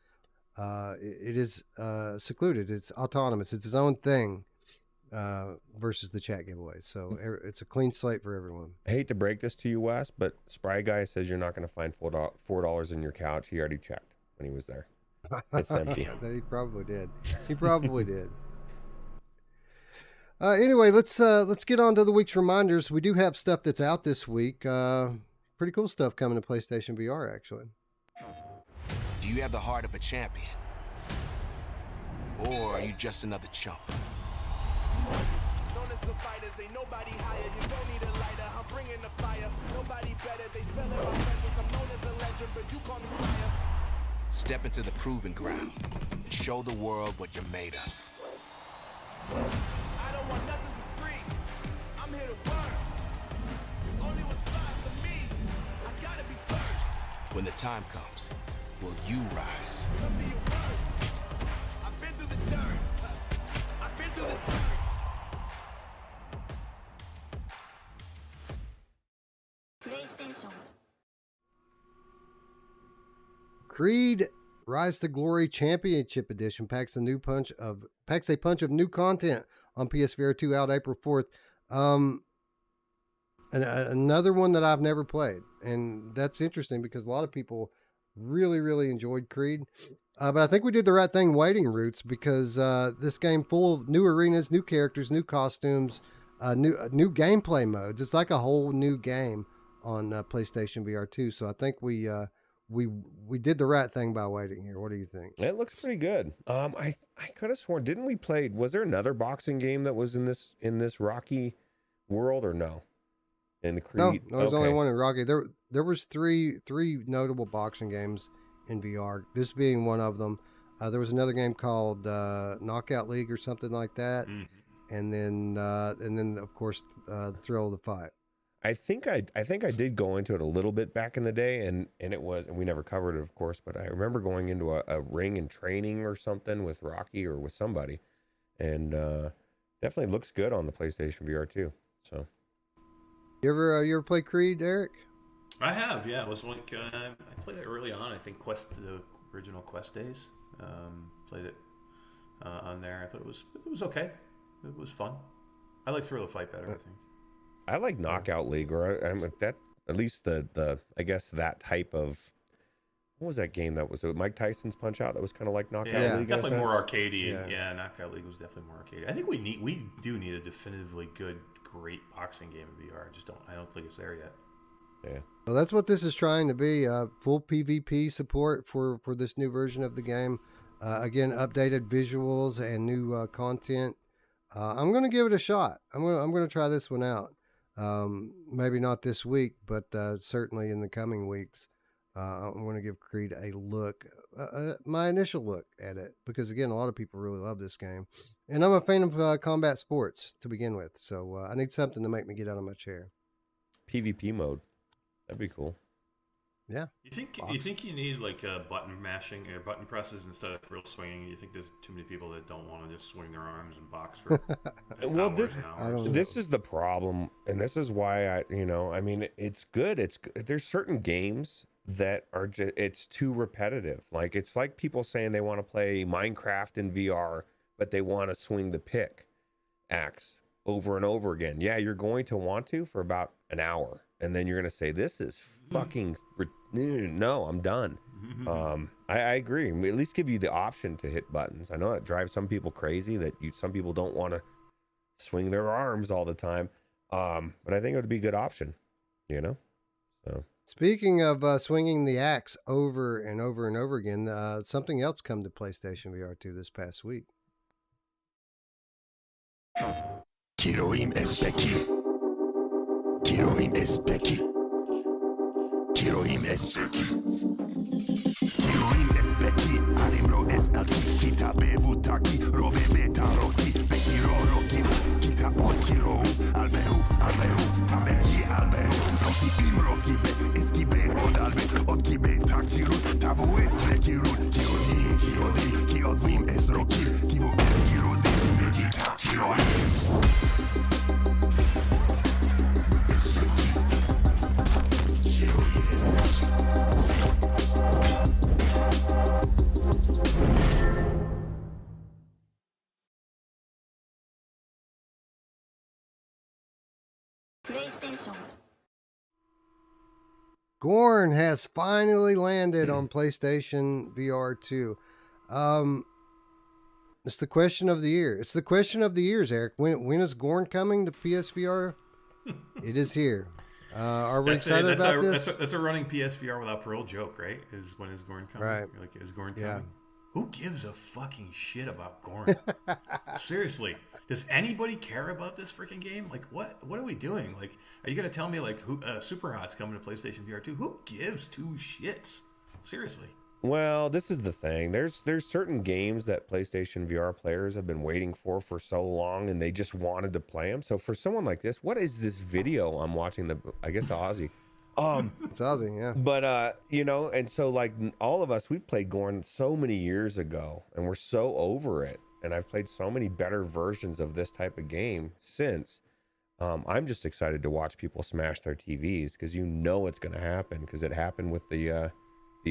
secluded. It's autonomous. It's its own thing versus the chat giveaway. So it's a clean slate for everyone. I hate to break this to you, Wes, but Spry Guy says you're not going to find $4 in your couch. He already checked when he was there. It's empty. He probably did. He probably did. Anyway, let's get on to the week's reminders. We do have stuff that's out this week. Pretty cool stuff coming to PlayStation VR, actually. Do you have the heart of a champion? Or are you just another chump? Known as some fighters, ain't nobody higher. You don't need a lighter, I'm bringing the fire. Nobody better, they fell in my presence. I'm known as a legend, but you call me sire. Step into the proving ground. Show the world what you're made of. I don't want nothing for free. I'm here to work. Only what's right for me. I gotta be first. When the time comes, will you rise? Come to your words. I've been through the dirt. I've been through the dirt. PlayStation. Creed Rise to Glory Championship Edition packs a punch of new content on PSVR 2 out April 4th. And another one that I've never played, and that's interesting because a lot of people really, really enjoyed Creed. But I think we did the right thing waiting, Ruuts, because this game full of new arenas, new characters, new costumes, new gameplay modes. It's like a whole new game on PlayStation VR 2. So I think we did the right thing by waiting here. What do you think? It looks pretty good. I could have sworn, didn't we play? Was there another boxing game that was in this Rocky world or no? In the Creed? No, there's only one in Rocky. There was three notable boxing games in VR. This being one of them. There was another game called Knockout League or something like that, and then of course the Thrill of the Fight. I think I did go into it a little bit back in the day, and we never covered it, of course, but I remember going into a ring and training or something with Rocky or with somebody, and definitely looks good on the PlayStation VR too. So, you ever play Creed, Eric? I have, yeah. It was like I played it early on. I think the original Quest days. Played it on there. I thought it was okay. It was fun. I like Thrill of the Fight better, I think. I like Knockout League, or that at least the I guess that type of, what was that game that was Mike Tyson's Punch Out that was kind of like Knockout League? Definitely more arcadey. Yeah, Knockout League was definitely more arcadey. I think we do need a definitively great boxing game in VR. I don't think it's there yet. Yeah. Well, that's what this is trying to be. Full PvP support for this new version of the game. Again, updated visuals and new content. I'm going to give it a shot. I'm going to try this one out. Maybe not this week, but certainly in the coming weeks. I want to give Creed a look, my initial look at it, because again, a lot of people really love this game, and I'm a fan of combat sports to begin with, so I need something to make me get out of my chair. PvP mode, that'd be cool. Yeah. You think you need like button mashing or button presses instead of real swinging? You think there's too many people that don't want to just swing their arms and box for well, hours this is the problem, and this is why I mean, it's good. There's certain games that are just, it's too repetitive. Like, it's like people saying they want to play Minecraft in VR, but they want to swing the pickaxe over and over again. Yeah, you're going to want to for about an hour, and then you're going to say, this is fucking no, I'm done. I agree. At least give you the option to hit buttons. I know it drives some people crazy that some people don't want to swing their arms all the time, but I think it would be a good option, so. Speaking of swinging the axe over and over and over again, something else come to PlayStation VR 2 this past week. Kiroim Espeki. Kiroim Espeki. Kiroim Espeki. Kiroim Espeki. Alimro Esaki. Kita Bevutaki. Robe Beta Roki. Bekiro Roki. Kita Okiro. Albehu. Tabeki Albehu. Roki Im Roki Be. Eskibe Odalbe. Odkibe Takiru. Tavu Esbekiru. Kiodi. Kiodvim Es Roki. Kivu Eskirudi. Kita Kiroim. PlayStation. Gorn has finally landed on PlayStation VR 2. It's the question of the year. It's the question of the years, Eric. When is Gorn coming to PSVR? It is here. Are we excited about this? That's a running PSVR without parole joke, right? When is Gorn coming? Right. Like, is Gorn coming? Yeah. Who gives a fucking shit about Gorn? Seriously, does anybody care about this freaking game? Like, what are we doing? Like, are you gonna tell me like who Super Hot's coming to PlayStation VR 2? Who gives two shits? Seriously. Well, this is the thing. There's certain games that PlayStation VR players have been waiting for so long, and they just wanted to play them. So for someone like this, what is this video I'm watching? I guess Aussie. It's Aussie, yeah. But and so like all of us, we've played Gorn so many years ago, and we're so over it. And I've played so many better versions of this type of game since. I'm just excited to watch people smash their TVs because it's going to happen because it happened with the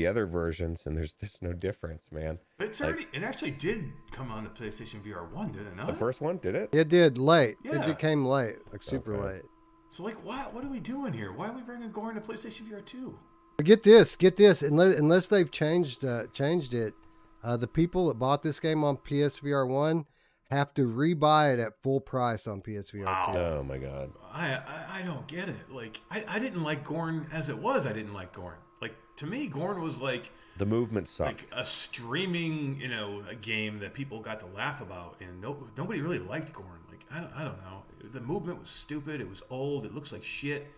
other versions, and there's no difference, man. It actually did come on the PlayStation VR 1, did it not? The first one, did it? It did late. Yeah. It came late, like super late. So like, what are we doing here? Why are we bringing Gorn to PlayStation VR 2? Get this. Unless they've changed it, the people that bought this game on PSVR 1 have to rebuy it at full price on PSVR 2. Oh my god. I don't get it. Like, I didn't like Gorn as it was. I didn't like Gorn. Like, to me, Gorn was like the movement sucked. Like a streaming, a game that people got to laugh about, and nobody really liked Gorn. Like, I don't know. The movement was stupid. It was old. It looks like shit.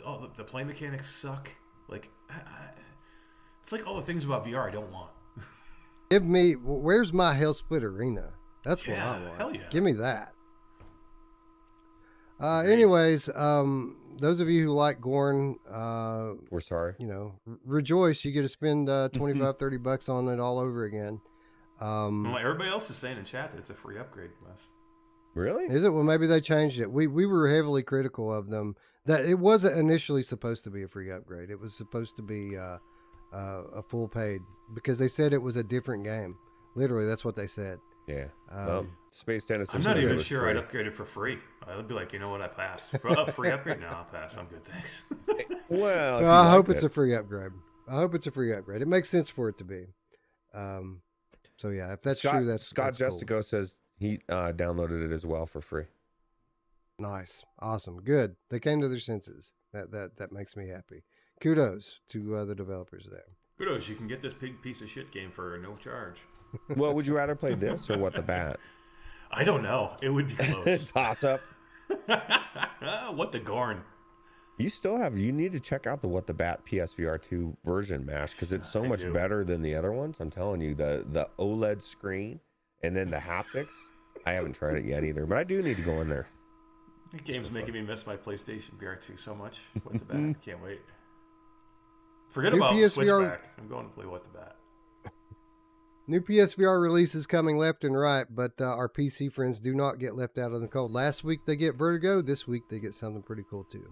All the play mechanics suck. Like, it's like all the things about VR I don't want. Give me, where's my Hell Split Arena? That's what I want. Hell yeah. Give me that. Anyways, those of you who like Gorn, we're sorry. Rejoice. You get to spend $25-$30 on it all over again. Well, everybody else is saying in chat that it's a free upgrade, Wes. Really? Is it? Well, maybe they changed it. We were heavily critical of them. That it wasn't initially supposed to be a free upgrade. It was supposed to be a full paid because they said it was a different game. Literally, that's what they said. Yeah. Space Tennis. I'm not even sure I'd upgrade it for free. I'd be like, you know what? I pass. Free upgrade? No, I'll pass. I'm good, thanks. Well, I hope it's a free upgrade. I hope it's a free upgrade. It makes sense for it to be. So yeah, if that's true, that's Scott that's Justico cool. says he downloaded it as well for free. Nice, awesome, good. They came to their senses. That makes me happy. Kudos to the developers there. Kudos, you can get this big piece of shit game for no charge. Well, would you rather play this or What the Bat? I don't know. It would be close. Toss up. What the Gorn? You need to check out the What the Bat PSVR 2 version, Mash, because it's so much better than the other ones. I'm telling you, the OLED screen and then the haptics. I haven't tried it yet either, but I do need to go in there. The game's making me miss my PlayStation VR 2 so much. What the Bat? Can't wait. Forget about Switchback. I'm going to play What the Bat. New PSVR releases coming left and right, but our PC friends do not get left out in the cold. Last week they get Vertigo. This week they get something pretty cool too.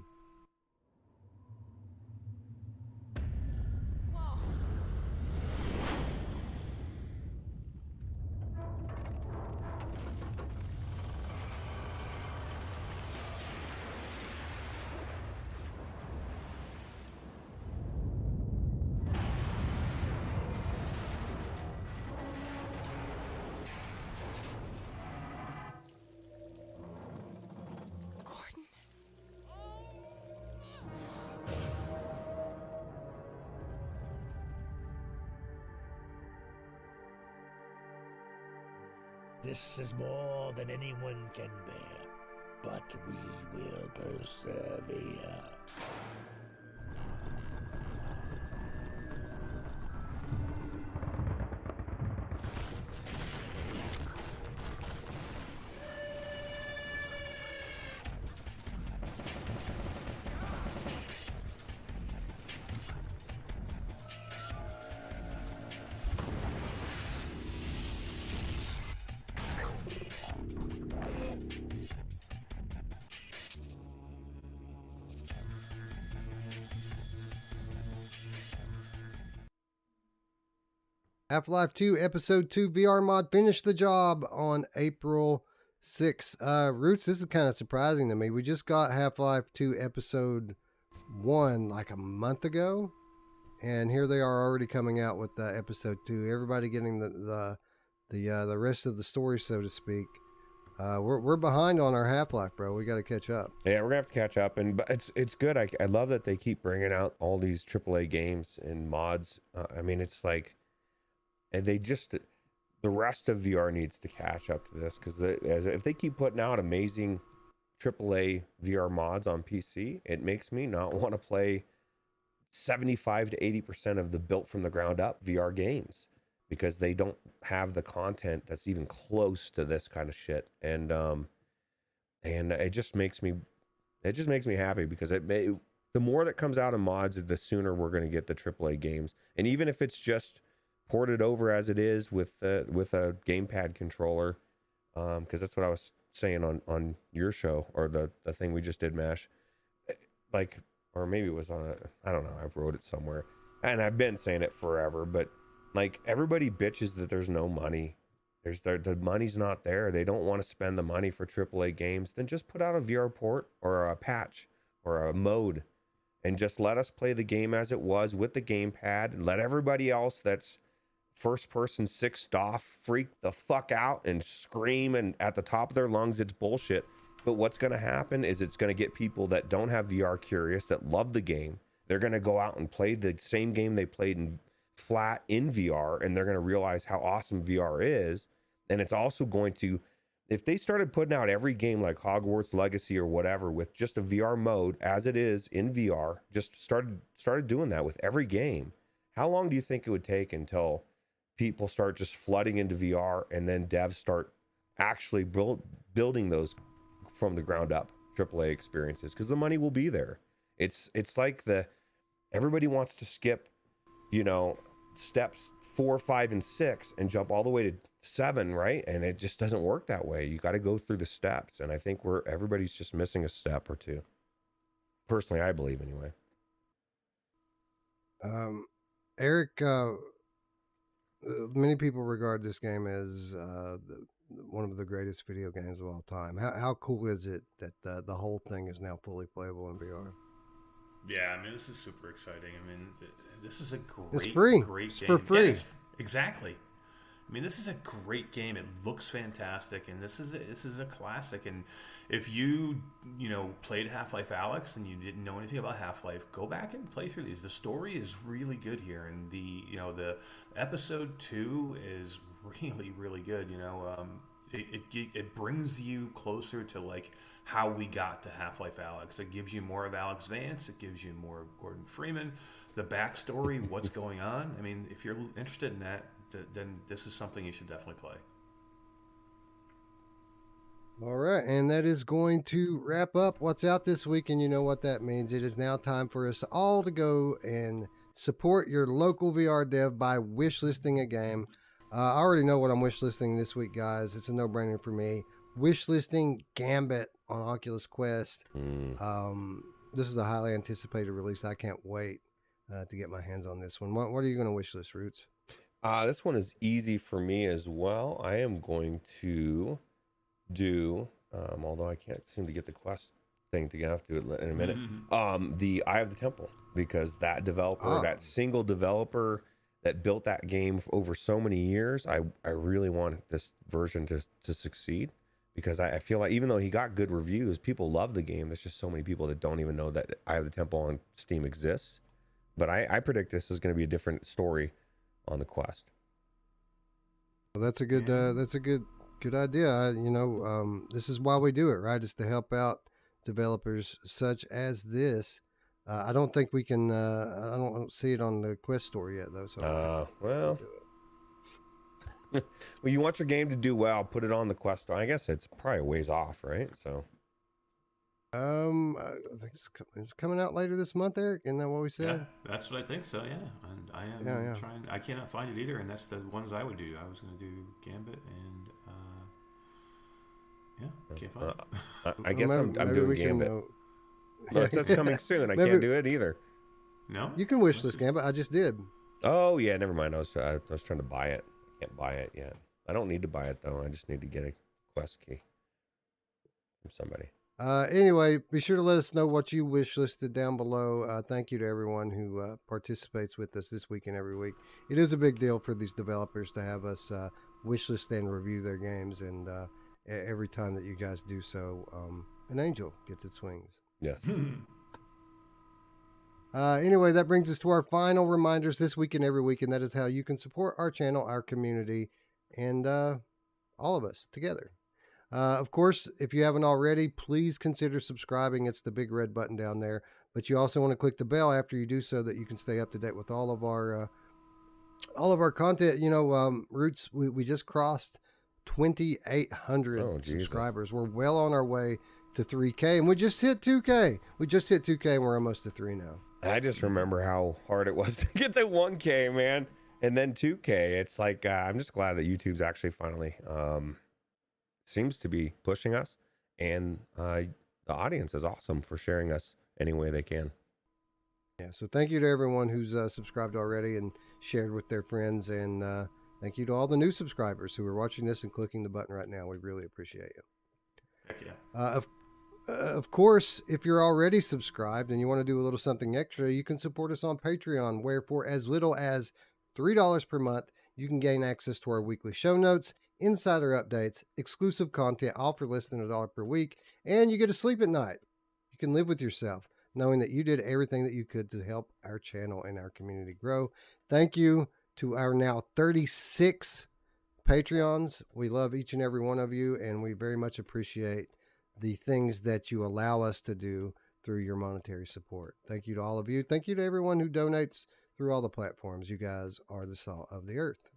This is more than anyone can bear, but we will persevere. Half-Life 2 Episode 2 VR mod finished the job on April 6th. Ruuts, this is kind of surprising to me. We just got Half-Life 2 Episode 1 like a month ago, and here they are already coming out with Episode 2. Everybody getting the rest of the story, so to speak. We're behind on our Half-Life, bro. We got to catch up. Yeah, we're gonna have to catch up, but it's good. I love that they keep bringing out all these AAA games and mods. I mean, it's like. And the rest of VR needs to catch up to this, because if they keep putting out amazing AAA VR mods on PC, it makes me not want to play 75 to 80% of the built from the ground up VR games, because they don't have the content that's even close to this kind of shit. And it just makes me happy, because the more that comes out of mods, the sooner we're going to get the AAA games. And even if it's just ported over as it is with a gamepad controller, because that's what I was saying on your show, or the thing we just did, Mash, like, or maybe it was on I don't know, I wrote it somewhere, and I've been saying it forever, but like, everybody bitches that there's no money. The money's not there. They don't want to spend the money for AAA games. Then just put out a VR port or a patch or a mode, and just let us play the game as it was with the gamepad, and let everybody else that's first person 6-DoF freak the fuck out and scream and at the top of their lungs it's bullshit. But what's going to happen is it's going to get people that don't have VR curious, that love the game. They're going to go out and play the same game they played in flat in VR, and they're going to realize how awesome VR is. And it's also going to, if they started putting out every game like Hogwarts Legacy or whatever with just a VR mode as it is in VR, just started doing that with every game, how long do you think it would take until people start just flooding into VR, and then devs start actually building those from the ground up AAA experiences? Because the money will be there. It's like everybody wants to skip, steps 4, 5, and 6 and jump all the way to 7, right? And it just doesn't work that way. You got to go through the steps, and I think everybody's just missing a step or two. Personally, I believe anyway. Eric, many people regard this game as one of the greatest video games of all time. How cool is it that the whole thing is now fully playable in VR? Yeah, I mean, this is super exciting. I mean, this is a great, it's free. Great it's game. For free. Yeah, exactly. I mean, this is a great game. It looks fantastic, and this is a classic. And if you played Half-Life Alyx and you didn't know anything about Half-Life, go back and play through these. The story is really good here, and the episode 2 is really, really good. it brings you closer to like how we got to Half-Life Alyx. It gives you more of Alex Vance. It gives you more of Gordon Freeman, the backstory, what's going on. I mean, if you're interested in that, then this is something you should definitely play. All right, and that is going to wrap up what's out this week, and you know what that means. It is now time for us all to go and support your local VR dev by wishlisting a game. I already know what I'm wishlisting this week, guys. It's a no-brainer for me. Wishlisting Gambit on Oculus Quest. This is a highly anticipated release. I can't wait to get my hands on this one. What are you going to wishlist, Ruuts? This one is easy for me as well. I am going to do, although I can't seem to get the Quest thing to get to it in a minute, the Eye of the Temple, because that developer, that single developer that built that game over so many years, I really want this version to succeed, because I feel like even though he got good reviews, people love the game. There's just so many people that don't even know that Eye of the Temple on Steam exists. But I predict this is going to be a different story on the Quest. Well, that's a good idea. This is why we do it, right? Is to help out developers such as this. I don't think we can. I don't see it on the Quest store yet, though. So well, you want your game to do well, put it on the Quest store. I guess it's probably a ways off, right? So, I think it's coming out later this month, Eric. Isn't that what we said? Yeah, that's what I think. So yeah, and I am trying. I cannot find it either, and that's the ones I would do. I was going to do Gambit and. Can't find it. I guess I'm doing Gambit. No, it says coming soon. I can't do it either. No, you can wish this Gambit. I just did. Oh yeah, never mind. I was trying to buy it. I can't buy it yet. I don't need to buy it though. I just need to get a Quest key from somebody. Anyway, be sure to let us know what you wish listed down below. Thank you to everyone who participates with us this week and every week. It is a big deal for these developers to have us wish list and review their games, and every time that you guys do so, an angel gets its wings. Yes. Anyway, that brings us to our final reminders this week and every week, and that is how you can support our channel, our community, and all of us together. Of course, if you haven't already, please consider subscribing. It's the big red button down there. But you also want to click the bell after you do so that you can stay up to date with all of our content. Ruuts, we just crossed 2,800 subscribers. We're well on our way to 3K, and we just hit 2K. And we're almost to 3 now. I just remember how hard it was to get to 1K, man, and then 2K. It's like I'm just glad that YouTube's actually finally seems to be pushing us, and the audience is awesome for sharing us any way they can. Yeah, so thank you to everyone who's subscribed already and shared with their friends, and thank you to all the new subscribers who are watching this and clicking the button right now. We really appreciate you. Heck yeah. Of course, if you're already subscribed and you want to do a little something extra, you can support us on Patreon, where for as little as $3 per month, you can gain access to our weekly show notes, insider updates, exclusive content, all for less than $1 per week, and you get to sleep at night. You can live with yourself, knowing that you did everything that you could to help our channel and our community grow. Thank you to our now 36 Patreons. We love each and every one of you, and we very much appreciate the things that you allow us to do through your monetary support. Thank you to all of you. Thank you to everyone who donates through all the platforms. You guys are the salt of the earth.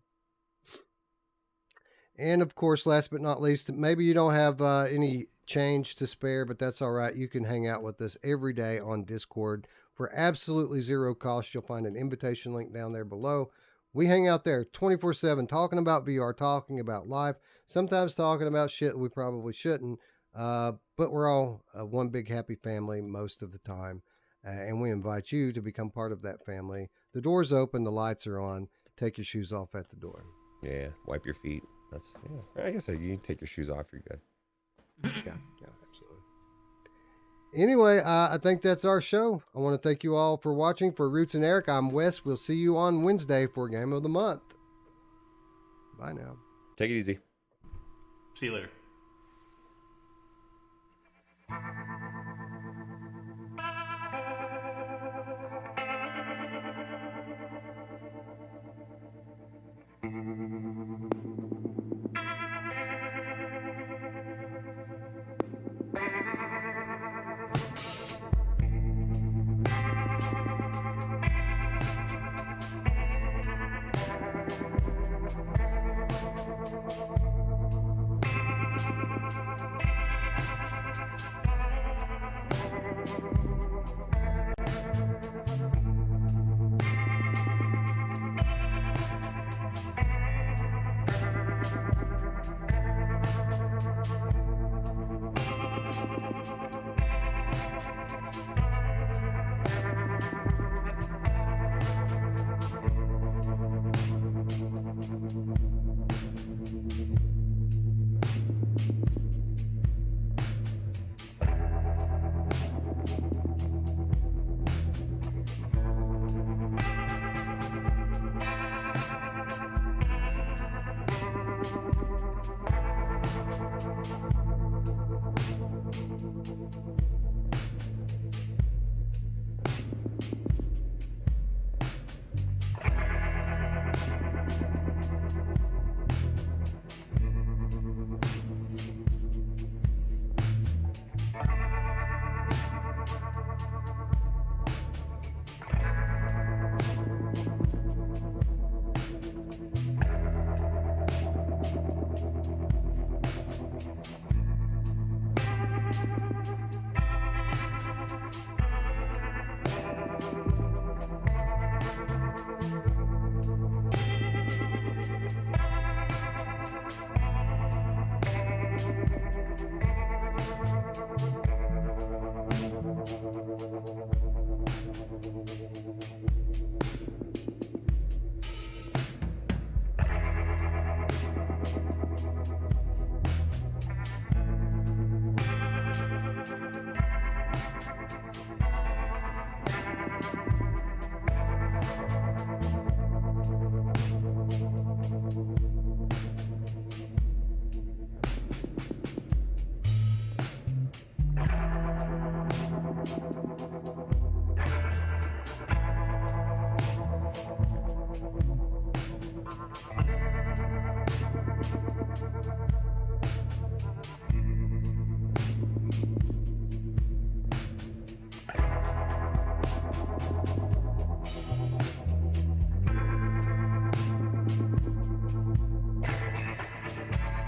And of course, last but not least, maybe you don't have any change to spare, but that's all right. You can hang out with us every day on Discord for absolutely zero cost. You'll find an invitation link down there below. We hang out there 24/7 talking about VR, talking about life, sometimes talking about shit we probably shouldn't. But we're all one big happy family most of the time. And we invite you to become part of that family. The door's open, the lights are on. Take your shoes off at the door. Yeah, wipe your feet. I guess you can take your shoes off, you're good. Yeah, absolutely. Anyway, I think that's our show. I want to thank you all for watching. For Ruuts and Eric, I'm Wes. We'll see you on Wednesday for Game of the Month. Bye now. Take it easy. See you later. Bye.